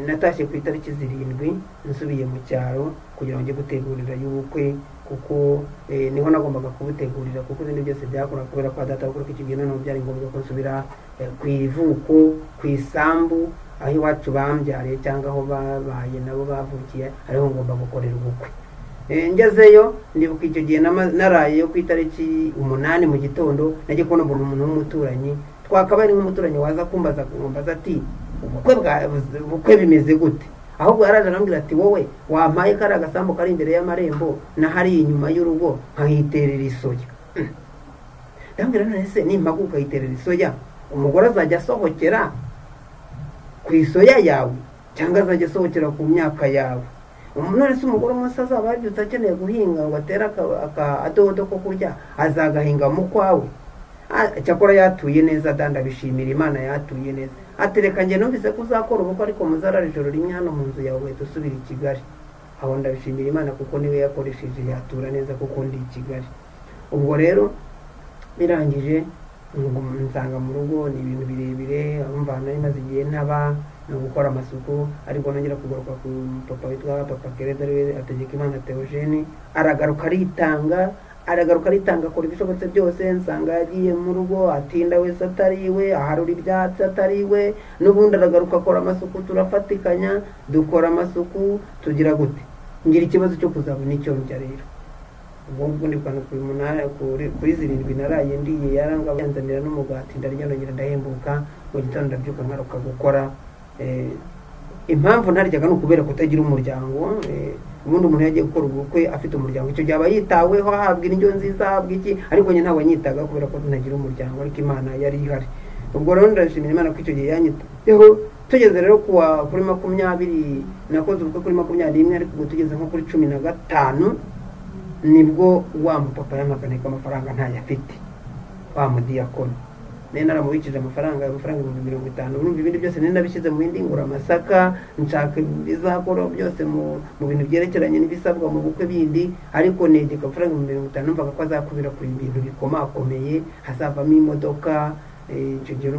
natashye ku itariki 7 nsubiye mu cyaro kugira ngo njye gutegurira y'ubukwe, kuko niho nagombaga kubutegurira, kuko ibindi byose byakora kubera kwa data, kuko icyo gihe noneho byari ngombwa ko nsubira ku ivuko, ku isambu aho iwacu bambyariye cyangwa aho babaye nabo bavukiye, ariho ngomba gukorera ubukwe. Ngezeyo ndibuka icyo gihe naraye ku itariki 8 mu gitondo, nagiye kubona umuntu w'umuturanyi, twakabaye nk'umuturanyi waza kumbaza ati ubukwe bimeze gute, ahubwo yaraje arambwira ati wowe wampaye kari agasambu kari imbere y'amarembo na hari inyuma y'urugo nkahiterera isoya. Ndambwira none se nimpaguka ukayiterera isoya, umugore azajya asohokera ku isoya yawe cyangwa azajya asohokera ku myaka yawe? None se umugore umunsi azaba yabyutse akeneye guhinga ngo atere akadodo ko kurya, azagahinga mu kwawe? Cyakora yatuye neza, ndabishimira Imana yatuye neza. Atereka njye numvise ko uzakora ubukwe ariko muzarara ijoro rimwe hano mu nzu yawe dusubira i Kigali. Aho ndabishimira Imana kuko niwe yakoresheje yatura neza, kuko ndi i Kigali. Ubwo rero birangije nsanga mu rugo ni ibintu birebire, abumva nari maze igihe ntaba no gukora amasuku, ariko nongera kugaruka ku papa witwa Papa Kereda ariwe Hategekimana Theogene, aragaruka aritanga akora ibishobotse byose, nsanga yagiye mu rugo atinda wese atariwe, aharura ibyatsi atariwe, n'ubundi aragaruka akora amasuku, turafatikanya dukora amasuku, tugira gute, ngira ikibazo cyo kuzabona icyo njya rero. Ubwo ndi kwano kuri 7 naraye ndiye, yaranga yanzanira n'umugati, ndarya nongera ndahembuka, mu gitondo ndabyuka nkaruka gukora. Impamvu ntaryaga no kubera kutagira umuryango, ubundi umuntu yagiye gukora ubukwe afite umuryango, icyo gihe aba yitaweho, ahabwa indyo nziza, ahabwa iki, ariko njye ntawe nyitaga kubera ko ntagira umuryango, ariko Imana yari ihari. Ubwo rero ndashimira Imana ko icyo gihe yanyitayeho. Tugeze rero kuri 20, nakoze ubukwe kuri 21, ariko ubwo tugeze nko kuri 15 nibwo wa mupapa yamagane ko amafaranga ntayafite, wa mudiyakoni. Nari naramubikije amafaranga 50,000, urumva ibindi byose nari nabishyize mu bindi, ngura amasaka, nshaka bizakora byose mu bintu byerekeranye n'ibisabwa mu bukwe bindi, ariko negeka amafaranga 50,000 numvaga ko azakubira ku bintu bikomakomeye, hazavamo imodoka. Icyo gihe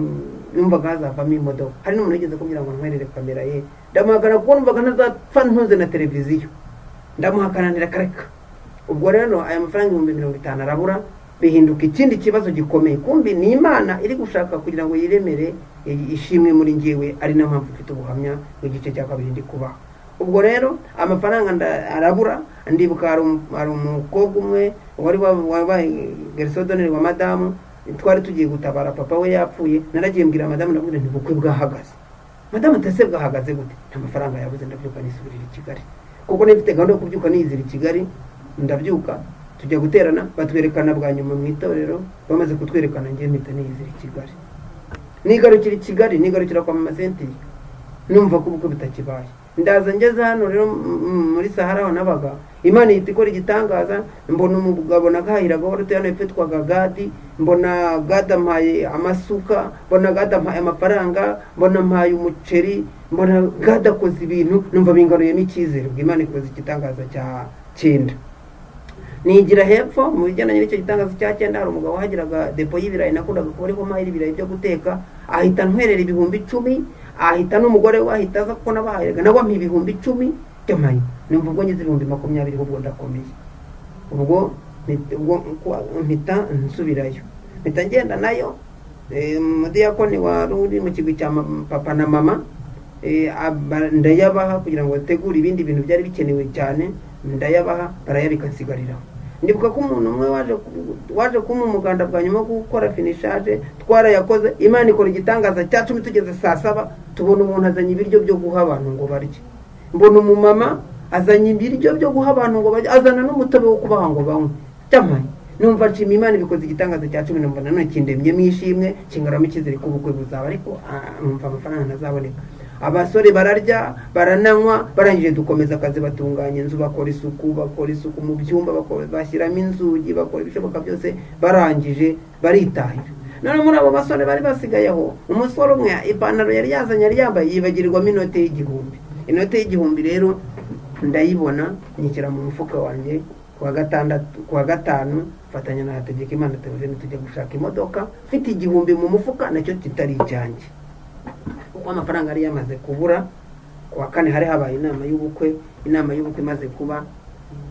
numvaga hazavamo imodoka. Hari n'umuntu yigeze kumbwira ngo ntwerere kamera ye, ndamuhakana kuko numvaga ntazapfa ntunze na televiziyo, ndamuhakananira kareka. Ubwo rero aya mafaranga 50,000 arabura, bihinduka ikindi kibazo gikomeye. Kumbi ni Imana iri gushaka kugira ngo yiremere ishimwe muri njyewe, ari na mpamvu mfite ubuhamya mu gice cya 2 ndi kubaho. Ubwo rero amafaranga arabura, ndibuka hari umukobwa umwe wari wabaye Gersodoneri wa madamu, twari tugiye gutabara papa we yapfuye, naragiye mbwira madamu, ndabwira nti bukwe bwahagaze. Madamu atase bwahagaze gute? Nta mafaranga yabuze, ndabyuka nisubirira i Kigali, kuko nifite gahunda yo kubyuka nizira i Kigali. Ndabyuka tujya guterana, batwerekana bwa nyuma mu itorero, bamaze kutwerekana ngiye mpita nizira i Kigali, nigarukira i Kigali, nigarukira kwa Mama Cynthia, numva ko ubukwe bitakibaye. Ndaza ngeze hano rero muri Sahara aho nabaga, Imana ihita ikora igitangaza, mbona umugabo nakahiraga wari hano yitwaga Gadi, mbona Gadi ampaye amasuka, mbona Gadi ampaye amafaranga, mbona ampaye umuceri, mbona Gadi akoze ibintu, numva bingaruyemo icyizere, Imana ikoze igitangaza cya 9. nigira hepfo mu bijyanye n'icyo gitangaza cya 9 hari umugabo wahagiraga depo y'ibirayi nakundaga kuba ariho mayiri ibirayi byo guteka, ahita ntwerera ibihumbi 10, ahita n'umugore we ahita aza kuko nabahayega nabo ampa ibihumbi 10 by'amayi, numva ubwo ngize ibihumbi 20 ubwo ndakomeye. Ubwo mpita nsubirayo, mpita ngenda nayo umudiyakoni wari uri mu kigo cya papa na mama, ndayabaha kugira ngo bategure ibindi bintu byari bikenewe cyane, ndayabaha barayabika nsigariraho. Ndibuka ko umuntu umwe waje kuma umuganda bwa nyuma gukora finishage, twarayakoze, Imana ikora igitangaza cya 10 tugeze saa 7 tubona umuntu azanye ibiryo byo guha abantu ngo barye. Mbona umumama azanye ibiryo byo guha abantu ngo barye, azana n'umutobe wo kubaha ngo banywe. Cyamaye numva nshima Imana ibikoze igitangaza cya 10, numva none kindemye mwishimwe kingaramo ikizere ko ubukwe buzaba, ariko numva amafaranga ntazaboneka. Abasore bararya barananywa, barangije dukomeza akazi, batunganya inzu, bakora isuku mu byumba, bashyiramo inzugi, bakora ibishoboka byose, barangije baritahira. None muri abo basore bari basigayeho umusore umwe ipantaro yari yazanye yari yambaye yibagirirwamo inote y'igihumbi. Inote y'igihumbi rero ndayibona nyikira mu mufuka wanjye kuwa gatanu fatanya na Hategekimana Theogene tujya gushaka imodoka, mfite igihumbi mu mufuka nacyo kitari icyanjye kuko amafaranga yari yamaze kubura. Kuwa kane hari habaye inama y'ubukwe imaze kuba,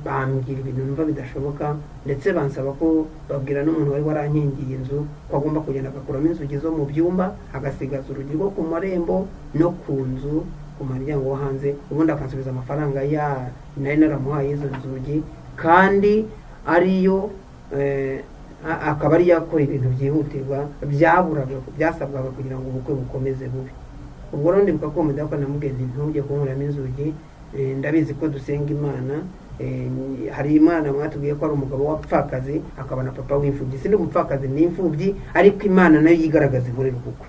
bambwira ibintu numva bidashoboka, ndetse bansaba ko babwira n'umuntu wari warankingiye inzu ko agomba kugenda agakuramo inzugi zo mu byumba, agasigaza urugi rwo ku marembo no ku nzu ku maryango wo hanze, ubundi akansubiza amafaranga nari naramuhaye izo nzugi, kandi ariyo akaba ari yakora ibintu byihutirwa byasabwaga kugira ngo ubukwe bukomeze bubi. Ubwo rero ndibuka ko umudakwa namubwiye ntujye kunkuramo inzugi, ndabizi ko dusenga Imana, hari Imana mwatubwiye ko ari umugabo wapfakazi akaba na papa w'imfubyi, sindi umupfakazi n'imfubyi, ariko Imana nayo yigaragaza inkorera ubukwe.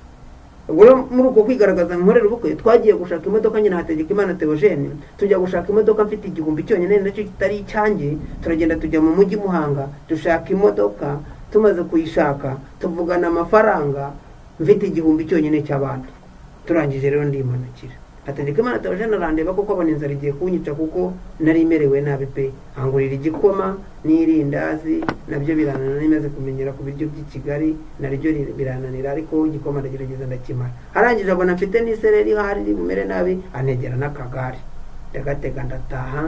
Ubwo muri uko kwigaragaza inkorera ubukwe twagiye gushaka imodoka nyine Hategekimana Theogene, tujya gushaka imodoka mfite igihumbi cyonyine nacyo kitari icyanjye, turagenda tujya mu mujyi Muhanga dushaka imodoka, tumaze kuyishaka tuvugana amafaranga, mfite igihumbi cyonyine cy'abantu. Turangije rero ndimanukira, Hategekimana Theogene arandeba kuko abona inzara igiye kunyica kuko nari merewe nabi pe, angurira igikoma n'irindazi, nabyo birananira, nimaze kumenyera ku biryo by'i Kigali naryo birananira, ariko igikoma ndagerageza ndakimara. Arangije abona mfite n'isereri hari bumere nabi, antegera n'akagare ndagatega ndataha.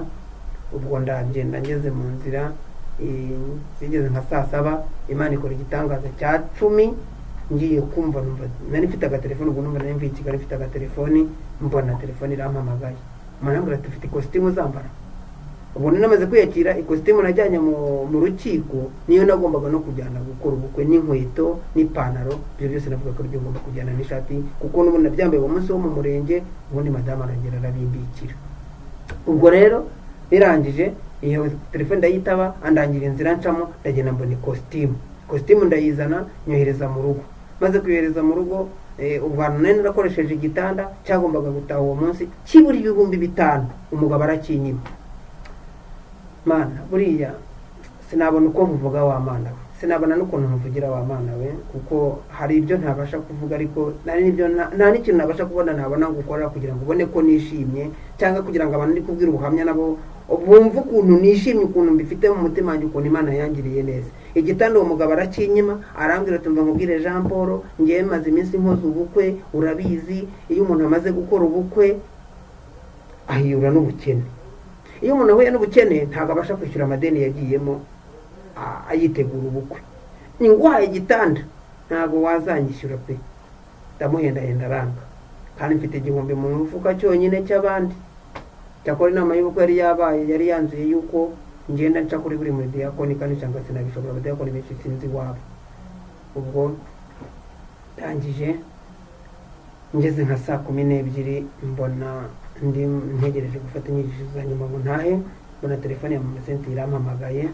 Ubwo ndagenda ngeze mu nzira, zigeze nka saa 7 Imana ikora igitangaza cya 10, ngiye kumva numva nari mfite agatelefoni, ubwo numva nari mvuye i Kigali mfite agatelefoni, mbona telefoni irampamagaye, manambura tufite ikositimu zambara. Ubwo namaze kwiyakira, ikositimu najyanye mu rukiko niyo nagombaga no kujyana gukora ubukwe, n'inkweto n'ipantaro, ibyo byose navuga ko ngomba kujyana n'ishati kuko n'ubundi nabyambaye umunsi wo mu murenge, ubundi madamu arangera arabimbikira. Ubwo rero birangije iyo telefone ndayitaba, andangira inzira ncamo, ndagenda mbona ikositimu ndayizana nyohereza mu rugo. Maze kuyohereza mu rugo, ubwana nari narakoresheje igitanda cyagombaga gutaha uwo munsi kibura ibihumbi 5, umugabo arakinyima. Mana buriya sinabona uko mvuga wa Mana we, sinabona n'ukuntu mvugira wa Mana we, kuko hari ibyo ntabasha kuvuga, ariko nta n'ikintu nabasha kubona nabona gukora kugira ngo ubone ko nishimye, cyangwa kugira ngo abantu ndi kubwira ubuhamya nabo bumva ukuntu nishimye, ukuntu mbifite mu mutima wanjye, ukuntu Imana yangiriye neza. Igitanda uwo mugabo arakinyima, arambwira ati mva nkubwire Jean Paul, ngiye maze iminsi nkoze ubukwe, urabizi iyo umuntu amaze gukora ubukwe ahiyura n'ubukene. Iyo umuntu ahuye n'ubukene ntabwo abasha kwishyura amadeni yagiyemo ayitegura ubukwe. Nguhaye igitanda ntabwo wazanyishyura pe, ndamuhendahenda aranga, kandi mfite igihumbi mu mufuka cyonyine cy'abandi. Cyakora inama y'ubukwe yari yanzuye yuko ngenda nca kuri buri muri diakoni, kandi cyangwa sinabishobora, abadiyakoni benshi sinzi wabo. Ubwo ndangije ngeze nka saa 12 mbona ndi ntegereje gufata inyigisho za nyuma ngo ntahe, mbona telefone ya mama Sente irampamagaye.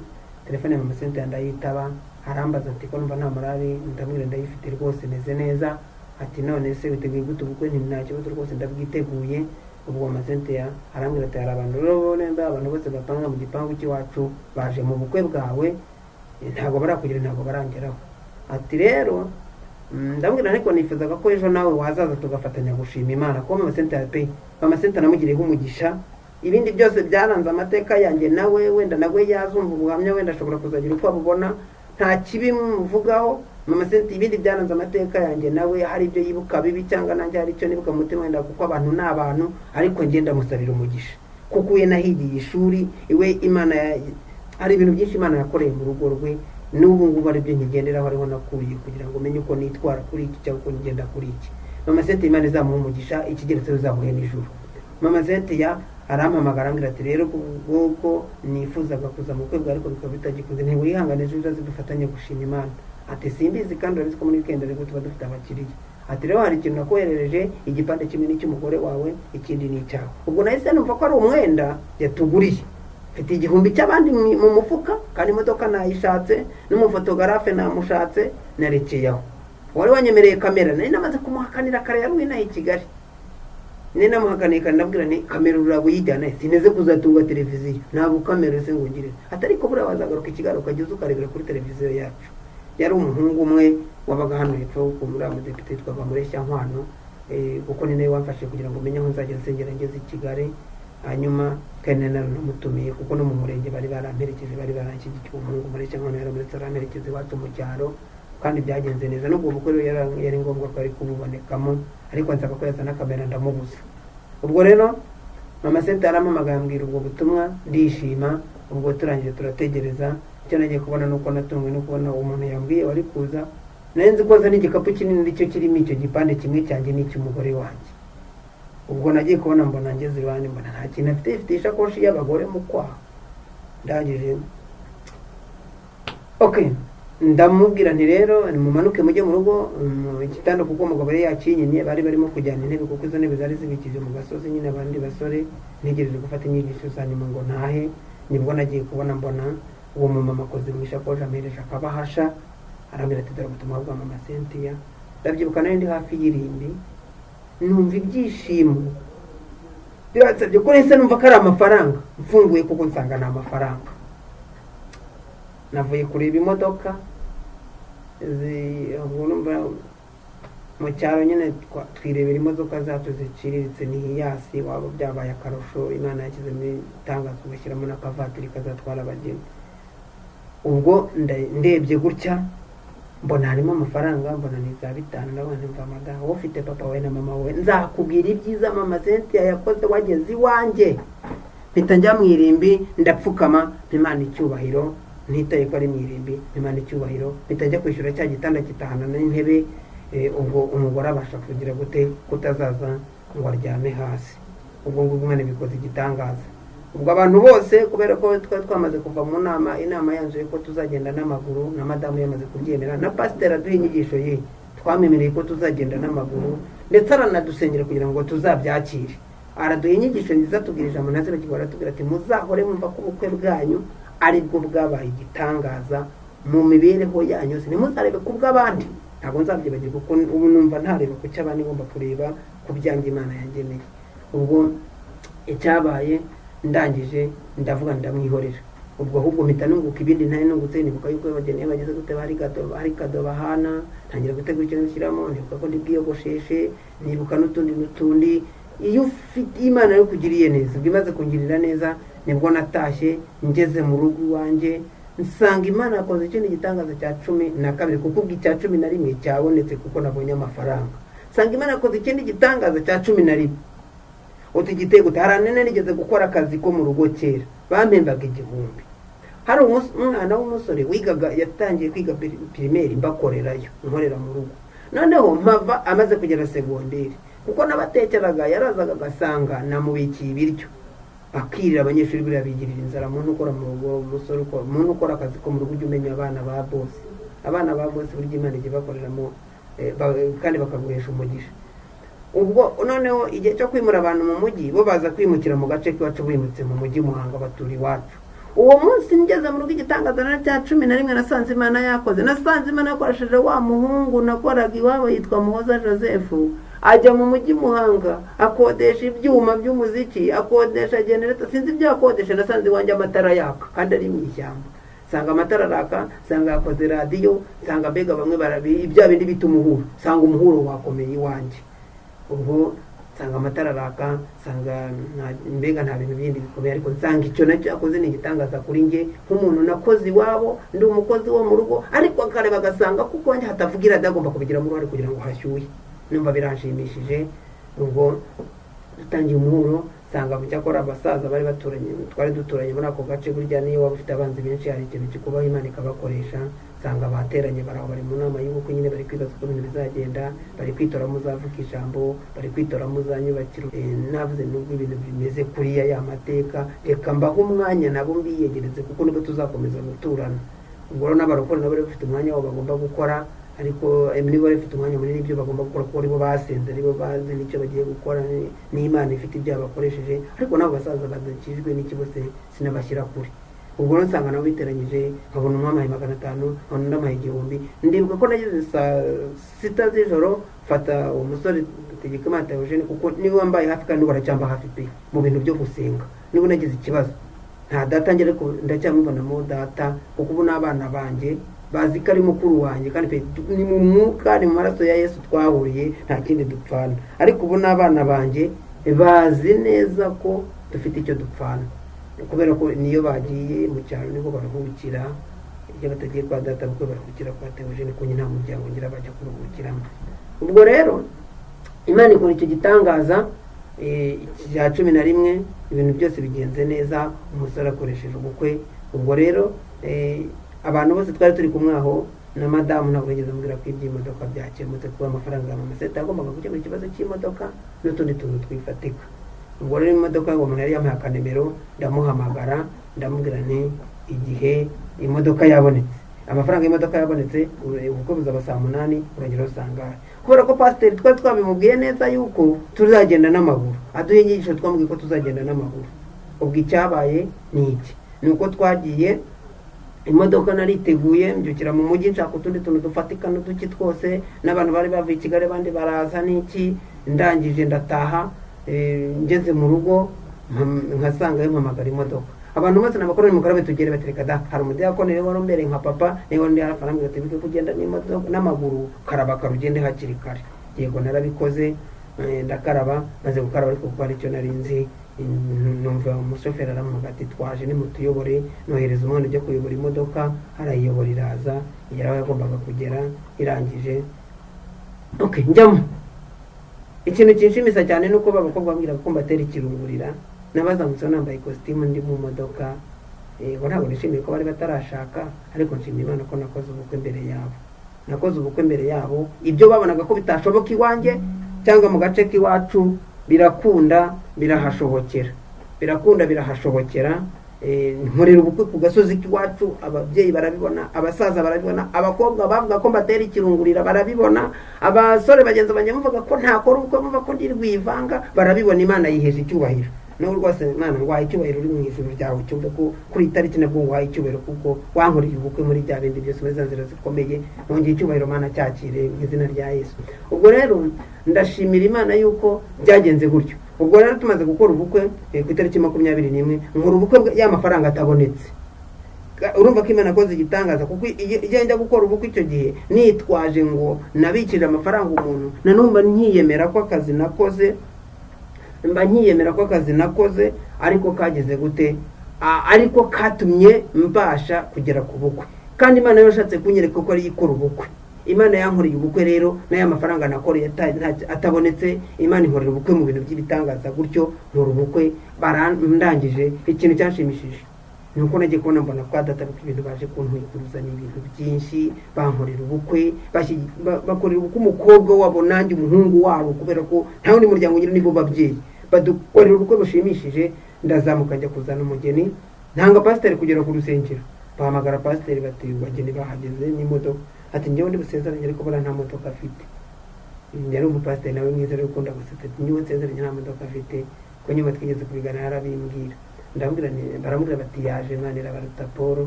Telefone ya mama Sente ndayitaba, arambaza ati ko numva nta morali, ndamwira ndayifite rwose meze neza. Ati none se witeguye gute ubukwe? Nti nta kibazo rwose ndabwiteguye. Ubwo mama Sente arambwira ati hari abantu rero nemba abantu bose bapanga mu gipangu cy'iwacu baje mu bukwe bwawe, ntabwo barakugira, ntabwo barangeraho. Ati rero ndamwira ariko nifuzaga ko ejo nawe wazaza tugafatanya gushima Imana ko mama Sente pe, mama Sente namugireho umugisha, ibindi byose byaranze amateka yanjye nawe wenda nawe yazumva ubuhamya wenda ashobora kuzagira uko abubona nta kibi muvugaho. Mama Cynthia ibindi byaranze amateka yanjye nawe hari ibyo yibuka bibi cyangwa nanjye hari icyo nibuka mutima wenda kuko abantu ni abantu, ariko ngenda musabira umugisha kuko we nahigiye ishuri iwe Imana hari ibintu byinshi Imana yakoreye mu rugo rwe, n'ubu ngubu ari byo nkigenderaho ariho nakuriye kugira ngo menye uko nitwara kuri iki cyangwa uko ngenda kuri iki. Mama Cynthia Imana izamuha umugisha ikigeretse uzamuhe n'ijuru. Mama Cynthia arampamagara ambwira ati rero ubwo nifuzaga kuza mu kwebwa ariko bikaba bitagikuze ntiwihangane ejo uzaze dufatanye gushima Imana. Ati simbizi kandi urabizi ko muri weekend ariko tuba dufite abakiriya. Ati rero hari ikintu nakoherereje igipande kimwe n'icy'umugore wawe ikindi ni icyawe. Ubwo nahise numva ko ari umwenda yatuguriye. Mfite igihumbi cy'abandi mu mufuka kandi imodoka nayishatse n'umufotogarafe namushatse narekeyeho. Wari wanyemereye kamera nari namaze kumuhakanira kare yari winaye i Kigali. Nene namuhakaniye kandi nabwira ni kamera urabuyijyana sineze kuzatunga televiziyo ntabwo kamera se ngungire. Atari ko buriya wazagaruka Kigali ukageza ukarebera kuri televiziyo yacu. Yari umuhungu umwe wabaga hano hepfo ku muri amudepite twava Mureshya Nkwano, kuko ni nawe wamfashe kugira ngo menye aho nzajya nsengera ngeze i Kigali. Hanyuma kandi naramutumiye kuko no mu murenge bari baramperekeje bari baranshyigikiye umuhungu Mureshya Nkwano yaramuretse aramperekeze iwacu mu cyaro kandi byagenze neza. Nubwo ubukwe yari ngombwa ko ari kububonekamo ariko nsaba ko yazana kamera ndamubuza. Ubwo rero Mama Cynthia arampamagaye ambwira ubwo butumwa ndishima. Ubwo turangije turategereza icyo nagiye kubona nuko natungwe no kubona umuntu yambwiye wari kuza nanze koza n'igikapu kinini nicyo kirimo icyo gipande kimwe cyanjye n'icy'umugore wanjye. Ubwo nagiye kubona mbona ngeze iruhande mbona nta kintu afite ishakoshi y'abagore mu kwaha. Ndangije okay ndamubwira nti rero mumanuke mujye mu rugo igitanda kuko umugabo yari yakinyinye bari barimo kujyana intebe kuko izo ntebe zari zibikije mu gasozi nyine abandi basore ntegereje gufata inyigisho za nyuma ngo ntahe. Nibwo nagiye kubona mbona uwo mumama akoze mu ishakoshi amereje akabahasha arambwira ati dore ubutumwa bwa Mama Cynthia. Ndabyibuka nari ndi hafi y'irimbi numva ibyishimo biransabye ko nese numva ko ari amafaranga mfunguye kuko nsanga ni amafaranga. Navuye kureba imodoka mu cyaro nyine twirebera imodoka zacu ziciriritse ni hiyasi waba byabaye akarusho Imana yashyize muri tangazo ugashyiramo n'akavatiri kazatwara abageni. Ubwo ndebye gutya mbona harimo amafaranga mbona ni za 5 ndabona mva madaha wowe ufite papa we na mama we nzakubwira ibyiza Mama Cynthia yakoze wageze iwanjye. Mpita njya mu irimbi ndapfukama Imana icyubahiro ntitaye ko ari mu irimbi Imana icyubahiro. Mpita njya kwishyura cya gitanda kitahana n'intebe. Ubwo umugore abasha kugira gute kutazaza ngo aryame hasi. Ubwo ngubwo Imana bikoze igitangaza. Ubwo abantu bose kubera ko twamaze kuva mu inama yanzuye ko tuzagenda n'amaguru na madamu yamaze kubyemera na pasiteri aduha inyigisho ye twamemereye ko tuzagenda n'amaguru ndetse aranadusengera kugira ngo tuzabyakire. Araduha inyigisho nziza tubwira ijambo ntazira kigora tubwira ati muzahore mumva ko ubukwe bwanyu ari bwo bwabaye igitangaza mu mibereho yanyu nimuzarebe ku bw'abandi. Ntabwo nzabyibagirwa kuko ubu numva ntareba ku cy'abandi ngomba kureba ku byanjye Imana yangeneye. Ubwo icyabaye ndangije ndavuga ndamwihorera. Ubwo ahubwo mpita nunguka ibindi ntari nungutse nibuka yuko abageni bageze gute hari kado bahana ntangira gutegura icyo nshyiramo nibuka ko ndibwiyogosheshe nibuka n'utundi. Iyo ufite Imana yo kugiriye neza bimaze kungirira neza nibwo natashye ngeze mu rugo iwanjye nsanga Imana yakoze ikindi gitangaza cya 12 kuko ubw'icya 11 cyabonetse kuko nabonye amafaranga. Nsanga Imana yakoze ikindi gitangaza cya 11. Uti gitego taranene nigeze gukora akazi ko mu rugo kera bampembaga 1000. Hari umwana w'umusore wigaga yatangiye kwiga primaire mbakorerayo nkorera mu rugo. Noneho mpava amaze kugera segonderi kuko nabatekeraga yarazaga gasanga namubikiye ibiryo akirira abanyeshuri buriya bigirira inzara muntu ukora mu rugo umusore uko muntu ukora akazi ko mu rugo umenya abana ba boss buri Imana ije bakoreramo kandi bakaguhesha umugisha. Ubwo noneho igihe cyo kwimura abantu mu mujyi bo baza kwimukira mu gace k'iwacu bimutse mu mujyi Muhanga baturi iwacu. Uwo munsi ngeze mu rugo igitangaza na cya 11 nasanze Imana yakoze. Nasanze Imana yakoresheje wa muhungu nakoraga iwabo yitwa Muhoza Joseph ajya mu mujyi Muhanga akodesha ibyuma by'umuziki akodesha generator sinzi ibyo akodesha. Nasanze wanjye amatara yaka kandi ari mu ishyamba sanga amatara raka sanga yakoze radio sanga bega bamwe barabi ibya bindi bita umuhuro sanga umuhuro wakomeye iwanjye. Ubwo nsanga amatara araka, nsanga mbega nta bintu bindi bikomeye, ariko nsanga icyo nacyo yakoze ni igitangaza kuri njye nk'umuntu nakoze iwabo, ndi umukozi wo mu rugo, ariko akareba agasanga kuko njye hatavugira adagomba kubigiramo uruhare kugira ngo hashyuhe. Numva biranshimishije. Ubwo dutangiye umuhuro, nsanga cyakora abasaza bari baturanye, twari duturanye muri ako gace, burya niyo waba ufite abanzi benshi hari ikintu kikubaho Imana ikabakoresha. Nsanga bateranye baraho bari mu nama y'ubukwe nyine, bari kwibaza uko ibintu bizagenda, bari kwitoramo uzavuga ijambo, bari kwitoramo uzanyubakira. Navuze nubwo ibintu bimeze kuriya ya mateka, reka mbaho umwanya nabo mbiyegereze kuko nibwo tuzakomeza guturana. Ubwo rero n'abarokore nabo bafite umwanya wabo bagomba gukora, ariko nibo bafite umwanya munini ibyo bagomba gukora kuko aribo basenze, aribo bazi n'icyo bagiye gukora, n'Imana ifite ibyo bakoresheje, ariko nabo basaza badakijwe n'iki bose sinabashyira kure. Ubwo rero nsanga nabo biteranyije, nkabona umwe amaye 500, nkabona undi amaye 1000. Ndibuka ko nageze saa 6 z'ijoro, mfata uwo musore Tegekimana Eugene kuko niwe wambaye hafi kandi baracyamba hafi pe mu bintu byo gusenga. Niba nagize ikibazo nta data ngere ko ndacyamubonamo data, kuko ubu n'abana banje bazi ko ari mukuru wanjye kandi pe ni mu mwuka, ni mu maraso ya Yesu twahuriye, nta kindi dupfana. Ariko ubu n'abana banje bazi neza ko dufite icyo dupfana, kubera ko niyo bagiye mu cyaro niko baruhukira. Iyo batagiye kwa data bukwe baruhukira kwa Theogene, ko nyina muryango ngira bajya kuruhukiramo. Ubwo rero Imana ikora icyo gitangaza cya 11, ibintu byose bigenze neza, umusore akoresheje ubukwe. Ubwo rero abantu bose twari turi kumwe aho, na madamu ntabwo yigeze ambwira ko iby'imodoka byakemutse, kuba amafaranga y'amaseta agombaga gukemura ikibazo cy'imodoka n'utundi tuntu twifatika. Ubwo rero imodoka ngo umuntu yari yampaye akanimero, ndamuhamagara ndamubwira nti igihe imodoka yabonetse, amafaranga y'imodoka yabonetse, ubukwe buzaba saa 8, uragera usanga. Kubera ko pasiteri twari twabimubwiye neza yuko tuzagenda n'amaguru, aduhe inyigisho twamubwiye ko tuzagenda n'amaguru. Ubwo icyabaye ni iki, ni uko twagiye, imodoka nariteguye, mbyukira mu mujyi nshaka utundi tuntu dufatika n'uduki twose, n'abantu bari bavuye i Kigali abandi baraza n'iki. Ndangije ndataha, ngeze mu rugo nkasanga mpamagara imodoka. Abantu bose n'abakorera mu karabe tugere batereka da, hari umudiyakoni rero wari mbere nka papa, niwe ndi arafaranga gatebike kugenda n'imodoka n'amaguru, karaba karugende hakiri kare. Yego narabikoze, ndakaraba, maze gukaraba ariko kuko ari cyo narinzi. Numva umushoferi aramuga ati twaje nimutuyobore, nohereza umwana ujya kuyobora imodoka, arayiyobora iraza, yaraho yagombaga kugera, irangije okay njyamo. Ikintu kinshimisa cyane nuko babakobwa bambwira ko mbatera ikirungurira, nabazamutse nambaye costume ndi mu modoka. Ngo ntabwo nishimiye ko bari batarashaka, ariko nshimiye Imana ko nakoze ubukwe mbere yabo. Nakoze ubukwe mbere yabo, ibyo babonaga ko bitashoboka iwanjye cyangwa mu gace k'iwacu birakunda birahashobokera. Nkorera ubukwe ku gasozi k'iwacu, ababyeyi barabibona, abasaza barabibona, abakobwa bavuga ko mbatera ikirungurira barabibona, abasore bagenzi banjye bavuga ko ntakora ubukwe, bavuga ko ndi rwivanga, barabibona. Imana yiheje icyubahiro. No rwose Imana ngwaye icyubahiro uri mu ijuru ryawe, cyumve ko kuri itariki nabwo ngwaye icyubahiro kuko wankoreye ubukwe muri bya bindi byose, muri za nzira zikomeye. Nongeye icyubahiro Mana cyakire mu izina rya Yesu. Ubwo rero ndashimira Imana yuko byagenze gutyo. Ubwo rero tumaze gukora ubukwe ku itariki 21, nkora ubukwe y'amafaranga atabonetse. Urumva ko Imana akoze igitangaza, kuko iyo njya gukora ubukwe icyo gihe nitwaje ngo nabikirira amafaranga umuntu, nanumva nkiyemera ko akazi nakoze, ariko kageze gute, ariko katumye mbasha kugera ku bukwe. Kandi Imana yashatse kunyereka ko ari ikora ubukwe. Imana yankoreye ubukwe rero, n'aya mafaranga nakoreye atabonetse, Imana inkorera ubukwe mu bintu by'ibitangaza gutyo. Nkora ubukwe barandangije. Ikintu cyanshimishije nuko nagiye kubona mbona kwa data ko ibintu baje kuntwikuruza ni ibintu byinshi. Bankorera ubukwe, bakorera ubukwe umukobwa wabo nanjye umuhungu wabo, kubera ko nta wundi muryango nyine nibo babyeyi. Badukorera ubukwe bushimishije. Ndazamuka njya kuzana umugeni, ntanga pasiteri kugera ku rusengero. Bahamagara pasiteri bati bageni bahageze n'imodoka. Ati njyewe ndi busezeranye ariko bara nta modoka afite. Yari umupasiteri nawe mwiza rero ukunda guseta. Ati njyewe nsezeranye nta modoka afite, ko nyuma twigeze kubigana yarabimbwira. Ndambwira ni baramubwira bati yaje Imana irabaruta Paul,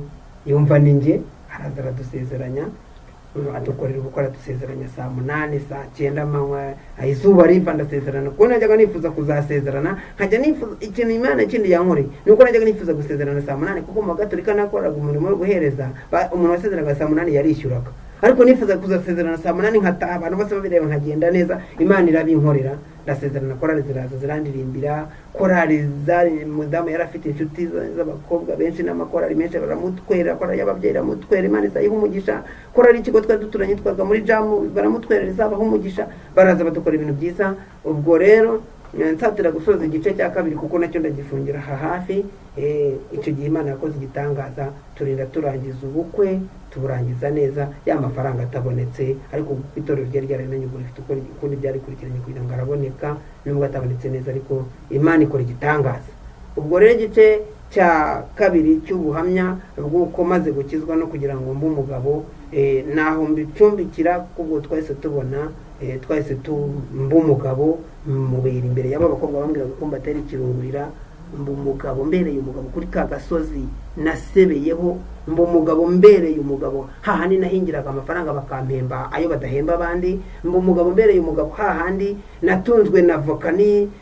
yumva ni nge, araza aradusezeranya. Adukorera ubukwe aradusezeranya saa 8 saa 9 amanywa, izuba riva ndasezerana. Kuko najyaga nifuza kuzasezerana, nkajya nifuza ikintu Imana ikindi yankoreye, nuko najyaga nifuza gusezerana saa 8, kuko mu Gatolika nakoraga umurimo wo guhereza. Umuntu wasezeranaga saa 8 yarishyuraga, ariko nifuza kuzasezerana saa 8 nkataha, abantu bose babireba nkagenda neza. Imana irabinkorera, ndasezerana korali ziraza zirandirimbira. Korali zari mudamu yari afite inshuti z'abakobwa benshi n'amakorali menshi baramutwera, korali y'ababyeyi baramutwera, Imana izayiha umugisha. Korali ikigo twari duturanye twaga muri jamu baramutwera, izabaha umugisha, baraza badukora ibintu byiza. Ubwo rero nsatira gusoza igice cya kabiri kuko nacyo ndagifungira aha hafi. Icyo gihe Imana yakoze igitangaza, turinda turangiza ubukwe, tuburangiza neza, ya mafaranga atabonetse, ariko itorero ryari ryaramenye ubwo rifite ukundi byari kurikiranye kugira ngo araboneka, nubwo atabonetse neza ariko Imana ikora igitangaza. Ubwo rero igice cya kabiri cy'ubuhamya bw'uko maze gukizwa no kugira ngo mbe umugabo, naho mbicumbikira kubwo twese tubona, twese mbe umugabo mubera imbere y'aba bakobwa bambwiraga ko mbatera ikirungurira, mbe umugabo mbereye umugabo kuri ka gasozi nasebeyeho, mbe umugabo mbereye umugabo hahandi nahingiraga amafaranga bakampemba ayo badahemba abandi, mbe umugabo mbereye umugabo hahandi natunzwe na voka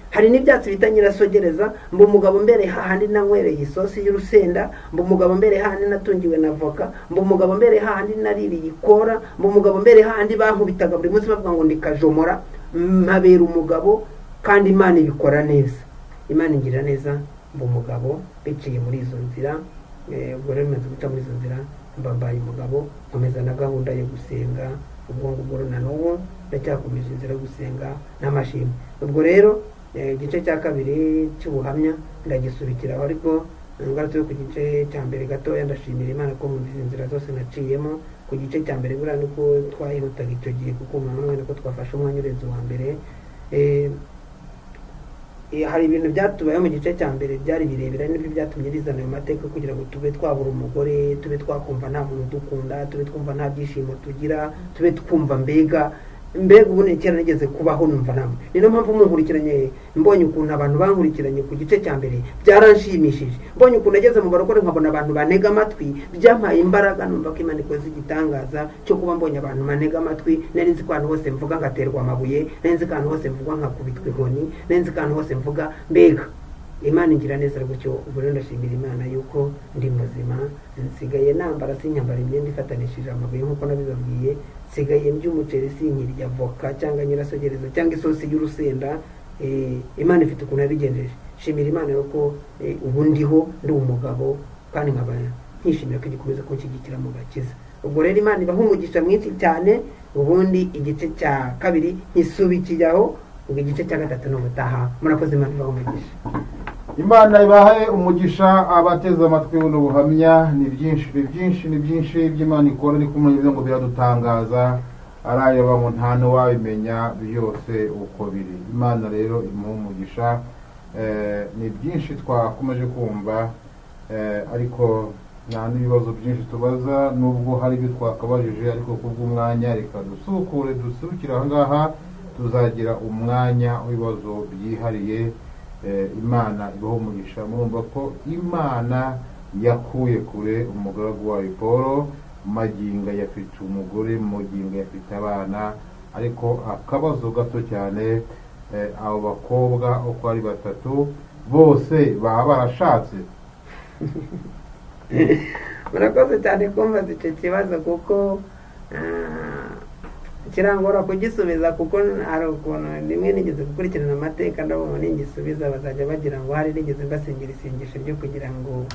hari n'ibyatsi bita nyirasogereza, mbe umugabo mbereye hahandi nanywereye isosi y'urusenda, mbe umugabo mbereye hahandi natungiwe na voka, mbe umugabo mbereye hahandi naririye ikora, mbe umugabo mbereye hahandi bankubitaga buri munsi bavuga ngo ndikajomora, mpabera umugabo kandi Imana ibikora neza. Imana ingira neza, mbe umugabo biciye muri izo nzira. Ubwo rero maze guca muri izo nzira mbabaye umugabo, nkomeza na gahunda yo gusenga. Ubwo ngubwo na n'ubu ndacyakomeje inzira yo gusenga n'amashimwe. Ubwo rero igice cya kabiri cy'ubuhamya ndagisubikiraho, ariko ngarutse ku gice cya mbere gatoya ndashimira Imana ko mu nzira zose naciyemo. Ku gice cya mbere buriya nuko twahirutaga icyo gihe kuko umuntu wenda ko twafashe umwanya urenze uwa mbere. Hari ibintu byatubayeho mu gice cya mbere byari birebire, n'ibyo byatumye bizana ayo mateka kugira ngo tube twabura umugore, tube twakumva nta muntu udukunda, tube twumva nta byishimo tugira, tube twumva mbega ubu kera nigeze kubaho numva namwe. Niyo mpamvu munkurikiranye, mbonye ukuntu abantu bankurikiranye ku gice cya mbere byaranshimishije, mbonye ukuntu ageze mu barokore nkabona abantu banega amatwi, byampaye imbaraga, numva ko Imana ikoze igitangaza cyo kuba mbonye abantu banega amatwi. Nari nzi ko ahantu hose mvuga ngaterwa amabuye, nari nzi ko ahantu hose mvuga nkakubitwa inkoni, nari nzi ko ahantu hose mvuga mbega Imana ingira neza gutyo. Ubwo rero ndashimira Imana yuko ndi muzima, nsigaye nambara sinyambara imyenda ifatanishije amabuye nk'uko nabibabwiye, nsigaye mby'umuceri sinkirya voka cyangwa nyirasogereza cyangwa isosi y'urusenda. Imana ifite ukuntu yabigenjeje. Shimira Imana yuko ubu ndiho ndi umugabo kandi nkaba nkishimira ko igikomeza kunshyigikira mu gakiza. Ubwo rero Imana ibaha umugisha mwinshi cyane. Ubundi igice cya kabiri nkisubikiraho, ubwo igice cya gatatu n'ubutaha. Murakoze, Imana ibaha umugisha. Imana ibahe umugisha abateze amatwi buno buhamya. Ni byinshi by'Imana ikora, ariko murumva ngo biradutangaza, arayo bamwe nta n'uwabimenya byose uko biri. Imana rero imuha umugisha. Ni byinshi twakomeje kumva, ariko nta n'ibibazo byinshi tubaza, nubwo hari ibyo twakabajije, ariko kubw'umwanya reka dusubikire aha ngaha, tuzagira umwanya w'ibibazo byihariye. Imana ibaho umugisha. Murumva ko Imana yakuye kure umugaragu wayo Paul, maginga yafite umugore, maginga yafite abana, ariko akabazo gato cyane, abo bakobwa uko ari batatu bose baba barashatse. Murakoze cyane kumva icyo kibazo kuko kirangora kugisubiza, kuko hari ukuntu rimwe nigeze gukurikirana amateka ndabona ningisubiza bazajya bagira ngo hari nigeze mbasengera isengesho ryo kugira ngo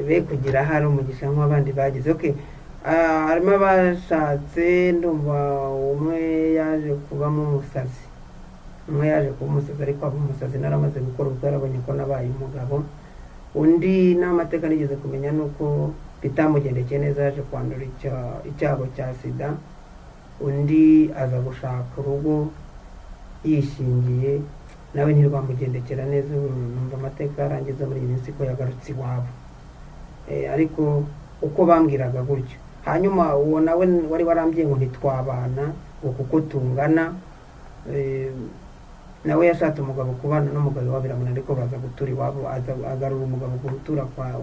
be kugira hari umugisha nk'abandi bagize. Harimo abashatse, ndumva umwe yaje kubamo umusazi, ariko aba umusazi naramaze gukora ubwo yarabonye ko nabaye umugabo. Undi n'amateka nigeze kumenya nuko bitamugendekeye neza, yaje kwandura icyago cya sida. Undi aza gushaka urugo yishingiye, nawe ntirwamugendekera neza. Numva amateka yarangiza muri iyi minsi ko yagarutse iwabo, ariko uko bambwiraga gutyo. Hanyuma uwo nawe wari warambwiye ngo ntitwabana ngo kuko tungana, nawe yashatse umugabo kubana n'umugabo wabo biramunanira, ariko baza gutura iwabo, agarura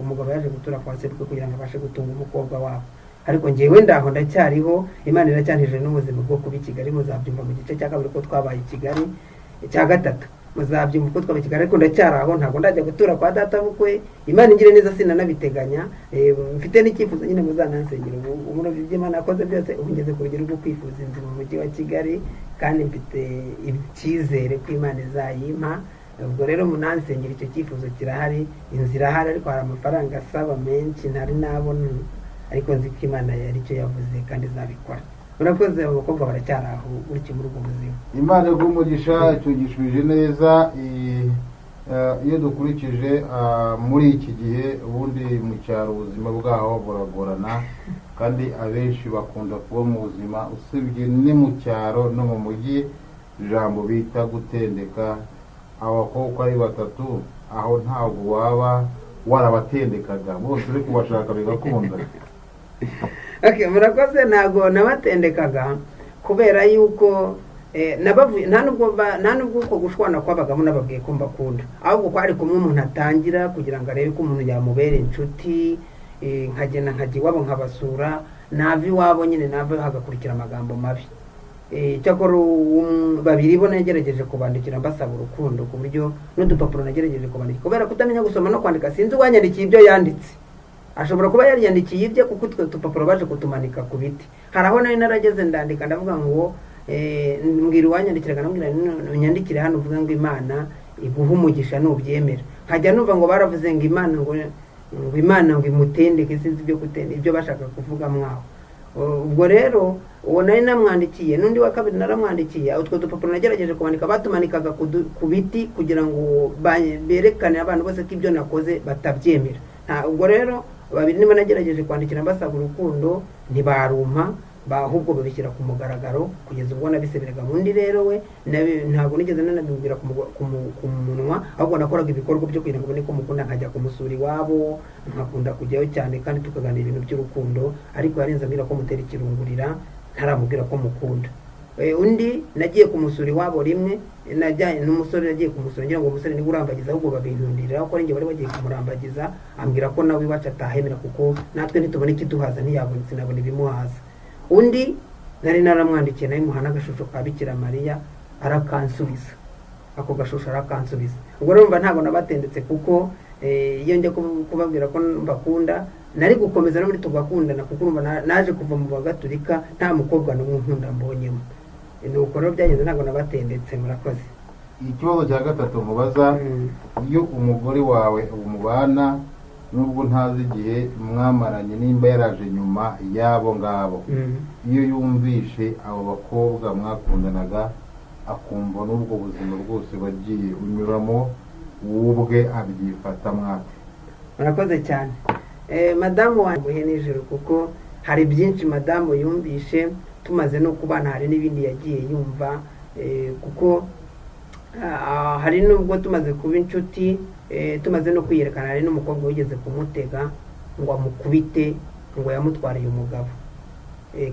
umugabo yaje gutura kwa sebukwe kugira ngo abashe gutunga umukobwa wabo. Ariko njyewe ndaho ndacyariho, Imana iracyantije n'ubuzima bwo kuba i Kigali. Muzabyumva mu gice cya kabiri ko twabaye i Kigali, cya gatatu muzabyumva uko twaba Kigali, ariko ndacyari aho, ntabwo ndajya gutura kwa data bukwe. Imana ingire neza sinanabiteganya, mfite n'icyifuzo nyine muzanansengera. Ubu by'Imana yakoze byose ungeze ku rugero rwo kwifuza inzu mu mujyi wa Kigali, kandi mfite icyizere ko Imana izayimpa. Ubwo rero munansengera, icyo cyifuzo kirahari, inzu irahari, ariko hari amafaranga asaba menshi ntari nabona, ariko nzi ko Imana yari icyo yavuze kandi izabikora. Urakoze, abakobwa baracyari aho gutyo muri ubwo buzima. Imana y'umugisha cyugishije neza. Iyo dukurikije muri iki gihe, ubundi mu cyaro ubuzima bwaho buragorana, kandi abenshi bakunda kuba mu buzima, usibye ni mu cyaro no mu mujyi, ijambo bita gutendeka. Abakobwa ari batatu aho ntabwo waba warabatendekaga, bose uri kubashaka bigakunda. Okay, murakoze. Ntabwo nabatendekaga kubera yuko nta nubwo uko gushwana kwabagamo nababwiye ko mbakunda, ahubwo kwari kumwe umuntu atangira kugira ngo arebe ko umuntu yamubera inshuti. Nkagenda nkajya iwabo nkabasura, nava iwabo nyine nava hagakurikira amagambo mabi. Cyakora babiri bo nagerageje kubandikira mbasaba urukundo, ku buryo n'udupapuro nagerageje kubandikira, kubera kutamenya gusoma no kwandika. Sinzi uwanyandikiye ibyo yanditse, ashobora kuba yariyandikiye ibye, kuko utwo dupapuro baje kutumanika ku biti. Hari aho nari narageze ndandika ndavuga ngo mbwira uwanyandikiraga, nambwira unyandikire hano uvuga ngo Imana iguha umugisha nubyemera. Nkajya numva ngo baravuze ngo Imana ngo imutendeke, sinzi ibyo kutende ibyo bashaka kuvuga mwaho. Ubwo rero uwo nari namwandikiye, n'undi wa kabiri naramwandikiye. Utwo dupapuro nagerageje kubandika batumanikaga ku biti kugira ngo berekane abantu bose ko ibyo nakoze batabyemera. Ubwo rero babiri niba nagerageje kwandikira mbasaba urukundo ntibarumpa, ahubwo babishyira ku mugaragaro, kugeza ubwo nabiseberaga. Undi rero we ntabwo nigeze nanabibwira ku munwa, ahubwo nakoraga ibikorwa byo kugira ngo mbone ko mukunda, nkajya kumusura iwabo, nkakunda kujyayo cyane, kandi tukaganira ibintu by'urukundo. Ariko yarenze ambwira ko mutera ikirungurira, ntaramubwira ko mukunda. Undi nagiye kumusura iwabo rimwe, najyanye n'umusore nagiye kumusura, ngira ngo umusore niwe urambagiza, ahubwo babihundurira ko ninjye bari bagiye kumurambagiza. Ambwira ko nawe iwacu atahemera, kuko natwe ntitubona ikiduhaza, ntiyabona sinabona ibimuhaza. Undi nari naramwandikiye nawe muhana agashusho ka Bikira Mariya, arakansubiza. Ako gashusho arakansubiza. Ubwo rero ntabwo nabatendetse, kuko iyo njya kubabwira ko mbakunda nari gukomeza no muri tugakundana, kuko urumva naje kuva mu Bagatulika nta mukobwa n'umwe nkunda mbonyemo. Nuko rero byagenze, ntabwo nabatendetse. Murakoze. Ikibazo cya gatatu mubaza, iyo umugore wawe umubana nubwo ntazi igihe mwamaranye, nimba yaraje nyuma y'abo ngabo, iyo yumvishe abo bakobwa mwakundanaga, akumva n'ubwo buzima bwose bagiye unyuramo, ubwe abyifata mwate? Murakoze cyane. Madamu wanjye muhe nijoro, kuko hari byinshi madamu yumvishe tumaze no kubana, hari n'ibindi yagiye yumva, kuko hari nubwo tumaze kuba inshuti, tumaze no kwiyerekana, hari n'umukobwa wigeze kumutega ngo amukubite, ngo yamutwariye umugabo,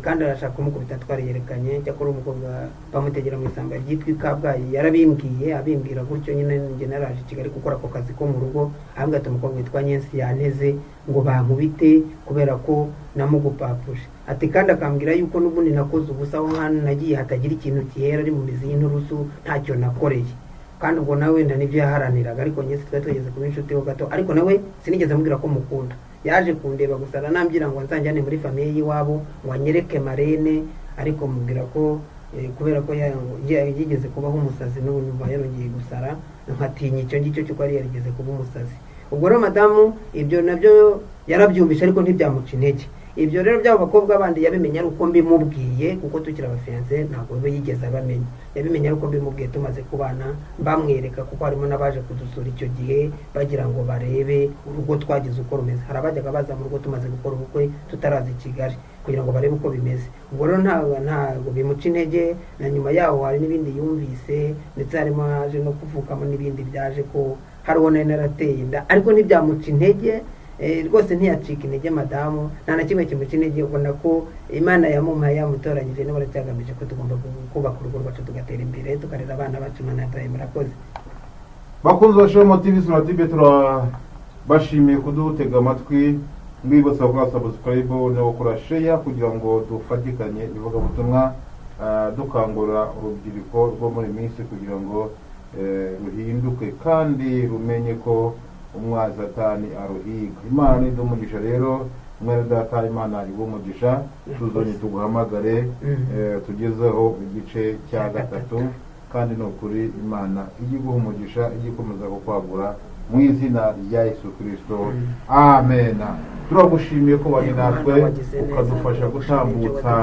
kandi arashaka kumukubita twariyerekanye. Cyakora umukobwa bamutegera mu isamba ryitwa Kabgayi, yarabimbwiye, abimbwira gutyo nyine. Njye naraje i Kigali gukora ako kazi ko mu rugo, ahambwa ati umukobwa witwa Nyensi yanteze ngo bankubite kubera ko namugupapuje. Ati kandi akambwira yuko n'ubundi nakoze ubusa, aho nkana nagiye hatagira ikintu kihera, ari mu mizi y'inturusu, ntacyo nakoreye. Kandi ubwo nawe wenda nibyo yaharaniraga, ariko Nyensi twari tugeze kuba inshuti ho gato. Ariko nawe sinigeze amubwira ko mukunda, yaje kundeba gusa aranambwira ngo nzanjyane muri famiye y'iwabo, ngo anyereke marene. Ariko mubwira ko kubera ko yigeze kubaho umusazi, n'ubu numva yarongeye gusara, nkatinya icyo ngicyo cy'uko yari yarigeze kuba umusazi. Ubwo rero madamu ibyo nabyo yarabyumvisha, ariko ntibyamuca intege. Ibyo rero by'abo bakobwa bandi yabimenye ari uko mbimubwiye, kuko tukiri abafiyanse ntabwo we yigeze abamenya. Yabimenye ari uko mbimubwiye tumaze kubana, bamwereka, kuko harimo n'abaje kudusura icyo gihe bagira ngo barebe urugo twagize uko rumeze. Hari abajyaga baza mu rugo tumaze gukora ubukwe tutaraza i Kigali, kugira ngo barebe uko bimeze. Ubwo rero ntabwo bimuca intege. Na nyuma yaho hari n'ibindi yumvise, ndetse harimo haje no kuvukamo n'ibindi byaje ko hari uwo nari narateye inda, ariko ntibyamuca intege. Rwose ntiyacika intege madamu, nta na kimwe kimuca intege. Ubona ko Imana yamuhaye, yamutoranyije, niba aracyagamije ko tugomba kubaka urugo rwacu tugatera imbere, tukarera abana bacu. Imana yataye. Murakoze. Bakunzi ba Shalom TV Sonatube, turabashimiye kudutega amatwi. Mwibutsa gukora subscribe no gukora share, kugira ngo dufatikanye ivugabutumwa, dukangura urubyiruko rwo muri minsi, kugira ngo ruhinduke kandi rumenye ko umwa Satani aruhiga. Imana nidumugisha rero mwene data, Imana ibumugisha, tuzonye tuguhamagare tugezeho igice cya gatatu, kandi no kuri Imana igiguha umugisha, igikomeza kukwagura mu izina rya Yesu Kristo, amen. Turagushimiye ko bari natwe ukadufasha gutambutsa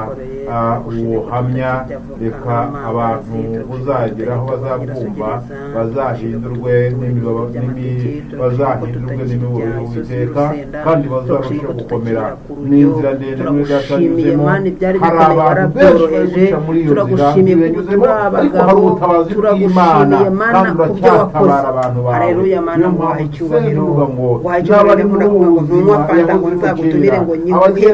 ubuhamya, reka abantu uzageraho bazabwumva bazahindurwe bazahindurwe n'imiburo y'Uwiteka, kandi bazarushaho gukomera n'inzira ndende muri datanyuzemo. Hari abantu benshi bari guca muri iyo nzira binyuzemo, ariko hari ubutabazi bw'Imana kandi uracyatabara abantu bawe. Niyo mpamvu tuvuga ngo n'abari muri ubu buzima nzagutumire ngo nyiguhe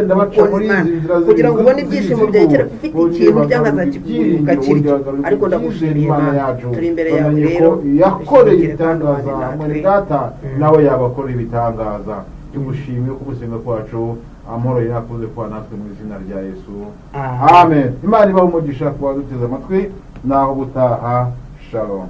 kugira ngo ubone ibyishimo byerekera ufite ikintu byangaza kiguruka kiryo. Ariko ndagushimiye Imana, turi imbere yawe rero, yakoreye ibitangaza muri data, nawe yabakora ibitangaza. Tugushimiye ko gusenga kwacu amahoro yakuze kwa natwe mu izina rya Yesu, amen. Imana ibahe umugisha kuba duteze amatwi, naho gutaha. Shalom.